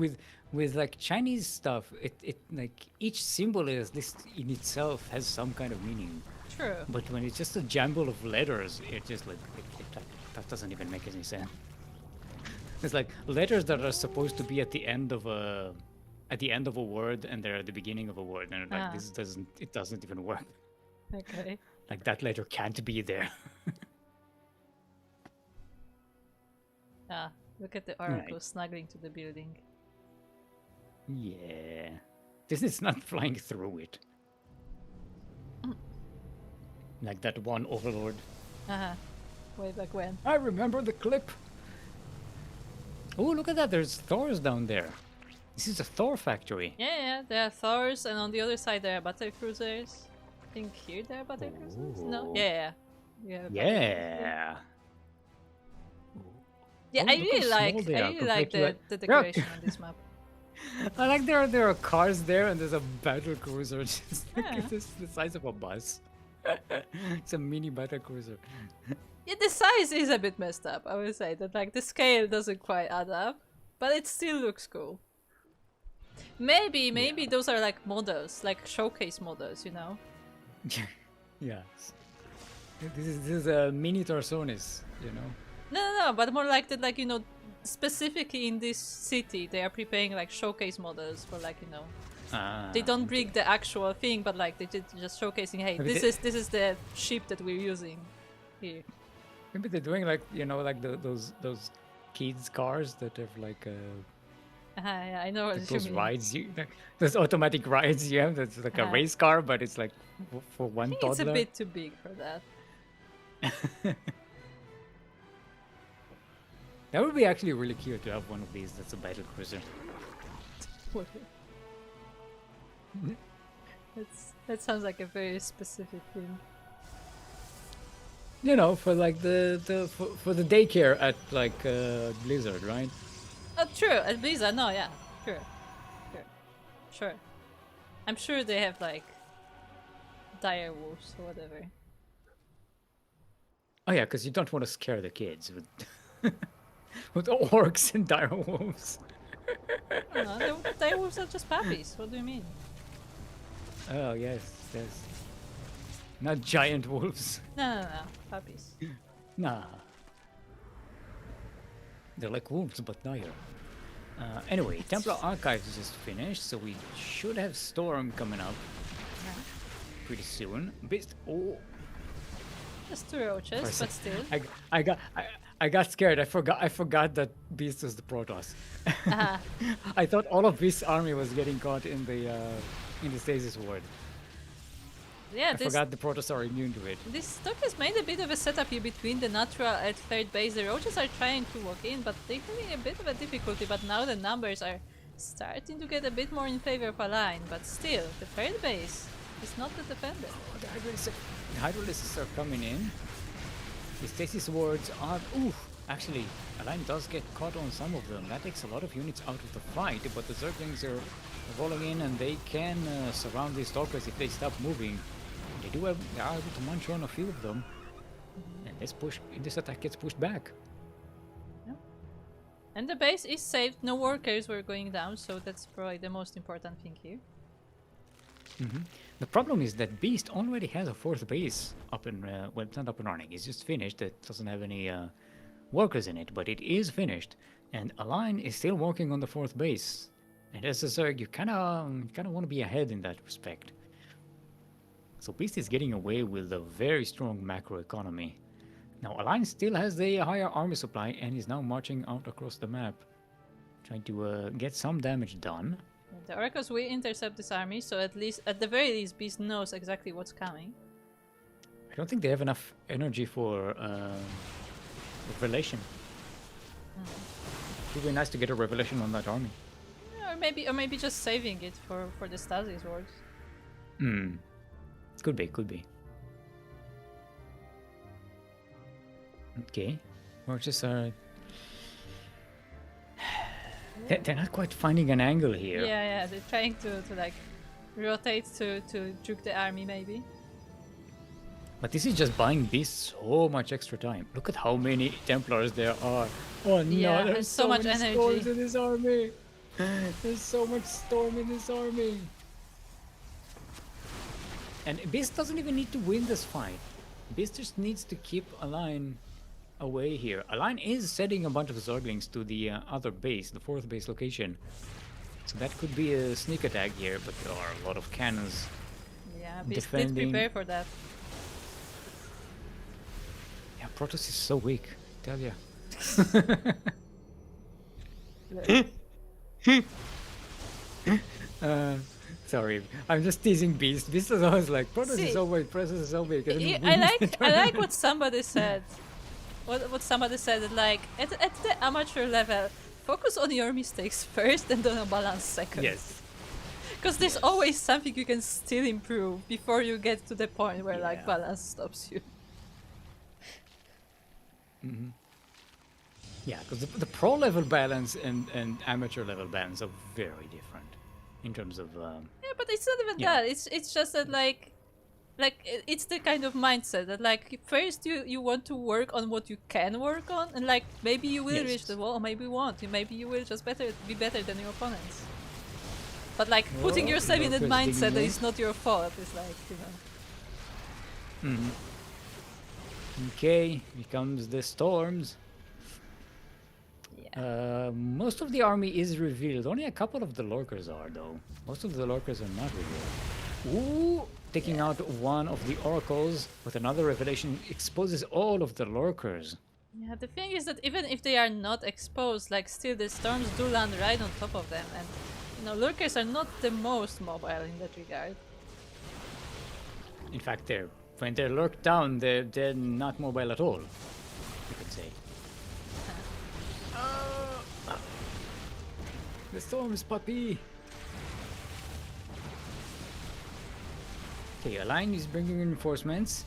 With like Chinese stuff, it like each symbol is this in itself has some kind of meaning. True. But when it's just a jumble of letters, it just like that doesn't even make any sense. It's like letters that are supposed to be at the end of a word, and they're at the beginning of a word, and like this doesn't even work. Okay. Like that letter can't be there. Look at the oracle snuggling to the building. Yeah, this is not flying through it. Like that one overlord. Way back when. I remember the clip. Oh, look at that! There's Thors down there. This is a Thor factory. Yeah, there are Thors, and on the other side there are battle cruisers. I think here there are battle cruisers. No. Ooh. Yeah. Yeah. Yeah, Oh, I look how really like small they are compared to, like- the decoration on this map. I like there are cars there, and there's a battle cruiser just like Yeah. it's the size of a bus. It's a mini battle cruiser. Yeah, the size is a bit messed up. I would say that like the scale doesn't quite add up, but it still looks cool. Maybe those are like models, like showcase models, you know? Yes. This is a mini Torsonis, you know. No, but more like that, like, you know, specifically in this city, they are preparing like showcase models for like, you know, they don't bring the actual thing, but like they just showcasing, hey, Maybe this is the ship that we're using here. Maybe they're doing like, you know, like those kids cars that have like Yeah, I know what Like you those mean. rides, those automatic rides you have. That's like a race car, but it's like for I one think it's a toddler. bit too big for that. That would be actually really cute to have one of these. That's a battle cruiser. That sounds like a very specific thing. You know, for like for the daycare at like Blizzard, right? Oh, true. At Blizzard, no, yeah, sure, sure. I'm sure they have like dire wolves or whatever. Oh yeah, because you don't want to scare the kids with with orcs and dire wolves. No, the dire wolves are just puppies. What do you mean? Oh yes, yes. Not giant wolves. No, puppies. Nah. They're like wolves, but dire. Anyway, Templar Archives just finished, so we should have Storm coming up pretty soon. Beast. Oh, Just 2 roaches, but still. I got scared. I forgot that Beast was the Protoss. I thought all of Beast's army was getting caught in the stasis ward. Yeah, I forgot the Protoss are immune to it. This stock has made a bit of a setup here between the natural and third base. The roaches are trying to walk in, but they're having a bit of a difficulty. But now the numbers are starting to get a bit more in favor of Align. But still, the third base is not the defender. Oh, the Hydrolysis are coming in. The stasis wards are... Ooh, actually, Align does get caught on some of them. That takes a lot of units out of the fight, but the Zerglings are rolling in and they can surround these Stalkers if they stop moving. They are able to munch on a few of them. And this attack gets pushed back. Yeah. And the base is saved. No workers were going down, so that's probably the most important thing here. The problem is that Beast already has a fourth base up and well, it's not up and running. It's just finished. It doesn't have any workers in it, but it is finished. And Align is still working on the fourth base. And as a Zerg, you kind of want to be ahead in that respect. So Beast is getting away with a very strong macro economy. Now Align still has the higher army supply and is now marching out across the map, trying to get some damage done. The Oracles will intercept this army, so at the very least, Beast knows exactly what's coming. I don't think they have enough energy for revelation. It would be nice to get a revelation on that army. Yeah, or maybe just saving it for the Stasis wards. Could be. Okay. Marches are... They're not quite finding an angle here. Yeah, they're trying to like rotate to juke the army maybe. But this is just buying Beast so much extra time. Look at how many Templars there are. Oh no, Yeah, there's so much many energy. storms in this army. There's so much storm in this army. And Beast doesn't even need to win this fight. Beast just needs to keep Align away here. Align is sending a bunch of Zerglings to the other base, the fourth base location. So that could be a sneak attack here, but there are a lot of cannons. Yeah, Beast defending. did prepare for that. Yeah, Protoss is so weak, tell ya. Sorry, I'm just teasing Beast. Beast is always like, Protoss is so weak, Protoss is so weak. I like what somebody said. What somebody said, that like at the amateur level, focus on your mistakes first and on a balance second. Yes. Because there's always something you can still improve before you get to the point where like balance stops you. Yeah, because the pro level balance and amateur level balance are very different in terms of. Yeah, but it's not even that. It's just that like it's the kind of mindset that like first you want to work on what you can work on, and like maybe you will reach the wall, or maybe you won't. Maybe you will just be better than your opponents. But like putting yourself in that mindset that it's not your fault is like, you know. Okay, here comes the storms. Yeah. Most of the army is revealed. Only a couple of the lurkers are, though. Most of the lurkers are not revealed. Ooh! Taking out one of the oracles with another revelation exposes all of the lurkers. Yeah, the thing is that even if they are not exposed, like still the storms do land right on top of them, and you know, lurkers are not the most mobile in that regard. In fact, when they're lurked down, they're not mobile at all, you could say. The storms, puppy! Okay, Align is bringing reinforcements.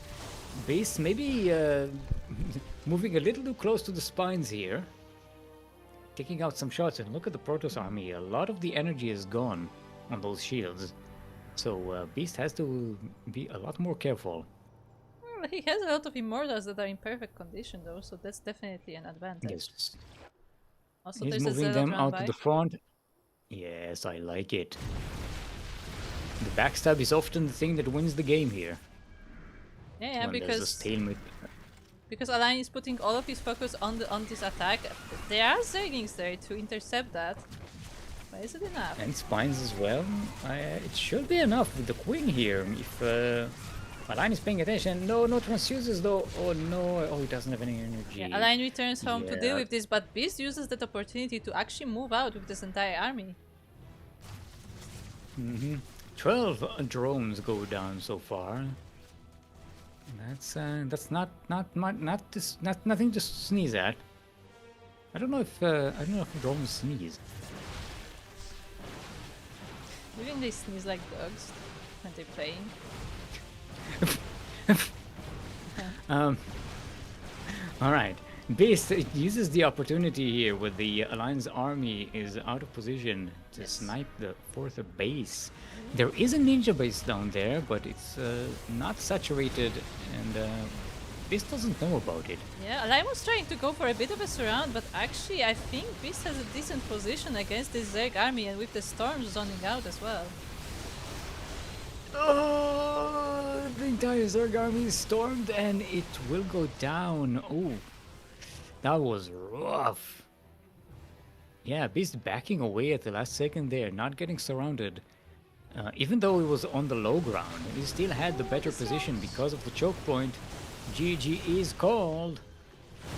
Base maybe moving a little too close to the spines here. Taking out some shots, and look at the Protoss army. A lot of the energy is gone on those shields. So Beast has to be a lot more careful. Well, he has a lot of immortals that are in perfect condition though, so that's definitely an advantage. Yes. Also, He's there's a moving zealot them run out by. to the front. Yes, I like it. The backstab is often the thing that wins the game here. Yeah, When there's a stalemate. because Align is putting all of his focus on this attack. There are Zerglings there to intercept that. But is it enough? And spines as well. It should be enough with the queen here. If Align is paying attention. No transfuses though. Oh no. Oh, he doesn't have any energy. Yeah, Align returns home to deal Yeah. with this, but Beast uses that opportunity to actually move out with this entire army. 12 drones go down so far. That's nothing to sneeze at. I don't know if drones sneeze. Do you think they sneeze like dogs when they're playing? All right. Beast uses the opportunity here with the Alliance army is out of position to snipe the fourth base. There is a ninja base down there, but it's not saturated, and Beast doesn't know about it. Yeah, Align was trying to go for a bit of a surround, but actually I think Beast has a decent position against this Zerg army and with the storms zoning out as well. Oh, the entire Zerg army is stormed, and it will go down. Oh, that was rough. Yeah, Beast backing away at the last second there, not getting surrounded. Even though it was on the low ground, he still had the better position because of the choke point. GG is called.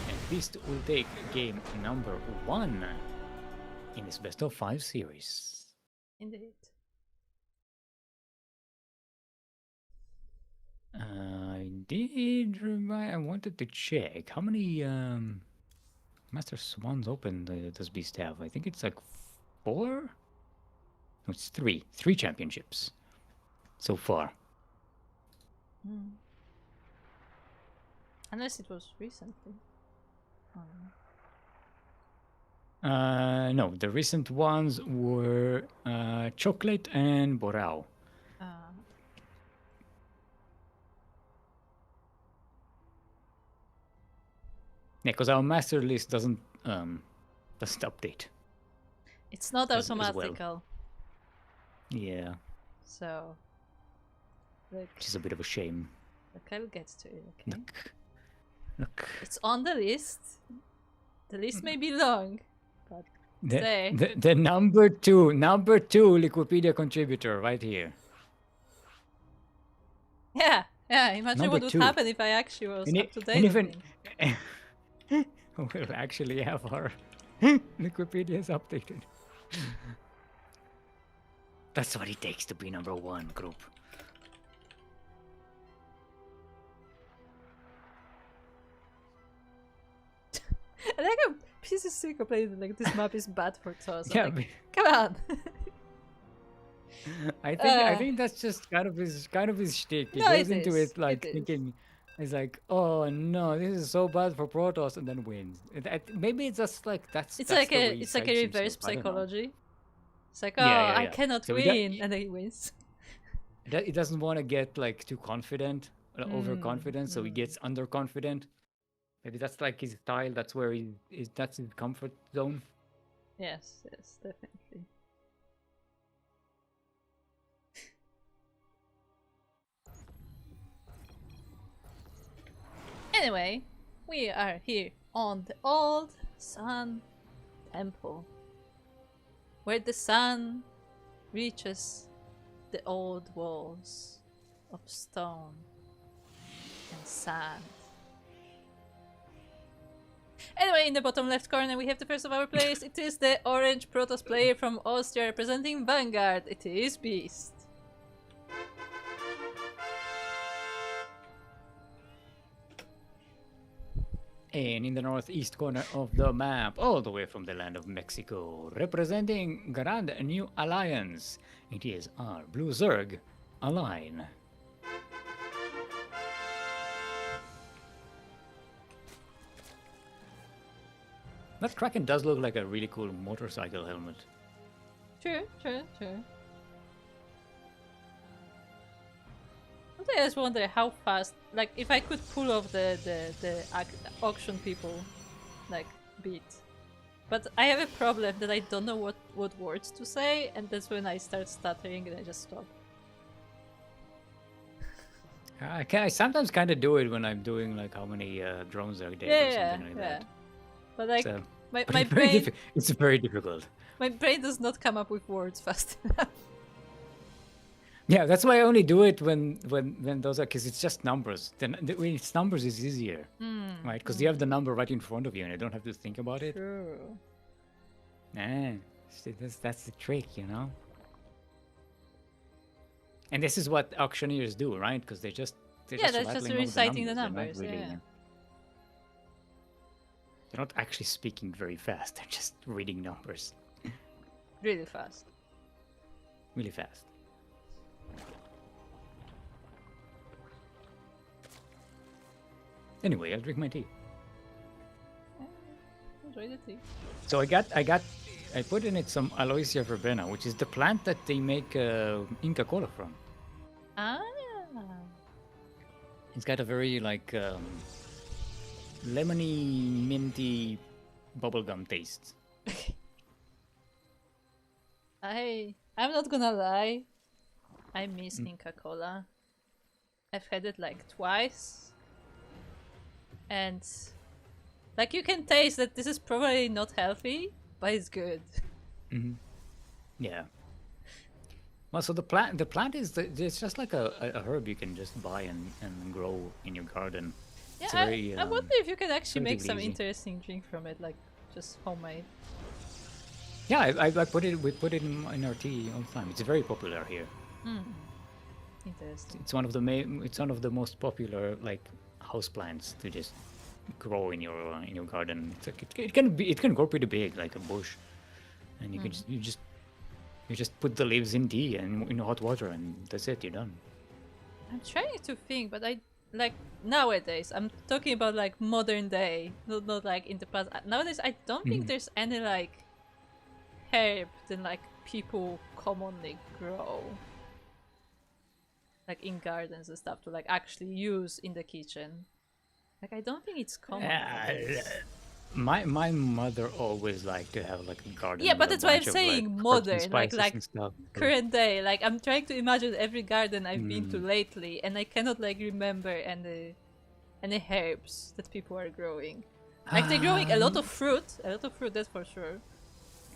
And Beast will take game number 1 in this best of 5 series. Indeed. I wanted to check how many Master Swans open does Beast have? I think it's like 4? No, it's 3. 3 championships so far. Unless it was recently. No, the recent ones were Chocolate and Borao. Yeah, because our master list doesn't update. It's not automatical. Well. Yeah. So, look. Which is a bit of a shame. Look, I'll get to it, okay? Look. It's on the list. The list may be long, but the number two Wikipedia contributor right here. Yeah. Imagine what would happen if I actually was up to date. And even we'll actually have our Wikipedia's updated. That's what it takes to be number 1 group. I like how PC Suiko played like this map is bad for Toss. Yeah, like, come on. I think that's just kind of his shtick. He goes into it like thinking, he's like, oh no, this is so bad for Protoss, and then wins. Maybe it's just like that's. It's like a reverse psychology. It's like, I cannot win, and then he wins. He doesn't want to get like too confident, overconfident, so he gets underconfident. Maybe that's like his style. That's where that's his comfort zone. Yes, definitely. Anyway, we are here on the old Sun Temple, where the sun reaches the old walls of stone and sand. Anyway, in the bottom left corner we have the first of our players. It is the orange Protoss player from Austria representing Vanguard. It is Beast. And in the northeast corner of the map, all the way from the land of Mexico, representing Grand New Alliance, it is our Blue Zerg Align. That Kraken does look like a really cool motorcycle helmet. True. Sometimes I just wonder how fast, like, if I could pull off the auction people, like, beat. But I have a problem that I don't know what words to say, and that's when I start stuttering and I just stop. I sometimes kind of do it when I'm doing like how many drones are dead or something like that. But like, So, my brain, it's very difficult. my brain does not come up with words fast enough. Yeah, that's why I only do it when those are, because it's just numbers. Then when it's numbers, it's easier, right? Because you have the number right in front of you, and I don't have to think about it. True. See, that's the trick, you know. And this is what auctioneers do, right? Because they're just reciting the They're not numbers. really, Yeah. They're not actually speaking very fast. They're just reading numbers Really fast. really fast. Anyway, I'll drink my tea. Enjoy the tea. So I put in it some Aloysia verbena, which is the plant that they make Inca Cola from. Ah. It's got a very like lemony, minty bubblegum taste. I'm not gonna lie. I miss Inca Cola. I've had it like twice. And like you can taste that this is probably not healthy, but it's good. Yeah. Well, so the plant is it's just like a herb you can just buy and grow in your garden. Yeah, It's very, I wonder if you can actually make some relatively easy. interesting drink from it, like just homemade. Yeah, we put it in our tea all the time. It's very popular here. Interesting. It's one of the most popular like house plants to just grow in your garden. It's like it can grow pretty big, like a bush, and you just put the leaves in tea and in hot water, and that's it. You're done. I'm trying to think, but I like nowadays. I'm talking about like modern day, not like in the past. Nowadays, I don't think there's any like herb that like people commonly grow, like in gardens and stuff, to like actually use in the kitchen. Like I don't think it's common. My mother always liked to have like a garden. Yeah, but with that's a why I'm bunch of, saying like, modern, herbs and like spices and stuff. current day. Like I'm trying to imagine every garden I've been to lately, and I cannot like remember any herbs that people are growing. Like they're growing a lot of fruit, that's for sure.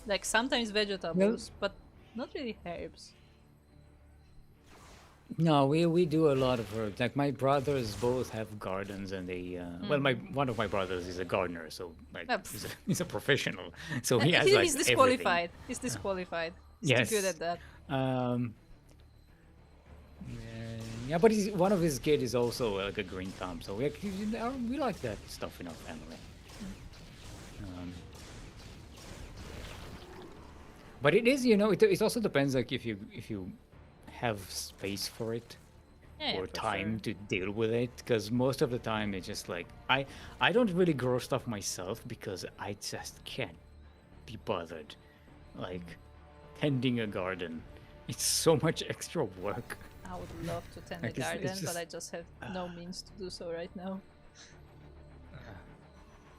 Like sometimes vegetables, but not really herbs. No, we do a lot of herbs. Like my brothers both have gardens, and they well, one of my brothers is a gardener, so like he's a professional. So he has like He's disqualified. He's disqualified. He's Yes. too good at that. Yeah, but one of his kids is also like a green thumb, so we like that stuff in our family. But it is, it also depends, like if you have space for it or for time sure. to deal with it, because most of the time it's just like I don't really grow stuff myself because I just can't be bothered, like tending a garden. It's so much extra work. I would love to tend a Like, it's garden, just- but I just have no means to do so right now.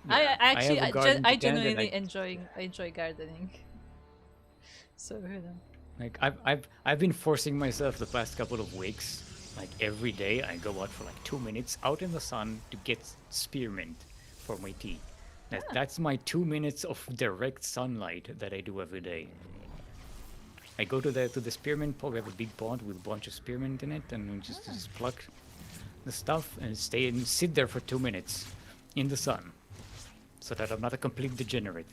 Yeah, I actually, have a garden to I tend, and genuinely enjoy gardening. So like I've been forcing myself the past couple of weeks. Like every day, I go out for like 2 minutes out in the sun to get spearmint for my tea. That's my 2 minutes of direct sunlight that I do every day. I go to the spearmint pond. We have a big pond with a bunch of spearmint in it, and we just pluck the stuff and sit there for 2 minutes in the sun. so that I'm not a complete degenerate.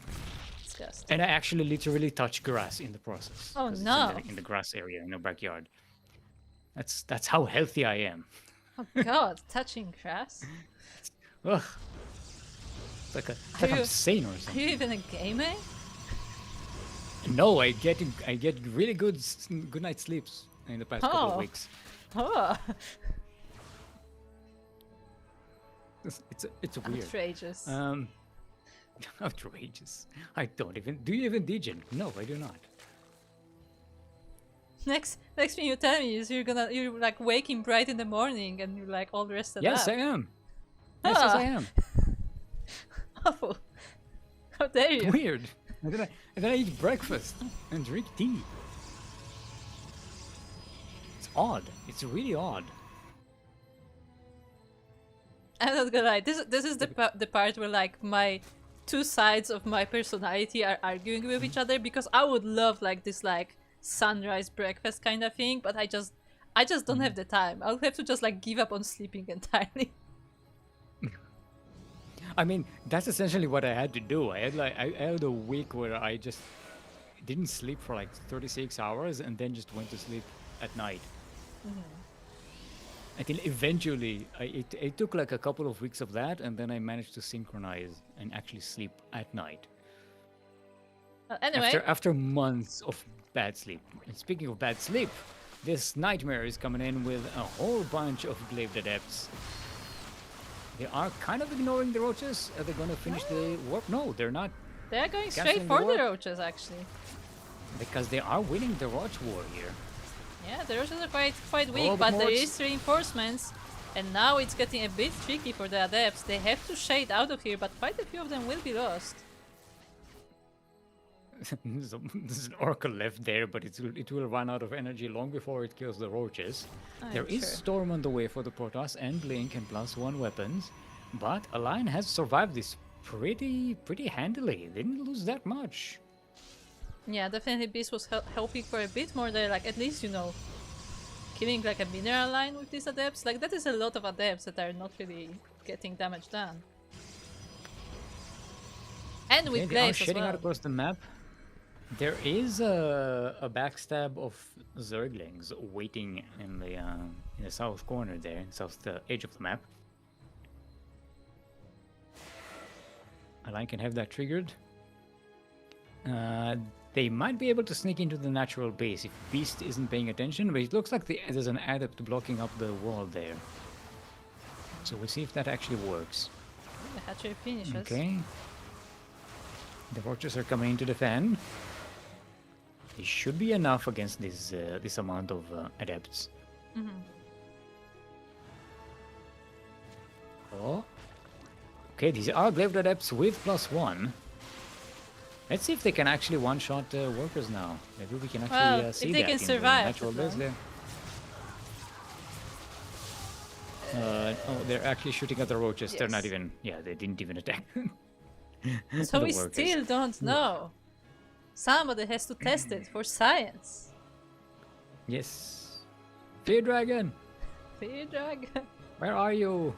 Disgusting. And I actually literally touch grass in the process. Oh 'cause it's no! in the grass area in the backyard. That's how healthy I am. Oh god, touching grass. Ugh. It's like I'm sane or Are something. you even a gamer? No, I get really good night sleeps in the past couple of Oh. weeks. Oh, It's weird. outrageous. Outrageous. I don't even. Do you even degen? No, I do not. Next thing you tell me is you're like waking bright in the morning and you're like all rested Yes, up. I am. Yes, I am. Awful. How dare you? Weird. And then I eat breakfast and drink tea. It's odd. It's really odd. I'm not gonna lie. This is the part where like my two sides of my personality are arguing with each other, because I would love like this like sunrise breakfast kind of thing, but I just don't have the time. I'll have to just like give up on sleeping entirely. I mean, that's essentially what I had to do. I had a week where I just didn't sleep for like 36 hours and then just went to sleep at night. Until eventually, it took like a couple of weeks of that, and then I managed to synchronize and actually sleep at night. Anyway, After months of bad sleep. And speaking of bad sleep, this nightmare is coming in with a whole bunch of glaive adepts. They are kind of ignoring the roaches. Are they going to finish the warp? No, they're not, they're going straight canceling the for the warp. roaches actually. because they are winning the roach war here. Yeah, the roaches are quite weak, Oh, but there Morts. is reinforcements, and now it's getting a bit tricky for the adepts. They have to shade out of here, but quite a few of them will be lost. There's an oracle left there, but it will run out of energy long before it kills the roaches. There is Sure. Storm on the way for the Protoss and Blink and +1 weapons, but Align has survived this pretty handily. They didn't lose that much. Yeah, definitely Beast was helping for a bit more there, like at least, you know, killing like a mineral line with these adepts. Like that is a lot of adepts that are not really getting damage done. And with Okay, they are glaives as shedding out well. across the map. There is a backstab of Zerglings waiting in the south corner there, south edge of the map. Align can have that triggered. They might be able to sneak into the natural base if Beast isn't paying attention, but it looks like there's an adept blocking up the wall there. So we'll see if that actually works. The hatchery finishes. Okay. The roaches are coming in to defend. It should be enough against this amount of adepts. Oh. Okay, these are glaive adepts with +1. Let's see if they can actually one-shot workers now. Maybe we can actually Well, see if they that can in the survive natural that base there. Oh, they're actually shooting at the roaches. They're not Yes. even. Yeah, they didn't even attack. So the we workers. still don't know. Somebody has to test it for science. Yes. Fear Dragon, Fear dragon. where are you?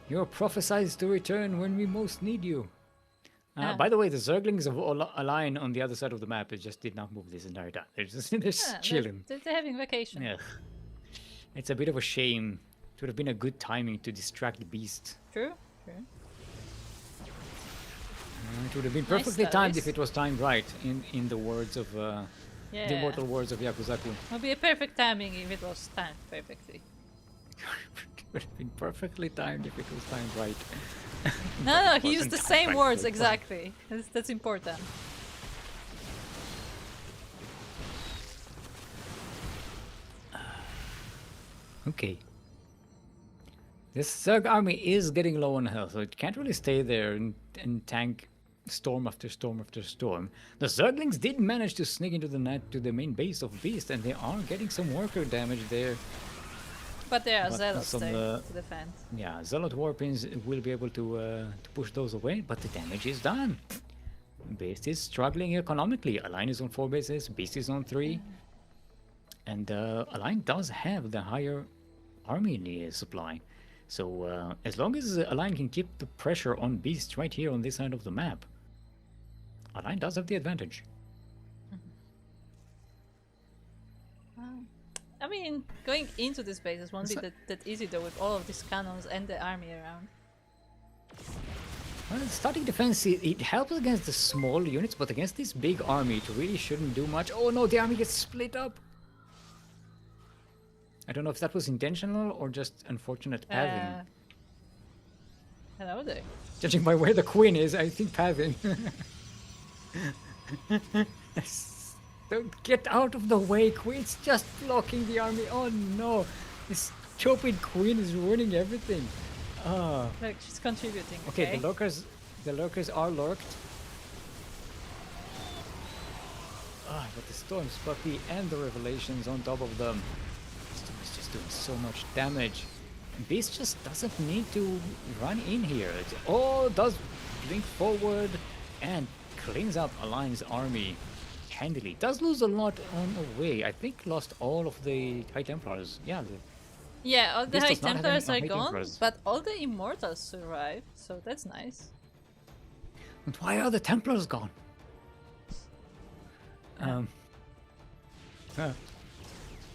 You're prophesized to return when we most need you. By the way, the Zerglings of Align on the other side of the map, it just did not move this entire time. They're just Yeah, chilling. they're having vacation. Yeah. It's a bit of a shame. It would have been a good timing to distract the beast. True, true. It would have been Nice perfectly timed if studies. it was timed right, in the words of Yeah. the immortal words of Yakuzaku. It would be a perfect timing if it was timed perfectly. It would have been perfectly timed if it was timed right. No, It he used wasn't the timed same right, words but- exactly. That's important. Okay. This Zerg army is getting low on health, so it can't really stay there and tank storm after storm after storm. The Zerglings did manage to sneak into the main base of Beast, and they are getting some worker damage there. But there are But zealots some, there to defend. Yeah, Zealot Warpins will be able to push those away, but the damage is done. Beast is struggling economically. Align is on 4 bases, Beast is on 3. And Align does have the higher army supply. So as long as Align can keep the pressure on Beast right here on this side of the map, Align does have the advantage. I mean, going into this bases won't be that easy though with all of these cannons and the army around. Well, starting defense, it helps against the small units, but against this big army, it really shouldn't do much. Oh no, the army gets split up! I don't know if that was intentional or just unfortunate pathing. Hello there. Judging by where the queen is, I think pathing. Don't get out of the way, queen's just blocking the army. Oh no, this stupid queen is ruining everything. Look, she's contributing. Okay, the lurkers are lurked. But the Storm's Puppy and the Revelations on top of them. Storm is just doing so much damage. Beast just doesn't need to run in here. It all does blink forward and cleans up Align's army handily. Does lose a lot on the way. I think lost all of the High Templars. Yeah, all the Beast High does not have Templars any are High gone, Templars. but all the Immortals survive, so that's nice. And why are the Templars gone?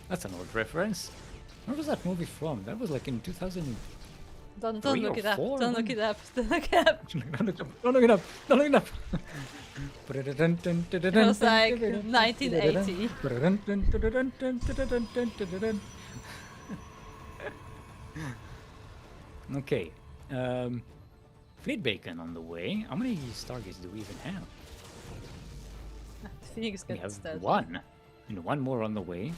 That's an old reference. Where was that movie from? That was like in 2000. Don't Three look or it up. four? Don't look it up. Don't look it up. Don't look it up. Don't look it up. It was like 1980. Okay. Fleet Bacon on the way. How many Stargates do we even have? Phoenix We gets have stealthy. one. And one more on the way.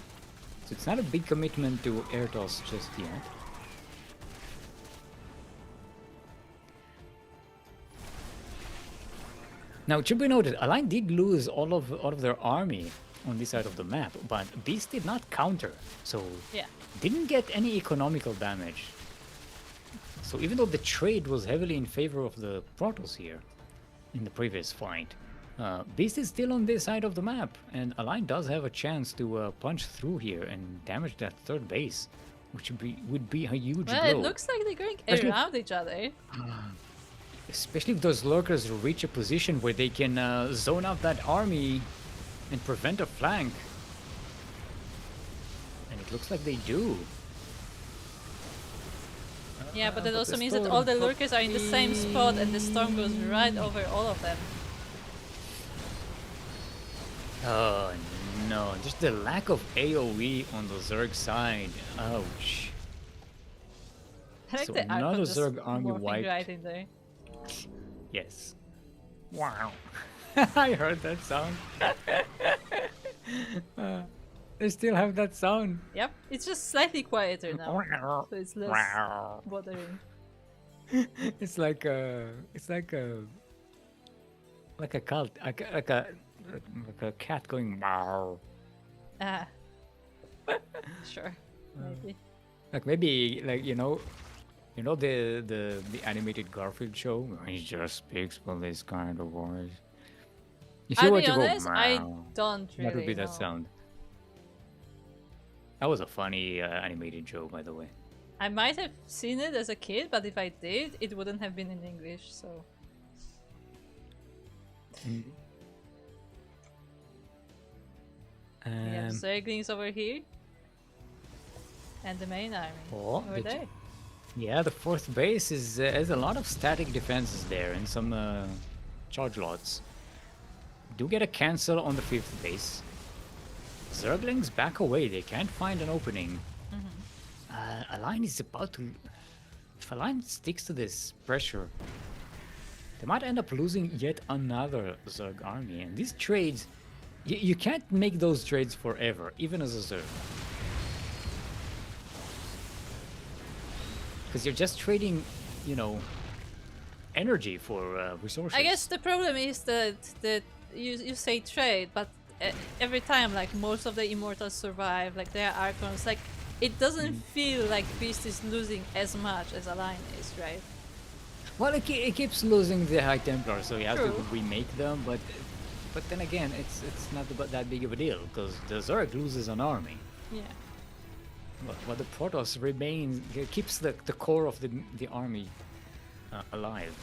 So it's not a big commitment to air toss just yet. Now, it should be noted, Align did lose all of their army on this side of the map, but Beast did not counter, so Yeah. didn't get any economical damage. So even though the trade was heavily in favor of the Protoss here in the previous fight, Beast is still on this side of the map, and Align does have a chance to punch through here and damage that third base, which would be a huge Well, blow. it looks like they're going Especially- around each other. Especially if those lurkers reach a position where they can zone out that army and prevent a flank. And it looks like they do. Yeah, but that but also the means that all the Storm lurkers are in the same spot and the storm goes right over all of them. Oh no, just the lack of AoE on the Zerg side. Ouch. I like So the another Archon just Zerg army morphing wiped. right in there. Yes. Wow. I heard that sound. They still have that sound. Yep, it's just slightly quieter now, so it's less bothering. It's like like a cult, like a cat going meow. Ah, sure, maybe. Like maybe like the animated Garfield show where he just speaks with this kind of voice. If you I'll were be to honest, go I meow, don't really that would be that know. sound. That was a funny animated show, by the way. I might have seen it as a kid, but if I did, it wouldn't have been in English, so... We have Zerglings over here. And the main army over did you- there. Yeah, the fourth base has a lot of static defenses there and some charge lots. Do get a cancel on the fifth base. Zerglings back away, they can't find an opening. Align is about to... If Align sticks to this pressure, they might end up losing yet another Zerg army. And these trades, you can't make those trades forever, even as a Zerg. Because you're just trading, energy for resources. I guess the problem is that you say trade, but every time, like, most of the Immortals survive, like, there are Archons, like, it doesn't feel like Beast is losing as much as Align is, right? Well, it keeps losing the High Templar, so you have True. to remake them, but then again, it's not that big of a deal, because the Zerg loses an army. Yeah. But the Protoss remains, keeps the core of the army alive.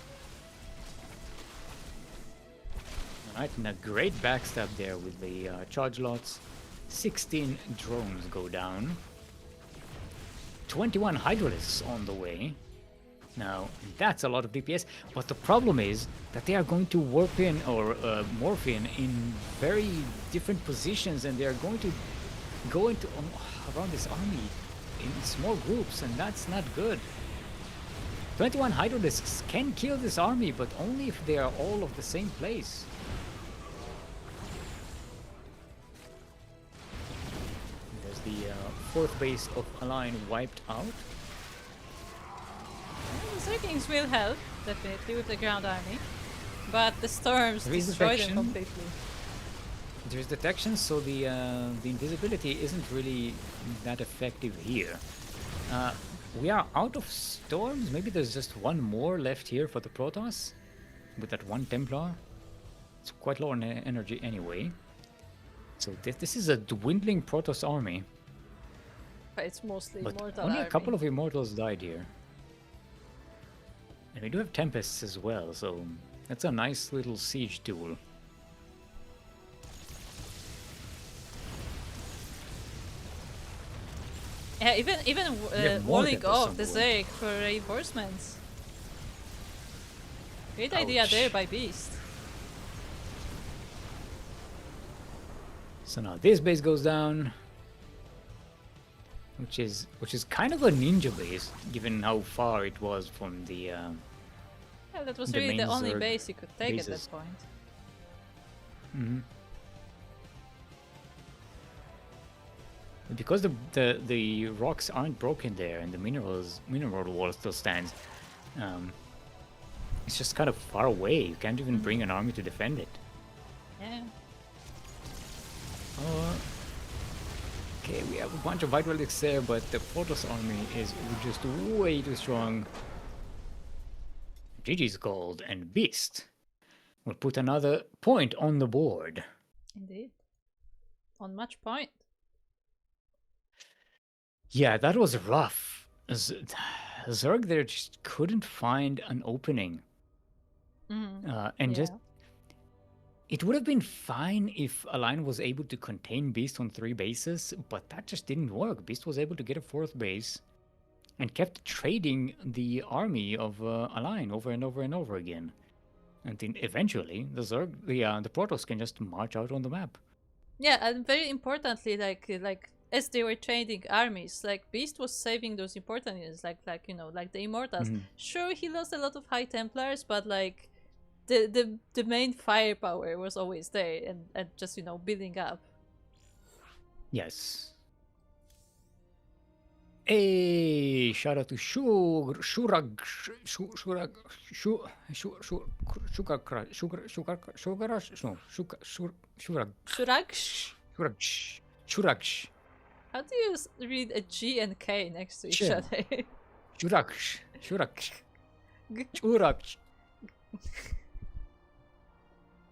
Alright, and a great backstab there with the charge lots. 16 drones go down. 21 Hydralisks on the way. Now, that's a lot of DPS, but the problem is that they are going to warp in or morph in very different positions, and they are going to go into around this army in small groups, and that's not good. 21 Hydralisks can kill this army, but only if they are all of the same place. There's the fourth base of Align wiped out. The Zerglings will help, definitely, with the ground army. But the storms destroy them completely. There's detection, so the invisibility isn't really that effective here. We are out of storms. Maybe there's just one more left here for the Protoss with that one Templar. It's quite low on energy anyway. So this is a dwindling Protoss army. But it's mostly but Immortal only army. A couple of Immortals died here. And we do have Tempests as well, so that's a nice little siege tool. Yeah, even walling off the Zerg for reinforcements. Great idea there by Beast. So now this base goes down, which is kind of a ninja base, given how far it was from the. Yeah, that was really the only Zerg base you could take bases. at that point. Mm-hmm. Because the rocks aren't broken there and the mineral wall still stands, it's just kind of far away. You can't even bring an army to defend it. Yeah. Okay, we have a bunch of Hydralisks there, but the Protoss army is just way too strong. GG's Gold and Beast will put another point on the board. Indeed. On match point. Yeah, that was rough. Zerg there just couldn't find an opening. Just it would have been fine if Align was able to contain Beast on 3 bases, but that just didn't work. Beast was able to get a 4th base and kept trading the army of Align over and over and over again. And then eventually the Zerg, the Protoss can just march out on the map. Yeah, and very importantly, like as they were trading armies, like Beast was saving those important units, like the Immortals. Sure, he lost a lot of High Templars, but like the main firepower was always there, and just building up. Yes. Hey, shout out to Shurag, How do you read a G and K next to each other?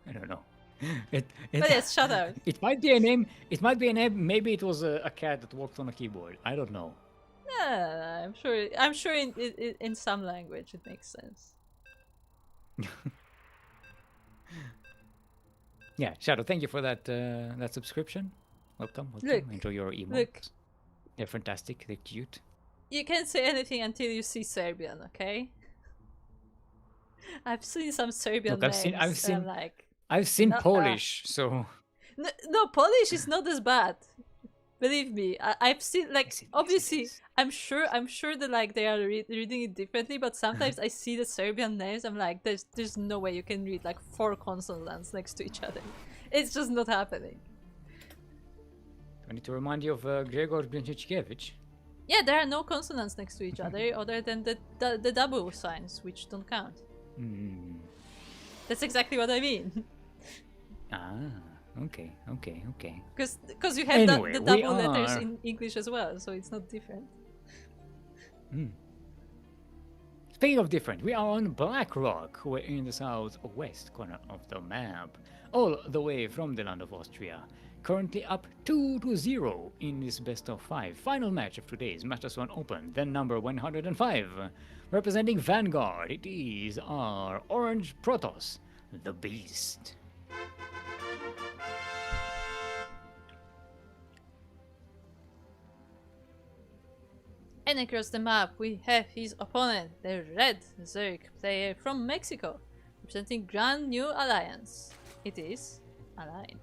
I don't know. But yes, shut out. It might be a name. It might be a name. Maybe it was a cat that walked on a keyboard. I don't know. No, I'm sure in some language it makes sense. Yeah, Shadow, thank you for that subscription. Welcome. Look, enjoy your emotes. Look, they're fantastic. They're cute. You can't say anything until you see Serbian, okay? I've seen some Serbian names. I've seen Polish, so. No, Polish is not as bad. Believe me, I've seen obviously I'm sure that they are reading it differently, but sometimes I see the Serbian names. I'm like, there's no way you can read 4 consonants next to each other. It's just not happening. I need to remind you of Gregor Blinchikevich. Yeah, there are no consonants next to each other other than the double signs, which don't count. That's exactly what I mean. Okay. Because you have the double letters in English as well, so it's not different. Speaking of different, we are on Black Rock. We're in the southwest corner of the map, all the way from the land of Austria. Currently up 2-0 in this best of 5. Final match of today's Masters 1 Open, then number 105. Representing Vanguard, it is our Orange Protoss, the Beast. And across the map we have his opponent, the Red Zerg player from Mexico, representing Grand New Alliance. It is Align.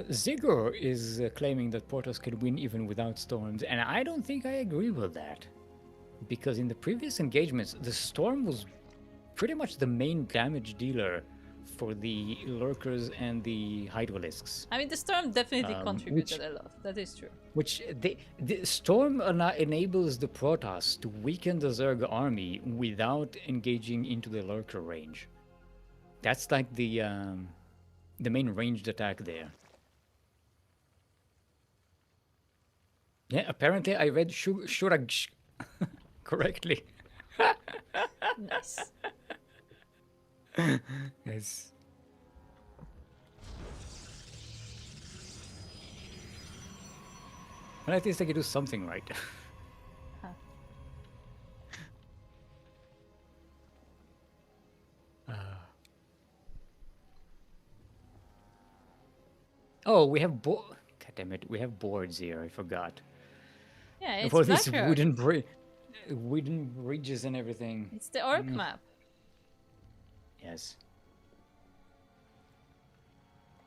Zigor is claiming that Protoss can win even without storms, and I don't think I agree with that. Because in the previous engagements, the storm was pretty much the main damage dealer for the lurkers and the hydralisks. I mean, the storm definitely contributed a lot. That is true. Which the storm enables the Protoss to weaken the Zerg army without engaging into the lurker range. That's like the main ranged attack there. Yeah, apparently I read Shurag correctly. Nice. Yes. Well, at least I can do something right. Huh. Oh, we have God damn it, we have boards here. I forgot. Yeah, it's For these Black Rock. wooden bridges and everything. It's the orc map. Yes.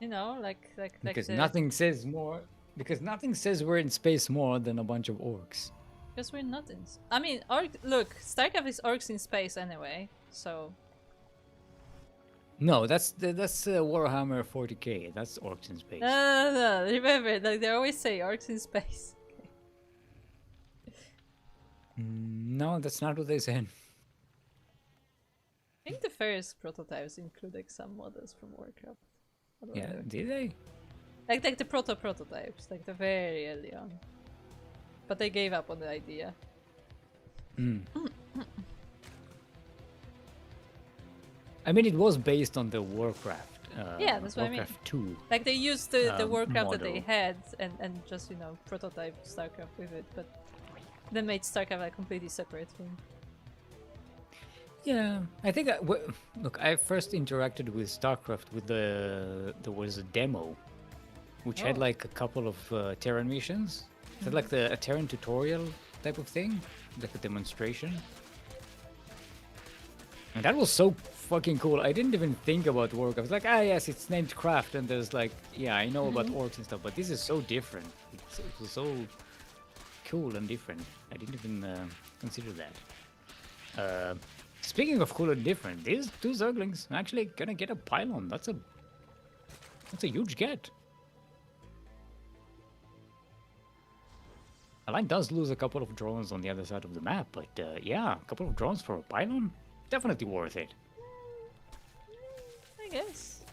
You know, like Because the... nothing says more. Because nothing says we're in space more than a bunch of orcs. Because we're not in... I mean, look, StarCraft is orcs in space anyway, so... No, that's Warhammer 40k. That's orcs in space. No. Remember, like they always say orcs in space. No, that's not what they said. I think the first prototypes include like some models from Warcraft. Yeah, did they? Like the prototypes, like the very early on. But they gave up on the idea. I mean, it was based on the Warcraft. Yeah, that's what I mean. Warcraft 2. Like they used the Warcraft that they model. had and just, you know, prototype StarCraft with it, but then made StarCraft a completely separate thing. Yeah, I think look, I first interacted with StarCraft with there was a demo, which had like a couple of Terran missions. It had like a Terran tutorial type of thing, like a demonstration. And that was so fucking cool. I didn't even think about Warcraft. I was like, yes, it's named Craft, and there's like, yeah, I know about orcs and stuff, but this is so different. It was so cool and different. I didn't even consider that. Speaking of cool and different, these two Zerglings are actually gonna get a pylon. That's a huge get. Align does lose a couple of drones on the other side of the map, but yeah, a couple of drones for a pylon, definitely worth it. I guess.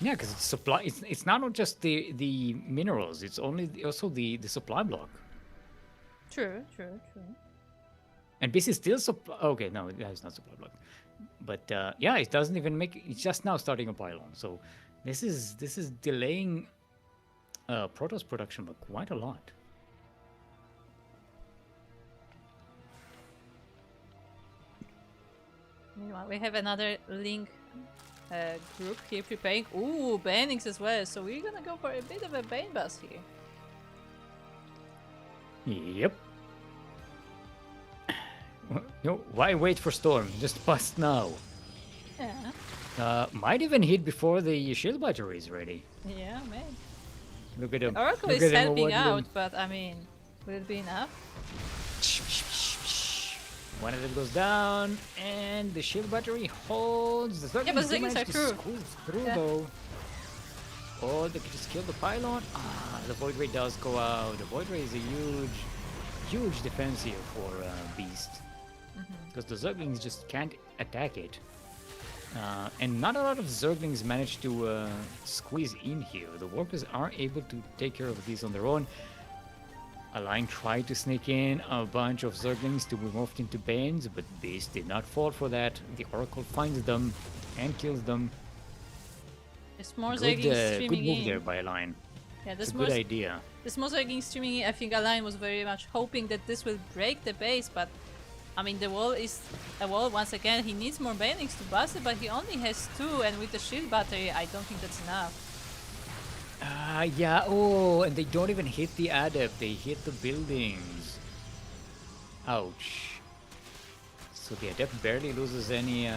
Yeah, because it's supply. It's not just the minerals. It's also the supply block. True. And this is still supply. Okay, no, it's not supply block. But yeah, it doesn't even make. It's just now starting a pylon. So this is delaying Protoss production by quite a lot. Meanwhile, we have another Link group here preparing. Ooh, Banings as well. So we're gonna go for a bit of a Bane bus here. Yep. No, why wait for Storm? Just bust now. Yeah. Might even hit before the shield battery is ready. Yeah, maybe. Look at him. Oracle Look is at him helping avoiding out, them. but I mean, will it be enough? One of them goes down, and the shield battery holds. The Yeah, but the Zerglings Zerglings manage are to through. squeeze through Yeah. though. Oh, they could just kill the pylon. The Void Ray does go out. The Void Ray is a huge defense here for Beast. Because the Zerglings just can't attack it. And not a lot of Zerglings manage to squeeze in here. The Warpers are able to take care of these on their own. Align tried to sneak in a bunch of Zerglings to be morphed into Banes, but Beast did not fall for that. The Oracle finds them and kills them. There's more Good, Zerglings good streaming move there in. by Align. Yeah, It's there's a more, good idea. there's more Zerglings streaming in. I think Align was very much hoping that this will break the base, but I mean, the wall is a wall once again. He needs more banings to bust it, but he only has 2, and with the shield battery, I don't think that's enough. Yeah. Oh, and they don't even hit the adept. They hit the buildings. Ouch. So the adept barely loses any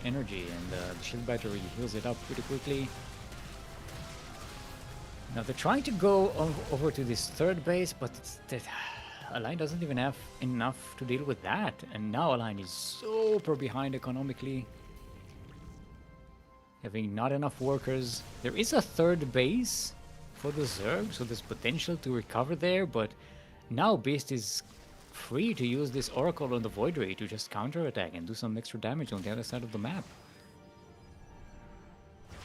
energy, and the shield battery heals it up pretty quickly. Now they're trying to go over to this third base, but Align doesn't even have enough to deal with that. And now Align is super behind economically. Having not enough workers. There is a third base for the Zerg, so there's potential to recover there, but now Beast is free to use this Oracle on the Void Ray to just counterattack and do some extra damage on the other side of the map.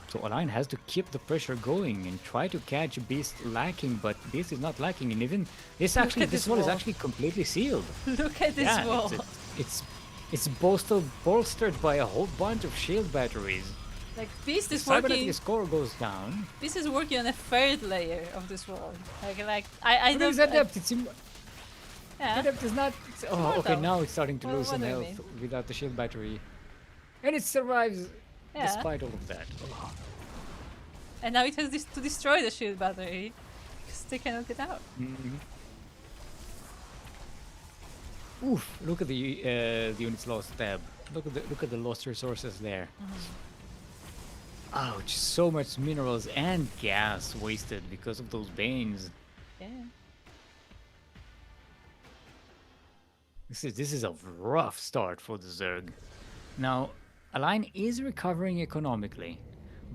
So Align has to keep the pressure going and try to catch Beast lacking, but Beast is not lacking, and even this wall is actually completely sealed. Look at this wall. It's bolstered by a whole bunch of shield batteries. Like Beast is Cybernetic working. score goes down. Beast is working on a third layer of this wall. I don't. Adept, Yeah. Adept is not. Oh, okay. Now it's starting to lose some what do you health without the shield battery, and it survives Yeah. despite all of that. Oh. And now it has to destroy the shield battery because they cannot get out. Oof! Look at the units lost tab. Look at the lost resources there. Ouch! So much minerals and gas wasted because of those banes. Yeah. This is a rough start for the Zerg. Now, Align is recovering economically,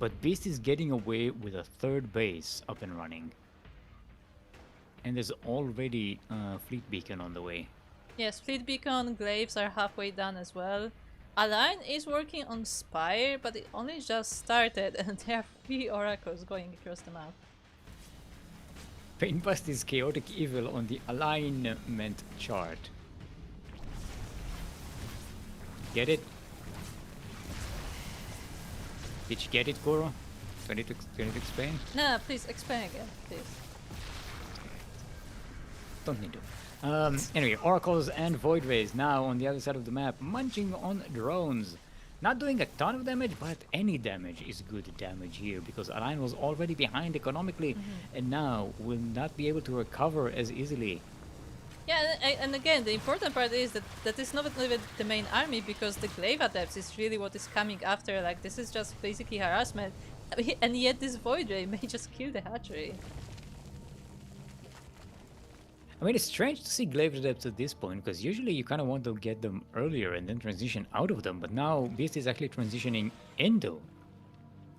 but Beast is getting away with a third base up and running. And there's already a fleet beacon on the way. Yes, Fleet Beacon, Glaives are halfway done as well. Align is working on Spire, but it only just started and there are 3 oracles going across the map. Painbust is chaotic evil on the alignment chart. Get it? Did you get it, Goro? Do I need to explain? No, please explain again, please. Don't need to. Anyway, Oracles and Void Rays now on the other side of the map, munching on drones. Not doing a ton of damage, but any damage is good damage here because Align was already behind economically and now will not be able to recover as easily. Yeah, and again, the important part is that it's not even the main army because the Glaive Adepts is really what is coming after. Like, this is just basically harassment. And yet this Void Ray may just kill the hatchery. I mean, it's strange to see Glaive Adepts at this point, because usually you kind of want to get them earlier and then transition out of them, but now Beast is actually transitioning into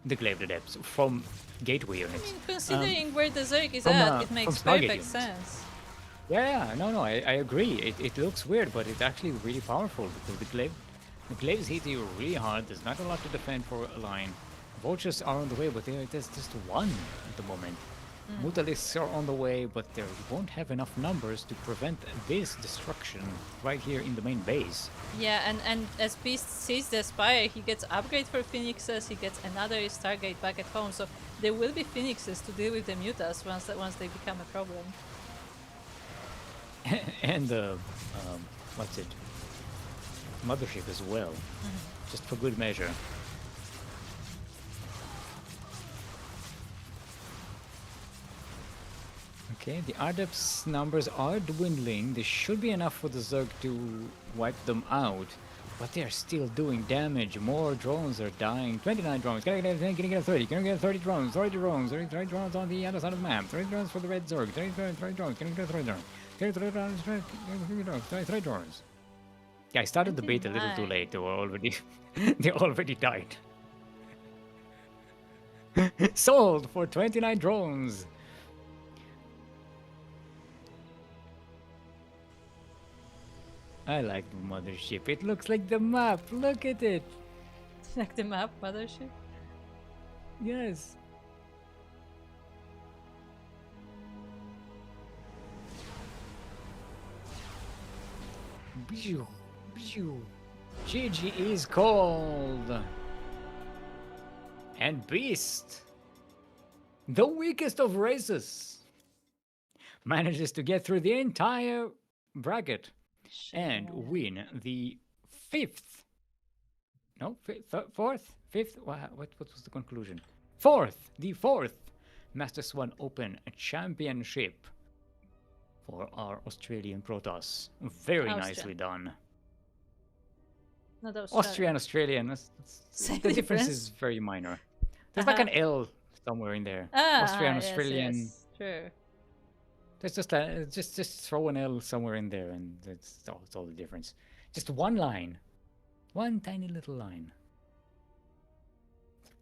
the Glaive Adepts from Gateway units. I mean, considering where the Zerg is from, at, it makes perfect units. sense. Yeah, no, I agree. It looks weird, but it's actually really powerful, because the Glaives hit you really hard. There's not a lot to defend for a line. Vultures are on the way, but there's just one at the moment. Mutalisks are on the way, but they won't have enough numbers to prevent this destruction right here in the main base. Yeah, and as Beast sees the Spire, he gets upgrade for Phoenixes, he gets another Stargate back at home, so there will be Phoenixes to deal with the Mutas once they become a problem. And what's it? Mothership as well, just for good measure. Okay, the Adepts numbers are dwindling. This should be enough for the Zerg to wipe them out, but they are still doing damage. More drones are dying. 29 drones. Can I get a 30? Can I get 30 drones? 30 drones. 30 drones on the other side of the map. 30 drones for the red Zerg. 30 drones. Can I get 30 drones? 30 drones. 30 drones. Yeah, I started the bait a little too late. They were already, they already died. Sold for 29 drones. I like the mothership. It looks like the map. Look at it. Like the map, Mothership? Yes. Bzoo, bzoo. GG is called. And Beast, the weakest of races, manages to get through the entire bracket and Shit. win the fifth. No, fourth, fifth. What was the conclusion? The fourth Master Swan Open Championship for our Australian Protoss. Very nicely done. Not Austrian, Australian. Same The difference difference. is very minor. There's like an L somewhere in there. Austrian, yes, Australian. yes, true. There's just throw an L somewhere in there, and it's all the difference. Just one line, one tiny little line.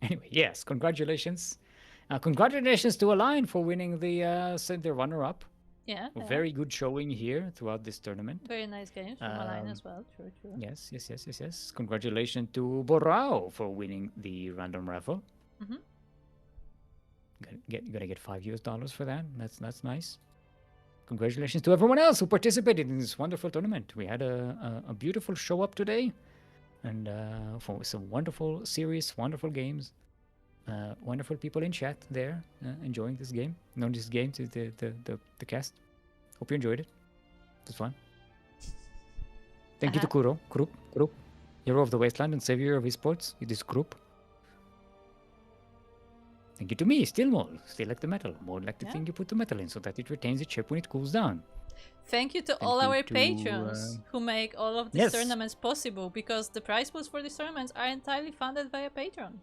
Anyway, yes, congratulations, congratulations to Align for winning the runner-up. Yeah, Very good showing here throughout this tournament. very nice games from Align as well. True. Yes. Congratulations to Borao for winning the random raffle. Mm-hmm. Gonna get $5 for that. That's nice. Congratulations to everyone else who participated in this wonderful tournament. We had a beautiful show up today, and for some wonderful series, wonderful games, wonderful people in chat there enjoying this game. To the cast. Hope you enjoyed it. It was fun. Thank you to Krupp, hero of the wasteland and savior of esports. It is Krupp. Thank you to me, still like the metal. More like the thing you put the metal in so that it retains its shape when it cools down. Thank you to all our patrons who make all of these tournaments possible, because the prize pools for these tournaments are entirely funded via Patreon.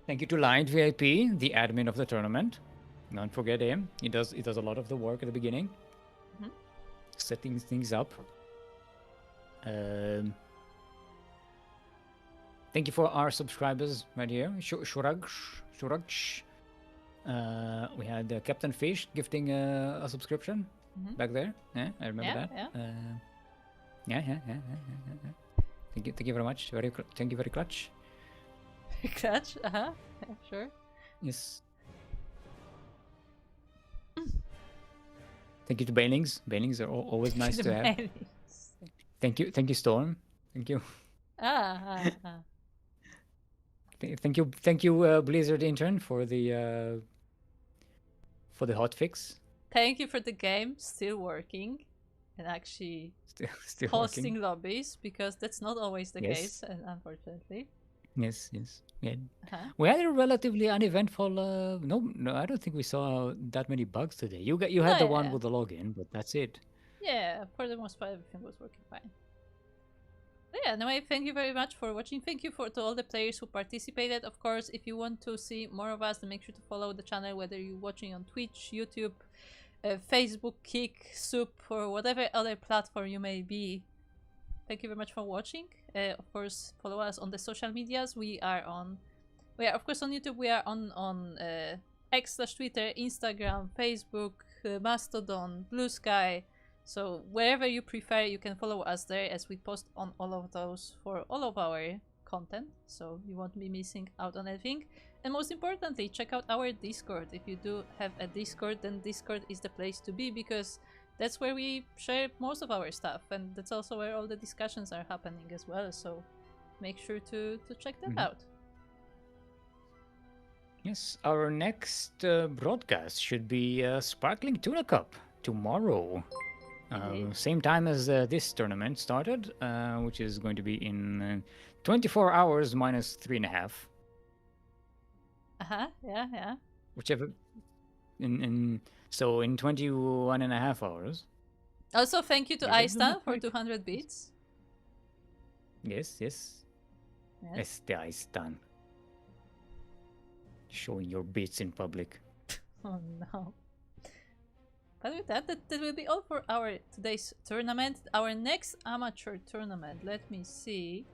Thank you to Light VIP, the admin of the tournament. Don't forget him. He does a lot of the work at the beginning. Mm-hmm. Setting things up. Thank you for our subscribers right here. Shuragsh. We had Captain Fish gifting a subscription back there. Yeah, I remember that. Yeah. Thank you very much. Thank you very clutch. Clutch? Yeah, sure. Yes. Thank you to Bailings. Bailings are always nice to have. Thank you, Storm. Thank you. Thank you, Blizzard intern for the hotfix. Thank you for the game still working and actually still hosting working. lobbies, because that's not always the case, and unfortunately. Yes. Yeah. We had a relatively uneventful. No, I don't think we saw that many bugs today. You had the one with the login, but that's it. Yeah, for the most part, everything was working fine. But yeah, anyway, thank you very much for watching. Thank you to all the players who participated. Of course, if you want to see more of us, then make sure to follow the channel, whether you're watching on Twitch, YouTube, Facebook, Kick, Soup, or whatever other platform you may be. Thank you very much for watching. Of course, follow us on the social medias. We are of course on YouTube. We are on X/Twitter, Instagram, Facebook, Mastodon, Blue Sky. So wherever you prefer, you can follow us there, as we post on all of those for all of our content. So you won't be missing out on anything. And most importantly, check out our Discord. If you do have a Discord, then Discord is the place to be, because that's where we share most of our stuff, and that's also where all the discussions are happening as well. So make sure to check that out. Yes, our next broadcast should be Sparkling Tuna Cup tomorrow. Same time as this tournament started, which is going to be in 24 hours minus 3.5. Yeah. Whichever. So in 21.5 hours. Also, thank you to Aistan for 200 bits. Yes. The Aistan. Showing your bits in public. Oh no. But with that will be all for our today's tournament. Our next amateur tournament, let me see.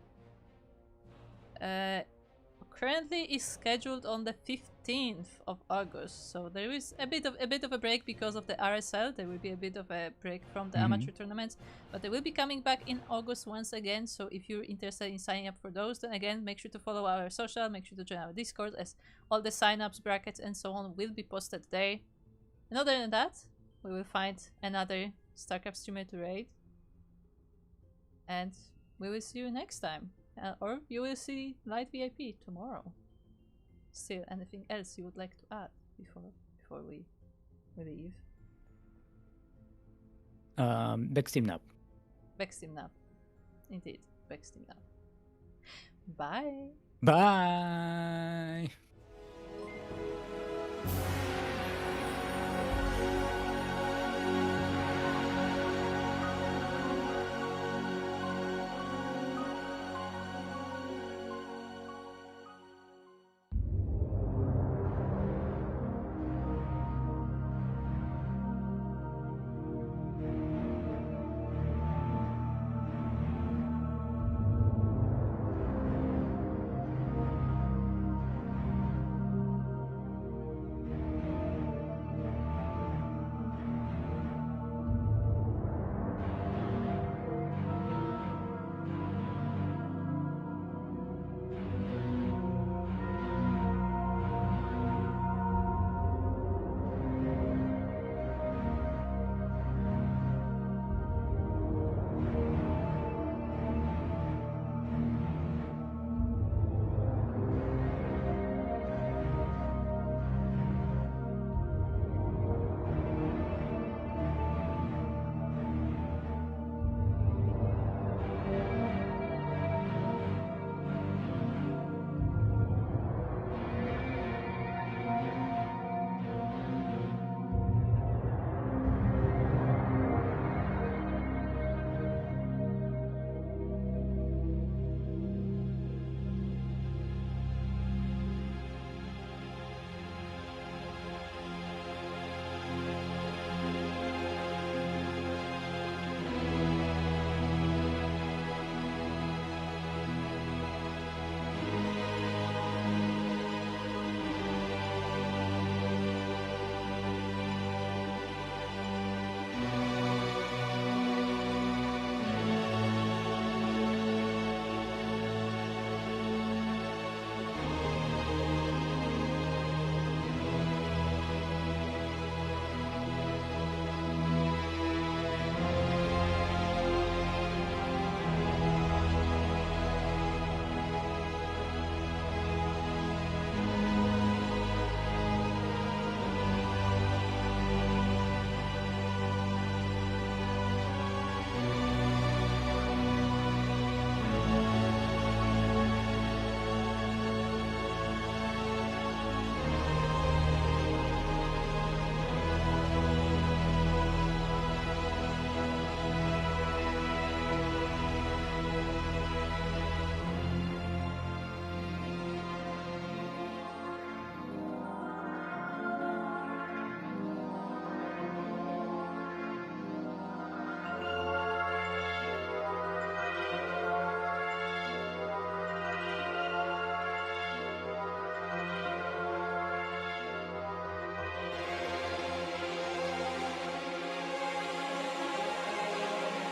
Currently is scheduled on the 15th of August, so there is a bit of a break because of the RSL. There will be a bit of a break from the amateur tournaments, but they will be coming back in August once again. So if you're interested in signing up for those, then again, make sure to follow our social, make sure to join our Discord, as all the sign-ups, brackets, and so on will be posted there. And other than that, we will find another StarCraft streamer to raid. And we will see you next time. Or you will see Light VIP tomorrow. Still, anything else you would like to add before we leave? Backsteam now. Backsteam now. Indeed, backsteam now. Bye! Bye.